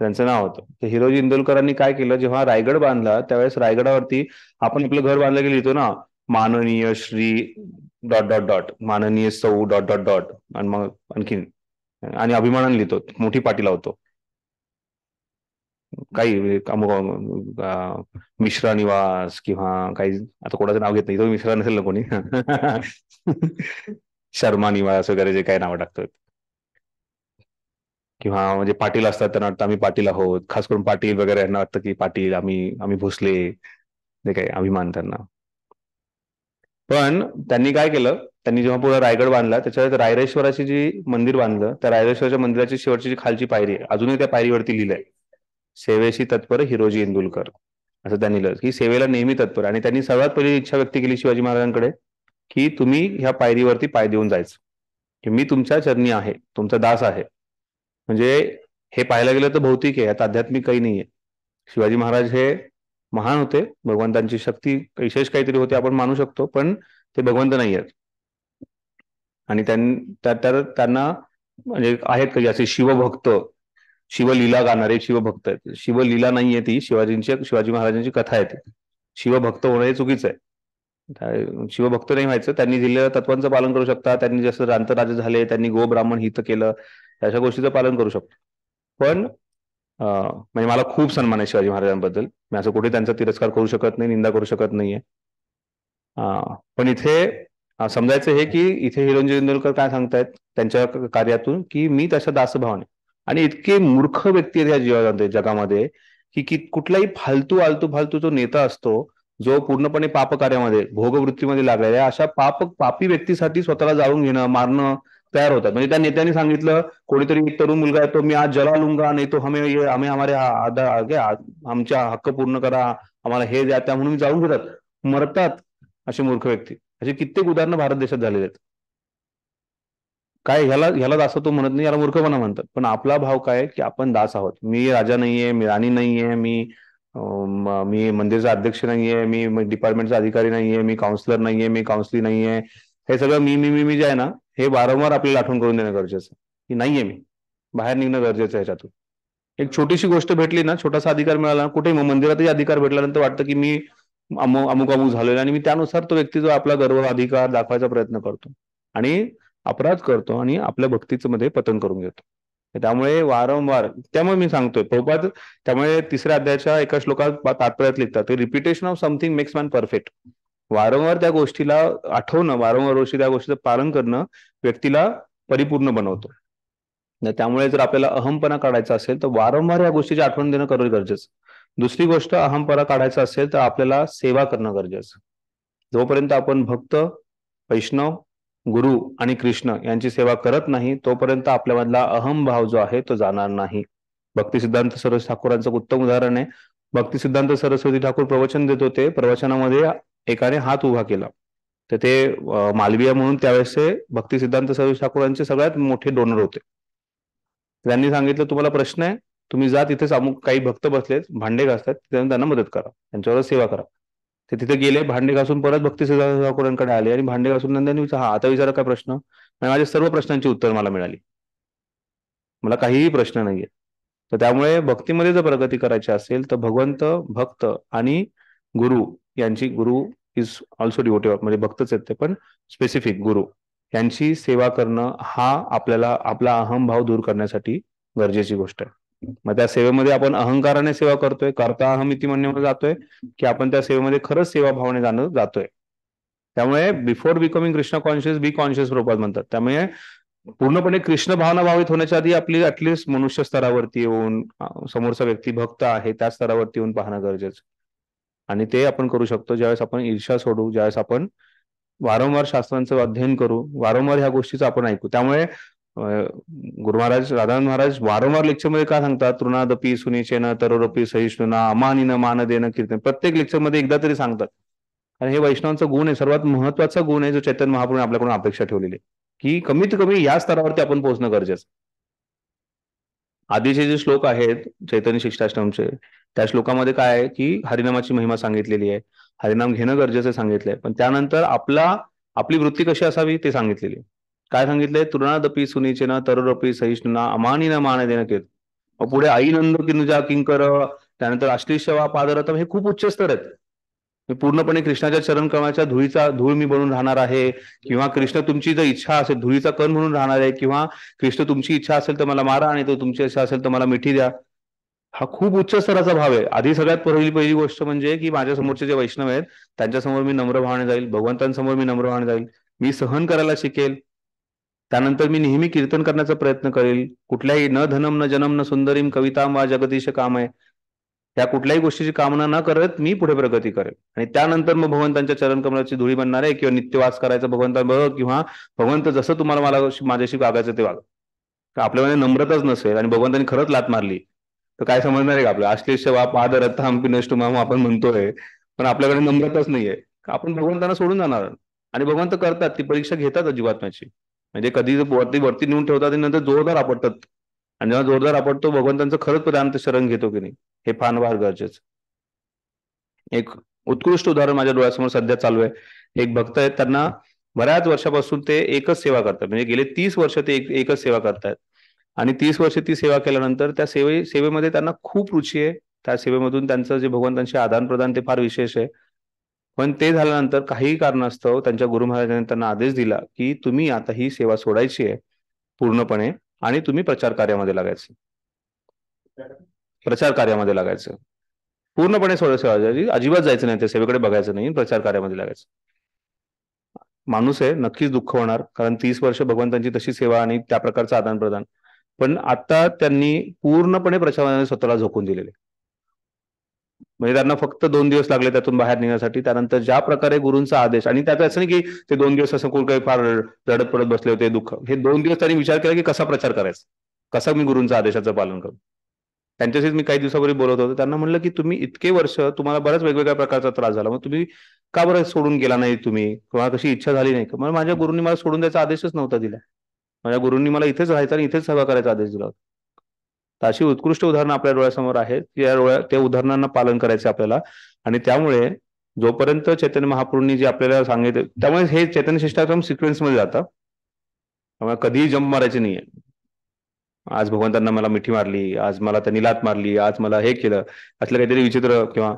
त्यांचं नाव होतं. तर हिरोजी इंदुलकरांनी काय केलं, जेव्हा रायगड बांधला त्यावेळेस रायगडावरती आपण आपलं घर बांधलं की लिहितो ना, माननीय श्री डॉट डॉट डॉट, माननीय सौ डॉट डॉट डॉट, आणि मग आणखीन आणि अभिमानाने लिहितो, मोठी पाटी लावतो. काही मिश्रा निवास किंवा काही, आता कोणाचं नाव घेत नाही, तो मिश्रा नसेल ना कोणी, शर्मा निवास वगैरे जे काही नावं टाकतात, किंवा म्हणजे पाटील असतात त्यांना वाटतं आम्ही पाटील आहोत. खास करून पाटील वगैरे यांना वाटतं की पाटील आम्ही भोसले, जे काही अभिमान त्यांना. पण त्यांनी काय केलं, त्यांनी जेव्हा पुढे रायगड बांधला त्याच्यावर रायरेश्वराची जी मंदिर बांधलं, त्या रायरेश्वराच्या मंदिराची शेवटची जी खालची पायरी आहे, अजूनही त्या पायरीवरती लिहिलंय, सेवेशी तत्पर हिरोजी इंदुलकर, असं त्यांनी लिहिलं की सेवेला नेहमी तत्पर. आणि त्यांनी सर्वात पहिली इच्छा व्यक्त केली शिवाजी महाराजांकडे की तुम्ही ह्या पायरीवरती पाय देऊन जायचं, की मी तुमच्या चरणी आहे, तुमचा दास आहे. म्हणजे हे पाहायला गेलं तर भौतिक आहे, आता आध्यात्मिक काही नाहीये. शिवाजी महाराज हे महान होते, भगवंतांची शक्ती विशेष काहीतरी होते आपण मानू शकतो, पण ते भगवंत नाही आहेत. आणि त्यांना म्हणजे आहेत काही असे शिवभक्त, शिवलीला गाणारे शिवभक्त आहेत. शिवलीला नाहीये ती, शिवाजी महाराजांची कथा आहे ती. शिवभक्त होणं हे चुकीचं आहे. शिवभक्त नाही व्हायचं, त्यांनी दिलेल्या तत्वांचं पालन करू शकता, त्यांनी जसं रांतराजे झाले, त्यांनी गो ब्राह्मण हित केलं, अशा गोष्टीचं पालन करू शकतो. पण म्हणजे मला खूप सन्मान आहे शिवाजी महाराजांबद्दल, मी असं कुठे त्यांचा तिरस्कार करू शकत नाही, निंदा करू शकत नाहीये. पण इथे समजायचं हे की इथे हिरोजी इंदुलकर काय सांगतायत त्यांच्या कार्यातून, की मी त्याच्या दासभावाने. आणि इतके मूर्ख व्यक्ती आहेत या जगामध्ये की कुठलाही फालतू जो नेता असतो, जो पूर्णपणे पापकार्यामध्ये भोगवृत्तीमध्ये लागलेला आहे, अशा पापी व्यक्तीसाठी स्वतःला जाळून घेणं, मारणं तयार होतात. म्हणजे त्या नेत्याने सांगितलं, कोणीतरी एक तरुण मुलगा येतो, मी आज जला लुंगा, नाही तो हमें हमारे आमच्या हक्क पूर्ण करा, आम्हाला हे द्या, त्या म्हणून जाळून घेतात, मरतात असे मूर्ख व्यक्ती. असे कित्येक उदाहरणं भारत देशात झालेले आहेत. काय ह्याला दास तो म्हणत नाही, याला मूर्खपणा म्हणतात. पण आपला भाव काय की आपण दास आहोत. मी राजा नाहीये, मी राणी नाहीये, मी मंदिरचा अध्यक्ष नाहीये, मी डिपार्टमेंटचा अधिकारी नाहीये, मी काउन्सिलर नाहीये, मी काउन्सिली नाहीये. हे सगळं मी जे आहे ना, हे वारंवार आपल्याला आठवण करून देणं गरजेचं आहे की नाहीये मी. बाहेर निघणं गरजेचं आहे ह्याच्यातून. एक छोटीशी गोष्ट भेटली ना, छोटासा अधिकार मिळाला, कुठेही मंदिरातही अधिकार भेटल्यानंतर वाटतं की मी अमुक झालेला, आणि मी त्यानुसार तो व्यक्ती जो आपला गर्व अधिकार दाखवायचा प्रयत्न करतो आणि अपराध करतो आणि आपल्या भक्तीचं मध्ये पतन करून घेतो. त्यामुळे वारंवार, त्यामुळे मी सांगतोय प्रभुपाद, त्यामुळे 3ऱ्या अध्यायाच्या एका श्लोकात तात्पर्यात लिहितात, repetition of something makes man perfect. वारंवार त्या गोष्टीला आठवणं, वारंवार त्या गोष्टीचं पालन करणं व्यक्तीला परिपूर्ण बनवतो. त्यामुळे जर आपल्याला अहमपणा काढायचा असेल तर वारंवार या गोष्टीची आठवण देणं गरजेचं. दुसरी गोष्ट, अहमपणा काढायचा असेल तर आपल्याला सेवा करणं गरजेचं. जोपर्यंत आपण भक्त, वैष्णव, गुरु आणि कृष्ण यांची सेवा करत नाही तोपर्यंत आपल्यामधला अहम भाव जो आहे तो जाणार नाही. भक्ती सिद्धांत सरस्वती ठाकूरांचं उत्तम उदाहरण आहे. भक्ती सिद्धांत सरस्वती ठाकूर प्रवचन देत होते, प्रवचनामध्ये एकाने हात उभा केला, तर ते मालवीय म्हणून त्यावेळेसचे भक्ती सिद्धांत सरस्वती ठाकूरांचे सगळ्यात मोठे डोनर होते. त्यांनी सांगितलं, तुम्हाला प्रश्न आहे, तुम्ही जा, तिथेच अमुक काही भक्त बसलेत, भांडे घासतात, त्यांना मदत करा, त्यांच्यावर सेवा करा. ते तिथे गेले, भांडे घासून परत भक्ती सिद्धांत ठाकूरांकडे आले आणि भांडे घासून त्यांनी आता विचारा काय प्रश्न. आणि माझ्या सर्व प्रश्नांची उत्तर मला मिळाली, मला काहीही प्रश्न नाहीये. तर त्यामुळे भक्तीमध्ये जर प्रगती करायची असेल तर भगवंत, भक्त आणि गुरु यांची, गुरु इज ऑल्सो डिवोटिव्ह, म्हणजे भक्तच आहेत ते, पण स्पेसिफिक गुरु यांची सेवा करणं हा आपल्याला आपला अहमभाव दूर करण्यासाठी गरजेची गोष्ट आहे. मग त्या सेवेमध्ये आपण अहंकाराने सेवा करतोय, करता अहम इति म्हणण्यामध्ये जातोय, की आपण त्या सेवेमध्ये खरंच सेवा भावने जातोय. त्यामुळे before becoming Krishna conscious be conscious Prabhupada म्हणतात. त्यामुळे पूर्णपणे कृष्ण भावना भावित होण्याच्या आधी आपली ऍटलिस्ट मनुष्य स्तरावरती येऊन, समोरचा व्यक्ती भक्त आहे त्या स्तरावरती येऊन पाहणं गरजेचं. आणि ते आपण करू शकतो ज्यावेळेस आपण ईर्ष्या सोडू, ज्यावेळेस आपण वारंवार शास्त्रांचं अध्ययन करू, वारंवार ह्या गोष्टीचं आपण ऐकू. त्यामुळे गुरु महाराज राधानंद महाराज वारंवार लेक्चरमध्ये काय सांगतात, तृणादपी सुनिचेन तरोरपी सहिष्णुना अमानिन मान देन कीर्तन, प्रत्येक लेक्चरमध्ये एकदा तरी सांगतात. आणि हे वैष्णवांचा गुण आहे, सर्वात महत्वाचा गुण आहे जो चैतन्य महाप्रभूने आपल्याकडून अपेक्षा ठेवलेली आहे, की कमीत कमी या स्तरावरती आपण पोहोचणं गरजेचं. आधीचे जे श्लोक आहेत चैतन्य शिष्टाष्टमचे, त्या श्लोकामध्ये काय आहे की हरिनामाची महिमा सांगितलेली आहे, हरिनाम घेणं गरजेचं सांगितलंय, पण त्यानंतर आपली वृत्ती कशी असावी ते सांगितलेली आहे. काय सांगितलंय, तृणादपी सुनिचेना तरुरपी सहिष्णुना अमानिना मान देणं केत. मग पुढे आई नंद किनुजा किंकर, त्यानंतर अश्लीसेवा पादरथम, हे खूप उच्च स्तर आहेत. मी पूर्णपणे कृष्णाच्या चरण कमळाच्या धूळ मी बनून राहणार आहे, किंवा कृष्ण तुमची जर इच्छा असेल धुळीचा कण म्हणून राहणार आहे, किंवा कृष्ण तुमची इच्छा असेल तर मला मारा आणि तो तुमची इच्छा असेल तर मला मिठी द्या. हा खूप उच्च स्तराचा भाव आहे. आधी सगळ्यात पहिली गोष्ट म्हणजे की माझ्या समोरचे जे वैष्णव आहेत त्यांच्यासमोर मी नम्र भावाने जाईल, भगवंतांसमोर मी नम्र भावाने जाईल, मी सहन करायला शिकेल. त्यानंतर मी नेहमी कीर्तन करण्याचा प्रयत्न करेल. कुठल्याही न धनम न जनम न सुंदरीम कविताम वा जगदीश काम आहे, त्या कुठल्याही गोष्टीची कामना न करत मी पुढे प्रगती करेल. आणि त्यानंतर मग भगवंतांच्या चरण कमलाची धुळी बनणार आहे, किंवा नित्यवास करायचा भगवंताबरोबर, किंवा भगवंत जसं तुम्हाला माझ्याशी वागायचं ते वागा. आपल्यामध्ये नम्रताच नसेल आणि भगवंतांनी खरंच लात मारली तर काय समजणार आहे का आपलं, अश्लेष वा पादरथ हंपी नष्टुमाम आपण म्हणतोय, पण आपल्याकडे नम्रताच नाहीये, आपण भगवंतांना सोडून जाणार. आणि भगवंत करतात, ती परीक्षा घेतात जीवात्म्याची. म्हणजे कधी वरती नेऊन ठेवतात आणि नंतर जोरदार आपटतात, आणि जेव्हा जोरदार आपटतो भगवंतांचं खरंच प्रधान शरण घेतो की नाही हे फार गरजेचं. एक उत्कृष्ट उदाहरण माझ्या डोळ्यासमोर सध्या चालू आहे. एक भक्त आहेत, त्यांना बऱ्याच वर्षापासून ते एकच सेवा करतात, म्हणजे गेले 30 वर्ष ते एकच सेवा करतायत. आणि 30 वर्ष ती सेवा केल्यानंतर त्या सेवेमध्ये त्यांना खूप रुची आहे. त्या सेवेमधून त्यांचं जे भगवंतांशी आदान प्रदान ते फार विशेष आहे. पण ते झाल्यानंतर काही कारणास्तव त्यांच्या गुरु महाराजांनी त्यांना आदेश दिला की तुम्ही आता ही सेवा सोडायची आहे पूर्णपणे, आणि तुम्ही प्रचार कार्यामध्ये लागायचं. प्रचार कार्यामध्ये लागायचं, पूर्णपणे सोडायचं, अजिबात जायचं नाही, त्या सेवेकडे बघायचं नाही, प्रचार कार्यामध्ये लागायचं. माणूस आहे, नक्कीच दुःख होणार, कारण 30 वर्ष भगवंतांची तशी सेवा आणि त्या प्रकारचं आदान प्रदान. पण आता त्यांनी पूर्णपणे प्रचारामध्ये स्वतःला झोकून दिलेले, म्हणजे त्यांना फक्त 2 दिवस लागले त्यातून बाहेर निघण्यासाठी. त्यानंतर ज्या प्रकारे गुरूंचा आदेश, आणि त्याचं असं नाही की ते 2 दिवस असं काही फार रडत पडत बसले होते, दुःख, हे 2 दिवस त्यांनी विचार केला की कसा प्रचार करायचा, कसा मी गुरूंच्या आदेशाचं पालन करू. त्यांच्याशीच मी काही दिवसापूर्वी बोलत होतो, त्यांना म्हणलं की तुम्ही इतके वर्ष तुम्हाला बऱ्याच वेगवेगळ्या प्रकारचा त्रास झाला, मग तुम्ही का बरं सोडून गेला नाही तुम्ही, किंवा कशी इच्छा झाली नाही का. मग माझ्या गुरूंनी मला सोडून द्यायचा आदेशच नव्हता दिला, माझ्या गुरूंनी मला इथेच राहायचा आणि इथेच सेवा करायचा आदेश दिला होता. तर अशी उत्कृष्ट उदाहरणं आपल्या डोळ्यासमोर आहेत, त्या उदाहरणांना पालन करायचं आपल्याला. आणि त्यामुळे जोपर्यंत चैतन्य महाप्रभूंनी जे आपल्याला सांगितलं, त्यामुळे हे चैतन्य शिष्टाश्रम सिक्वेन्समध्ये जातं, त्यामुळे कधीही जंप मारायचे नाहीये. आज भगवंतांना मला मिठी मारली, आज मला त्यांनी लात मारली, आज मला हे केलं, असलं काहीतरी विचित्र. किंवा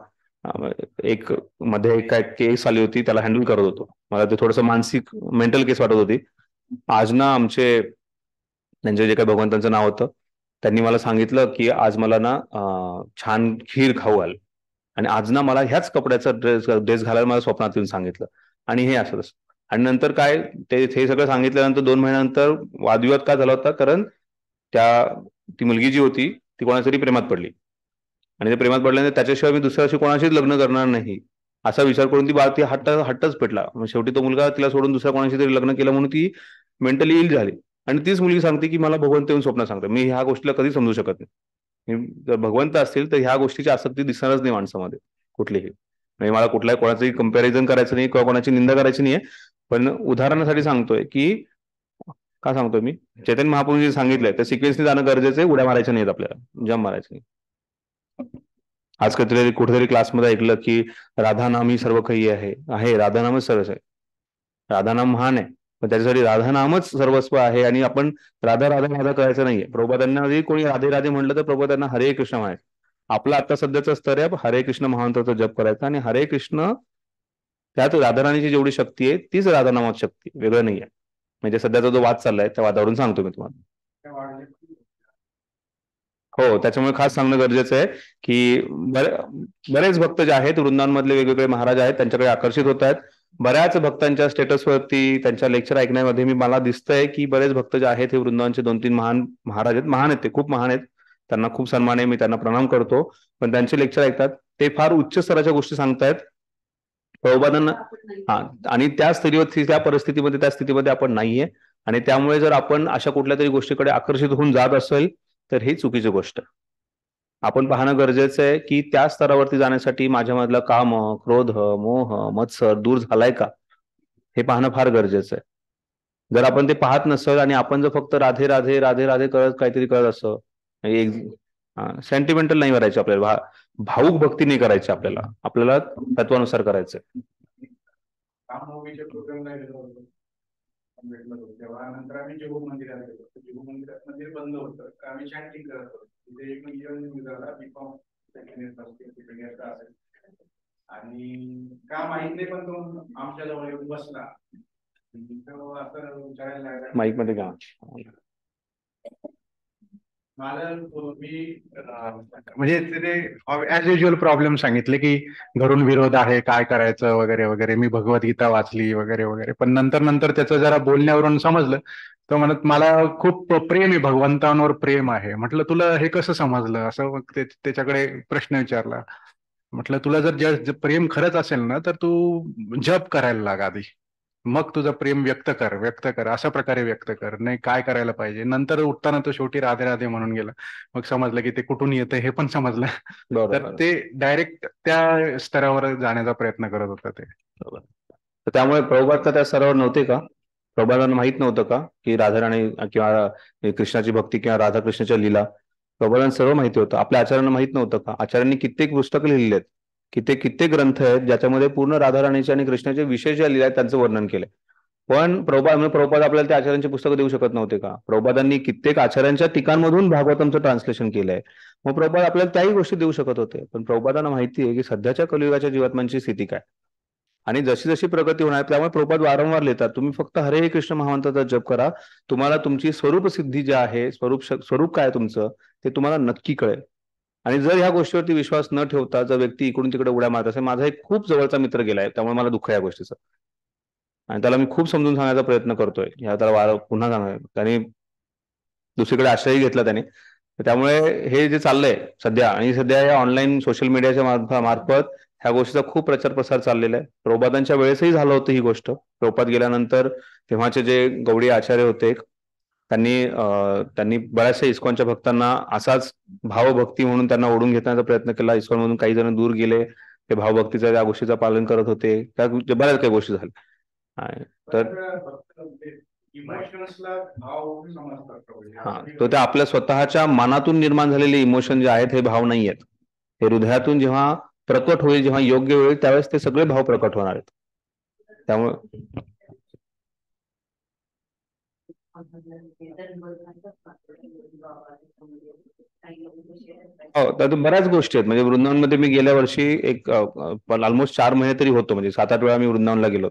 एक मध्ये एक काय केस आली होती, त्याला हँडल करत होतो, मला ते थोडंसं मानसिक मेंटल केस वाटत होती. आज ना त्यांचे जे काही भगवंतांचं नाव होतं, त्यांनी मला सांगितलं की आज मला ना छान खीर खाऊ घाल, आणि आज ना मला ह्याच कपड्याचा ड्रेस घालायला मला स्वप्नात येऊन सांगितलं, आणि हे असं. आणि नंतर काय ते सगळं सांगितल्यानंतर 2 महिन्यानंतर वादविवाद का झाला होता, कारण ती मुलगी जी होती ती कोणासाठी प्रेमात पडली, आणि ते प्रेमात पडल्यानंतर त्याच्याशिवाय मी दुसऱ्याशी कोणाशीच लग्न करणार नाही असा विचार करून ती हट्टच पेटला. मग शेवटी तो मुलगा तिला सोडून दुसऱ्या कोणाशी तरी लग्न केलं, म्हणून ती मेंटली इल झाली. आणि तीच मुलगी सांगते की मला भगवंत येऊन स्वप्न सांगतो. मी ह्या गोष्टीला कधी समजू शकत नाही. जर भगवंत असतील तर ह्या गोष्टीची आसक्ती दिसणारच नाही माणसामध्ये कुठलीही. म्हणजे मला कुठल्याही कोणाचंही कंपॅरिझन करायचं नाही किंवा कोणाची निंदा करायची नाहीये, पण उदाहरणासाठी सांगतोय की का सांगतोय मी, चैतन्य महाप्रभूंनी सांगितलंय त्या सिक्वेन्सने जाणं गरजेचं आहे, उड्या मारायच्या नाहीत आपल्याला, जम मारायचं नाही. आज कधीतरी कुठेतरी क्लासमध्ये ऐकलं की राधानाम ही सर्व काही आहे, राधानामच सर्वच आहे. राधानाम महान आहे, पण त्याच्यासाठी राधानामच सर्वस्व आहे, आणि आपण राधा राधा राधा करायचं नाहीये. प्रभुपादांना जरी कोणी राधे राधे म्हटलं तर प्रभुपादांना हरे कृष्ण म्हणायचं. आपला आता सध्याचं स्तर आहे हरे कृष्ण महामंत्राचा जप करायचा, आणि हरे कृष्ण त्यात राधाराणीची जेवढी शक्ती आहे तीच राधानामात शक्ती, वेगळं नाही आहे. म्हणजे सध्याचा जो वाद चाललाय त्या वादावरून सांगतो मी तुम्हाला. हो, त्याच्यामुळे खास सांगणं गरजेचं आहे की बरेच भक्त जे आहेत वृंदावनमधले वेगवेगळे महाराज आहेत त्यांच्याकडे आकर्षित होत आहेत. बऱ्याच भक्तांच्या स्टेटसवरती त्यांच्या लेक्चर ऐकण्यामध्ये मला दिसतंय की बरेच भक्त जे आहेत हे वृंदावनचे 2-3 महान महाराज आहेत. महान आहेत, ते खूप महान आहेत, त्यांना खूप सन्मान आहे, मी त्यांना प्रणाम करतो. पण त्यांचे लेक्चर ऐकतात ते फार उच्च स्तराच्या गोष्टी सांगतायत, प्रभुपादांना हा, आणि त्या स्थितीवर त्या परिस्थितीमध्ये त्या स्थितीमध्ये आपण नाहीये, आणि त्यामुळे जर आपण अशा कुठल्या तरी गोष्टीकडे आकर्षित होऊन जात असेल तर ही चुकीची गोष्ट आहे. आपण पाहणं गरजेचं आहे की त्या स्तरावरती जाण्यासाठी माझ्यामधला काम, क्रोध, मोह, मत्सर दूर झालाय का, हे पाहणं फार गरजेचं आहे. जर आपण ते पाहत नसेल आणि आपण जर फक्त राधे राधे राधे राधे करत काहीतरी करत असं एक सेंटिमेंटल नाही करायचे आपल्याला, भावुक भक्ती नाही करायची आपल्याला, आपल्याला तत्वानुसार करायचंय. राम मूवीचे प्रोग्राम नाही भेटलं होतं तेव्हा. नंतर आम्ही जेहू मंदिरात गेलो. जेहू मंदिरात मंदिर बंद होतं, आम्ही चॅन्टिंग करत होतो. तिथे एक मित्र बीकॉम सेकंड इयर असेल, आणि का माहित नाही पण तो आमच्या जवळ येऊन बसला. तो असं विचारायला लागला, माईक मध्ये का मला मी म्हणजे तिथे ऍज युजल प्रॉब्लेम सांगितले की घरून विरोध आहे, काय करायचं वगैरे वगैरे. मी भगवद्गीता वाचली वगैरे वगैरे. पण नंतर नंतर त्याचं जरा बोलण्यावरून समजलं, तो म्हणत मला खूप प्रेम आहे, भगवंतांवर प्रेम आहे. म्हटलं तुला हे कसं समजलं असं. मग त्याच्याकडे प्रश्न विचारला. म्हटलं तुला जर प्रेम खरंच असेल ना तर तू जप करायला लाग आधी, मग तुझं प्रेम व्यक्त कर, अशा प्रकारे व्यक्त कर, नाही काय करायला पाहिजे. नंतर उठताना तो शेवटी राधे राधे म्हणून गेला. मग समजलं की ते कुठून येतं हे पण समजलं. तर बरोबर. ते डायरेक्ट त्या स्तरावर जाण्याचा प्रयत्न करत होता ते. तर त्यामुळे प्रभुपाद का त्या स्तरावर नव्हते का? प्रभुपादांना माहित नव्हतं का की राधाराणी किंवा कृष्णाची भक्ती किंवा राधाकृष्णाच्या लीला प्रभुपादांना सर्व माहिती होतं? आपल्या आचार्यांना माहित नव्हतं का? आचार्यांनी कित्येक पुस्तकं लिहिलेली आहेत, कित्येक ग्रंथ आहेत ज्याच्यामध्ये पूर्ण राधाराणीचे आणि कृष्णाचे विशेष ज्या लीला आहेत त्यांचं वर्णन केलंय. पण प्रभुपाद आपल्याला त्या आचार्यांची पुस्तकं देऊ शकत नव्हते का? प्रभुपादांनी कित्येक आचार्यांच्या टीकांमधून भागवतमचं ट्रान्सलेशन केलंय. मग प्रभुपाद आपल्याला त्याही गोष्टी देऊ शकत होते. पण प्रभुपादांना माहिती आहे की सध्याच्या कलियुगाच्या जीवात्म्यांची स्थिती काय, आणि जशी जशी प्रगती होणार त्यामुळे प्रभुपाद वारंवार लिहितात, तुम्ही फक्त हरे कृष्ण महामंत्राचा जप करा, तुम्हाला तुमची स्वरूप सिद्धी जी आहे, स्वरूप काय तुमचं ते तुम्हाला नक्की कळेल. आणि जर ह्या गोष्टीवरती विश्वास न ठेवता जर व्यक्ती इकडून तिकडे उड्या मारत असेल, माझा एक खूप जवळचा मित्र गेलाय त्यामुळे मला दुःख आहे या गोष्टीचं, आणि त्याला मी खूप समजून सांगण्याचा प्रयत्न करतोय, त्याला पुन्हा सांगाय त्यांनी दुसरीकडे आश्रय घेतला त्याने. त्यामुळे हे जे चाललंय सध्या, आणि सध्या या ऑनलाईन सोशल मीडियाच्या मार्फत ह्या गोष्टीचा खूप प्रचार प्रसार चाललेला आहे. प्रभुपादांच्या वेळेसही झालं होतं ही गोष्ट. प्रभुपाद गेल्यानंतर तेव्हाचे जे गवळी आचार्य होते त्यांनी बऱ्याचशा इस्कॉनच्या भक्तांना असाच भावभक्ती म्हणून त्यांना ओढून घेण्याचा प्रयत्न केला. इस्कॉन मधून काही जण दूर गेले, ते भावभक्तीचा त्या गोष्टीचं पालन करत होते, त्या बऱ्याच काही गोष्टी झाल्या. तर हा, तो त्या आपल्या स्वतःच्या मनातून निर्माण झालेले इमोशन जे आहेत हे भाव नाही आहेत, हे हृदयातून जेव्हा प्रकट होईल, जेव्हा योग्य होईल त्यावेळेस ते सगळे भाव प्रकट होणार आहेत. त्यामुळे हो, तर बऱ्याच गोष्टी आहेत. म्हणजे वृंदावनमध्ये मी गेल्या वर्षी एक ऑलमोस्ट 4 महिने तरी होतो, म्हणजे 7-8 वेळा मी वृंदावनला गेलो.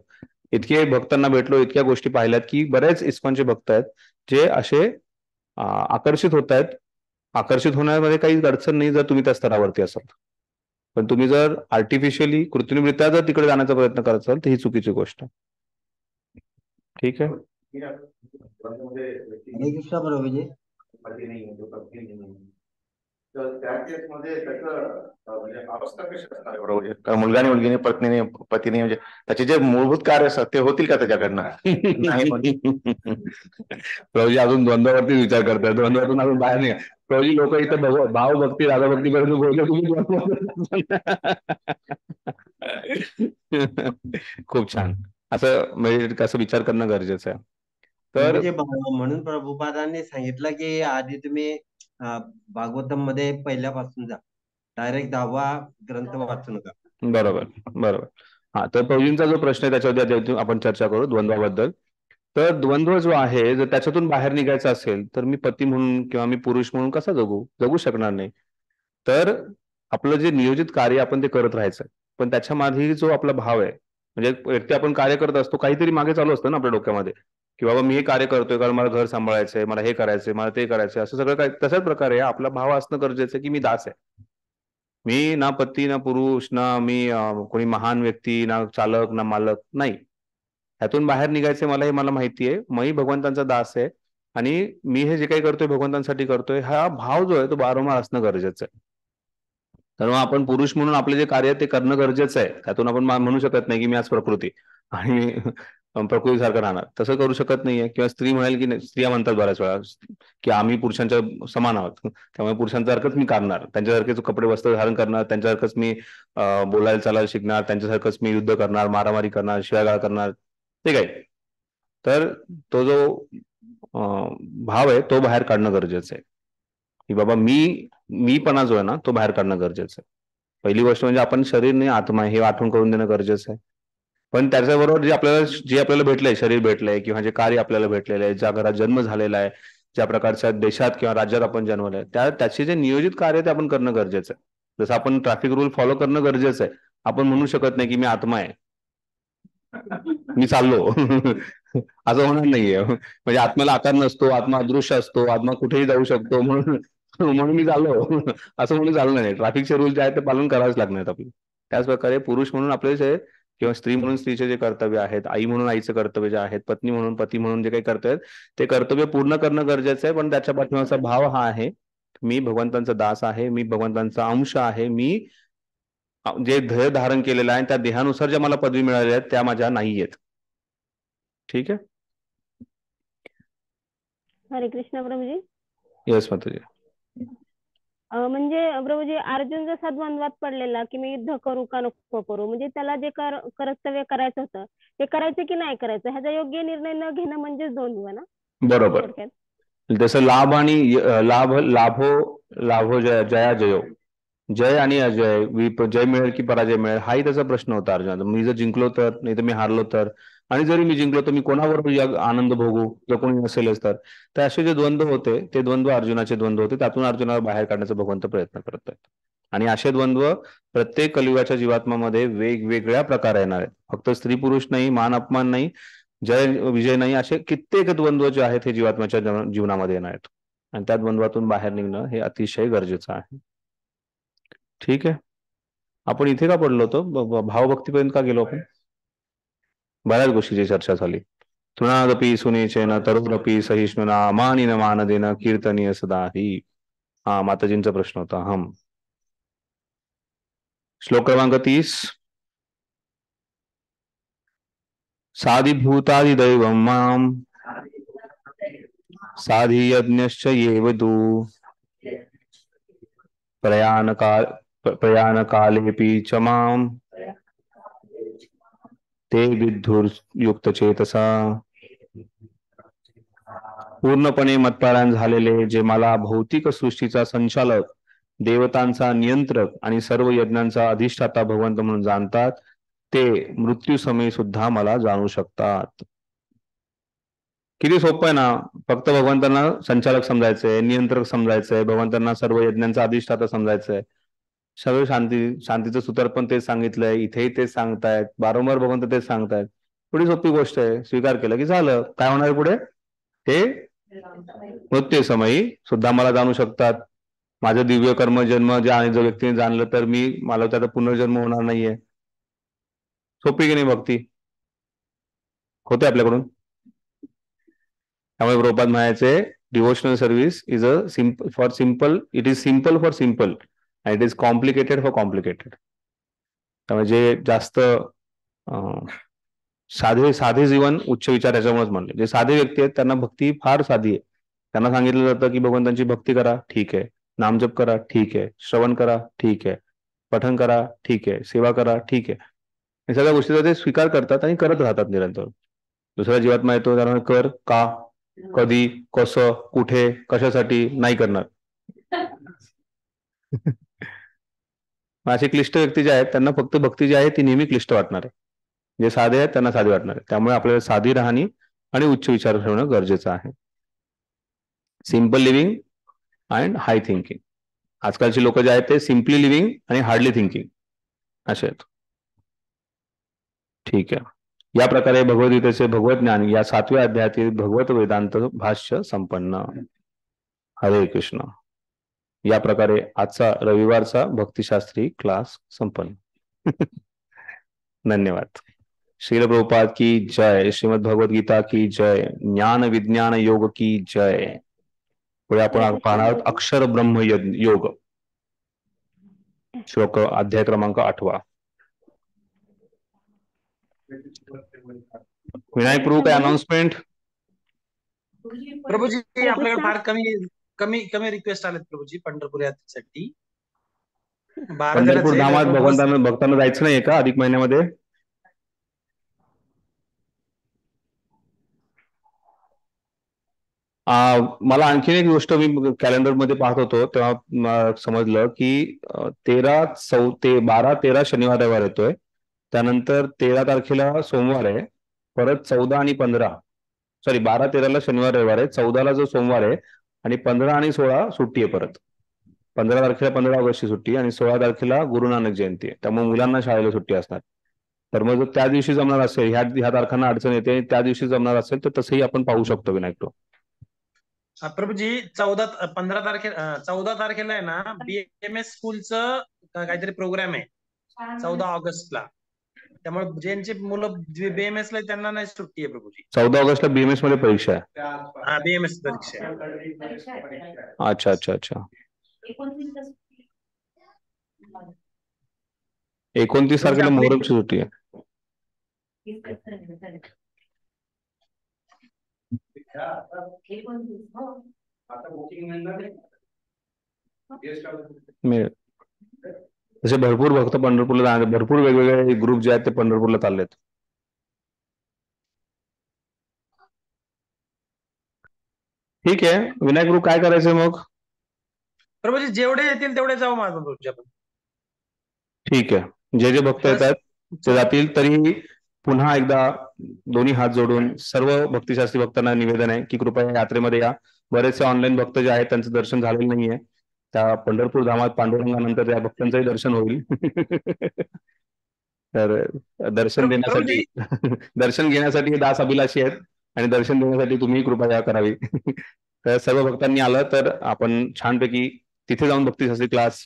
इतके भक्तांना भेटलो, इतक्या गोष्टी पाहिल्यात की बरेच इस्कॉनचे भक्त आहेत जे असे आकर्षित होत आहेत. आकर्षित होण्यामध्ये काही अडचण नाही जर तुम्ही त्या स्तरावरती असाल, पण तुम्ही जर आर्टिफिशियली कृत्रिमरित्या जर तिकडे जाण्याचा प्रयत्न करत असाल तर ही चुकीची गोष्ट आहे. ठीक आहे. हरे कृष्ण प्रभूजी. तर त्या केसमध्ये त्याचं म्हणजे अवस्था कशी असणार बरोबर? कारण मुलगा आणि मुलगीने पतीने म्हणजे त्याचे जे मूलभूत कार्य असतात ते होतील का त्याच्याकडनं? प्रभूजी अजून द्वंद्वावरती विचार करताय, द्वंद्वातून अजून बाहेर नाही. प्रभूजी लोक इथं भावभक्ती राधाभक्ती पर्यंत बोलले, खूप छान. असं म्हणजे कसं विचार करणं गरजेचं आहे. तर म्हणून प्रभुपादांनी सांगितलं की आधी तुम्ही भागवतम मध्ये पहिल्यापासून जा, डायरेक्ट 10वा ग्रंथ वाचू नका. बरोबर. हा, तर प्रभूजींचा जो प्रश्न आहे त्याच्यावरती आपण चर्चा करू द्वंद्वाबद्दल. तर द्वंद्व जो आहे, जर त्याच्यातून बाहेर निघायचं असेल तर मी पती म्हणून किंवा मी पुरुष म्हणून कसा जगू शकणार नाही. तर आपलं जे नियोजित कार्य आपण ते करत राहायचं, पण त्याच्या मागे जो आपला भाव आहे, म्हणजे व्यक्ती आपण कार्य करत असतो, काहीतरी मागे चालू असतं ना आपल्या डोक्यामध्ये की बाबा मी हे कार्य करतोय कारण मला घर सांभाळायचंय, मला हे करायचंय, मला ते करायचंय, असं सगळं काय. तशाच प्रकारे आपला भाव असणं गरजेचं आहे की मी दास आहे, मी ना पती ना पुरुष ना मी कोणी महान व्यक्ती ना चालक ना मालक नाही. ह्यातून बाहेर निघायचे मला माहिती आहे, मी भगवंतांचा दास आहे आणि मी हे जे काही करतोय भगवंतांसाठी करतोय, हा भाव जो आहे तो वारंवार असणं गरजेचं आहे. तर मग आपण पुरुष म्हणून आपले जे कार्य आहे ते करणं गरजेचं आहे. त्यातून आपण म्हणू शकत नाही की मी आज प्रकृती आणि प्रकृतीसारखं राहणार, तसं करू शकत नाहीये. किंवा स्त्री म्हणेल की नाही, स्त्रिया म्हणतात बऱ्याच वेळा की आम्ही पुरुषांच्या समान आहोत, त्यामुळे पुरुषांसारखंच मी करणार, त्यांच्यासारखेच कपडे वस्त्र धारण करणार, त्यांच्यासारखंच मी बोलायला चालायला शिकणार, त्यांच्यासारखंच मी युद्ध करणार, मारामारी करणार, शिवागाळ करणार, ते काय. तर तो जो भाव आहे तो बाहेर काढणं गरजेचं आहे की बाबा मीपणा जो आहे ना तो बाहेर काढणं गरजेचं आहे. पहिली गोष्ट म्हणजे आपण शरीर नाही आत्मा हे आठवण करून देणं गरजेचं आहे. पण त्याच्याबरोबर जे आपल्याला भेटलंय, शरीर भेटलंय किंवा जे कार्य आपल्याला भेटलेलं आहे, ज्या घरात जन्म झालेला आहे, ज्या प्रकारच्या देशात किंवा राज्यात आपण जन्मलंय, त्याचे जे नियोजित कार्य ते आपण करणं गरजेचं आहे. जसं आपण ट्रॅफिक रूल फॉलो करणं गरजेचं आहे. आपण म्हणू शकत नाही की मी आत्मा आहे, मी चाललो असं होणार नाहीये. म्हणजे आत्म्याला आकार नसतो, आत्मा अदृश्य असतो, आत्मा कुठेही जाऊ शकतो, म्हणून मी चाललो असं म्हणून चालणार नाही. ट्रॅफिकचे रूल जे आहेत ते पालन करावेच लागणार आपले. त्याच प्रकारे पुरुष म्हणून आपले जे किंवा स्त्री म्हणून स्त्रीचे जे कर्तव्य आहेत, आई म्हणून आईचे कर्तव्य जे आहेत, पत्नी म्हणून पती म्हणून जे काही कर्तव्य आहेत ते कर्तव्य पूर्ण करणं गरजेचं आहे. पण त्याच्या पाठीमागचा भाव हा आहे, मी भगवंतांचा दास आहे, मी भगवंतांचा अंश आहे, मी जे ध्येय धारण केलेलं आहे त्या देहानुसार ज्या मला पदवी मिळाल्या आहेत त्या माझ्या नाही आहेत. ठीक आहे. हरे कृष्ण प्रभूजी. येस माताजी. म्हणजे प्रभूजी अर्जुन जसा द्वंद्वात पडलेला की मी युद्ध करू का नको करू, म्हणजे त्याला जे कर्तव्य करायचं होतं ते करायचं की नाही करायचं ह्याचा योग्य निर्णय न घेणं म्हणजेच द्वंद्व ना. बरोबर. जसं लाभ आणि लाभो जया जयो, जय आणि अजय, जय मिळेल की पराजय मिळेल हाही त्याचा प्रश्न होता अर्जुनाचा. मी जर जिंकलो तर, नाही तर मी हारलो तर, आणि जरी मी जिंकलो तर मी कोणाबरोबर आनंद भोगू, जर कोणी नसेलच तर असे जे द्वंद्व होते ते द्वंद्व अर्जुनाचे द्वंद्व होते. त्यातून अर्जुनाला बाहेर काढण्याचा भगवंत प्रयत्न करत आहेत. आणि असे द्वंद्व प्रत्येक कलियुगाच्या जीवात्मामध्ये वेगवेगळ्या प्रकारे येणार आहेत. फक्त स्त्री पुरुष नाही, मान अपमान नाही, जय विजय नाही, असे कित्येक द्वंद्व जे आहेत हे जीवात्म्याच्या जीवनामध्ये येणार आहेत. आणि त्या द्वंद्वातून बाहेर निघणं हे अतिशय गरजेचं आहे. ठीक आहे. आपण इथे का पडलो होतो, भावभक्तीपर्यंत का गेलो आपण? बऱ्याच गोष्टीची चर्चा झाली. तृणादपि सुनेचेन तरुरपि सहिष्णुना मानिन मानदेन कीर्तनीय सदाही. हा माताजींचा प्रश्न होता. हम श्लोक क्रमांक 30. साधिभूतादिदैवं मां साधी यज्ञश्च येवदु प्रयाणकालेपि च मां ते विद्धुर्युक्तचेतसा. पूर्णपणे मतपारायण झालेले, जे मला भौतिक सृष्टीचा संचालक, देवतांचा नियंत्रक आणि सर्व यज्ञांचा अधिष्ठाता भगवंत म्हणून जाणतात, ते मृत्यू समयी सुद्धा मला जाणू शकतात. किती सोपं आहे ना. फक्त भगवंतांना संचालक समजायचंय, नियंत्रक समजायचंय, भगवंतांना सर्व यज्ञांचा अधिष्ठाता समजायचंय. सगळं शांतीचं सूत्र पण तेच सांगितलंय, इथेही तेच सांगतायत, वारंवार भगवंत तेच सांगतायत. थोडी सोपी गोष्ट आहे. स्वीकार केलं की झालं. काय होणार पुढे? ते मृत्यू समयी सुद्धा मला जाणू शकतात. माझं दिव्य कर्म जन्म ज्या आणि जर व्यक्तीने जाणलं तर मला त्याचा पुनर्जन्म होणार नाहीये. सोपी की नाही भक्ती? होते आपल्याकडून. त्यामुळे प्रभुपाद म्हणायचे devotional service is it is simple for simple and it is complicated for complicated. त्यामुळे जे जास्त साधे जीवन उच्च विचार याच्यामुळेच म्हणले. जे साधे व्यक्ती आहेत त्यांना भक्ती फार साधी आहे. त्यांना सांगितलं जातं की भगवंतांची भक्ती करा, ठीक आहे. नामजप करा, ठीक आहे. श्रवण करा, ठीक आहे. पठण करा, ठीक आहे. सेवा करा, ठीक आहे. हे सगळ्या गोष्टीचा ते स्वीकार करतात आणि करत राहतात निरंतर. दुसऱ्या जीवात्मा येतो त्यामुळे कर, का, कधी, कसं, कुठे, कशासाठी नाही करणार. असे क्लिष्ट व्यक्ती जे आहेत त्यांना फक्त भक्ती जी आहे ती नेहमी क्लिष्ट वाटणार आहे. जे साधे आहेत त्यांना साधी वाटणार आहे. त्यामुळे आपल्याला साधी राहणी आणि उच्च विचार ठेवणं गरजेचं आहे. Simple living and high thinking. आजकालची लोक जे आहेत ते सिम्पली लिव्हिंग आणि हार्डली थिंकिंग असे आहेत. ठीक आहे. या प्रकारे भगवद्गीतेचे भगवत ज्ञान या 7व्या अध्यायातील भगवत वेदांत भाष्य संपन्न. हरे कृष्ण. या प्रकारे आजचा रविवारचा भक्तिशास्त्री क्लास संपन्न. धन्यवाद. श्रील प्रभुपाद की जय. श्रीमद भगवद गीता की जय. ज्ञान विज्ञान योग की जय. पुढे आपण पाहणार आहोत अक्षर ब्रह्म योग. श्लोक अध्याय क्रमांक 8. विनायक प्रभू काय अनाउन्समेंट? प्रभूजी हरे आपल्याकडे कृष्ण. फार कमी कमी कमी रिक्वेस्ट आलेत प्रभूजी पंढरपूर यात्रेसाठी. 12 पंढरपूर जणांचे धामात जवळपास. भक्तांना जायचं नाहीये का अधिक महिन्यामध्ये? मला आणखीन एक गोष्ट मी कॅलेंडर मध्ये पाहत होतो तेव्हा समजलं की 12 13 शनिवार रविवार येतोय, त्यानंतर 13 तारखेला सोमवार आहे, परत 14 आणि 15 सॉरी 12 13 शनिवार रविवार आहे, 14 जो सोमवार आहे आणि 15 आणि 16 सुट्टी आहे. परत 15 तारखेला 15 ऑगस्टची सुट्टी आणि 16 तारखेला गुरु नानक जयंती आहे, त्यामुळे मुलांना शाळेला सुट्टी असणार. तर मग जर त्या दिवशी जमणार असेल, ह्या तारखांना अडचण येते, त्या दिवशी जमणार असेल तर तसंही आपण पाहू शकतो विनायक. प्रभूजी 14 तारखेला आहे ना BMS स्कूलचं काहीतरी प्रोग्राम आहे 14 ऑगस्टला. त्यामुळे ज्यांची मुलं BMS ला त्यांना नाही सुट्टी आहे प्रभूजी. 14 ऑगस्टला BMS मध्ये परीक्षा आहे. हा BMS परीक्षा आहे. अच्छा अच्छा अच्छा. 29 तारखेला मोहरमची सुट्टी आहे. तसे भरपूर भक्त पंढरपूरला जाणार, भरपूर वेगवेगळे ग्रुप जे आहेत ते पंढरपूरला चाललेत. ठीक आहे विनायक ग्रुप, काय करायचंय मग? प्रभूजी जेवढे येतील तेवढे जाऊ माझं प्रभूजी आपण. ठीक आहे, जे जे भक्त येतात ते जातील. तरी पुन्हा एकदा दोन्ही हात जोडून सर्व भक्तिशास्त्री भक्तांना निवेदन आहे की कृपया यात्रेमध्ये या. बरेचसे ऑनलाईन भक्त जे आहेत त्यांचं दर्शन झालेलं नाहीये, त्या पंढरपूर धामात पांडुरंगानंतर त्या भक्तांचंही दर्शन होईल. तर दर्शन देण्यासाठी दर्शन घेण्यासाठी दास अभिलाषी आहेत आणि दर्शन देण्यासाठी तुम्ही कृपया करावी. तर सर्व भक्तांनी आलं तर आपण छानपैकी तिथे जाऊन भक्तिशास्त्री क्लास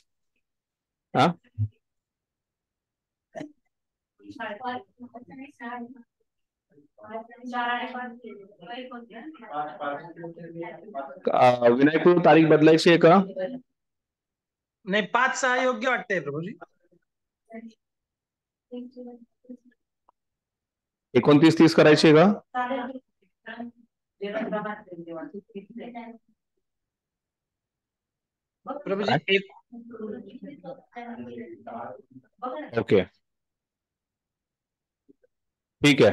विनायक तारीख बदलायची आहे का? नाही 5-6 योग्य वाटतंय प्रभूजी. 29-30 करायची आहे का? प्रभूजी ओके ठीक आहे.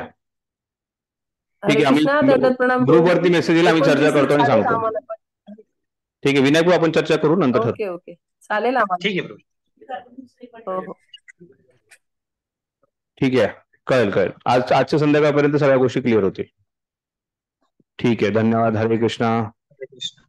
ठीक आहे, आम्ही ग्रुपवरती मेसेज येईल, आम्ही चर्चा करतो आणि सांगतो. ठीक आहे विनायक, आपण चर्चा करू नंतर. ओके ओके चालेल आम्हाला. ठीक आहे प्रभू. हो. ठीक आहे, कळेल. आजच्या संध्याकाळपर्यंत सगळ्या गोष्टी क्लिअर होतील. ठीक आहे, धन्यवाद. हरे कृष्णा. हरे कृष्ण.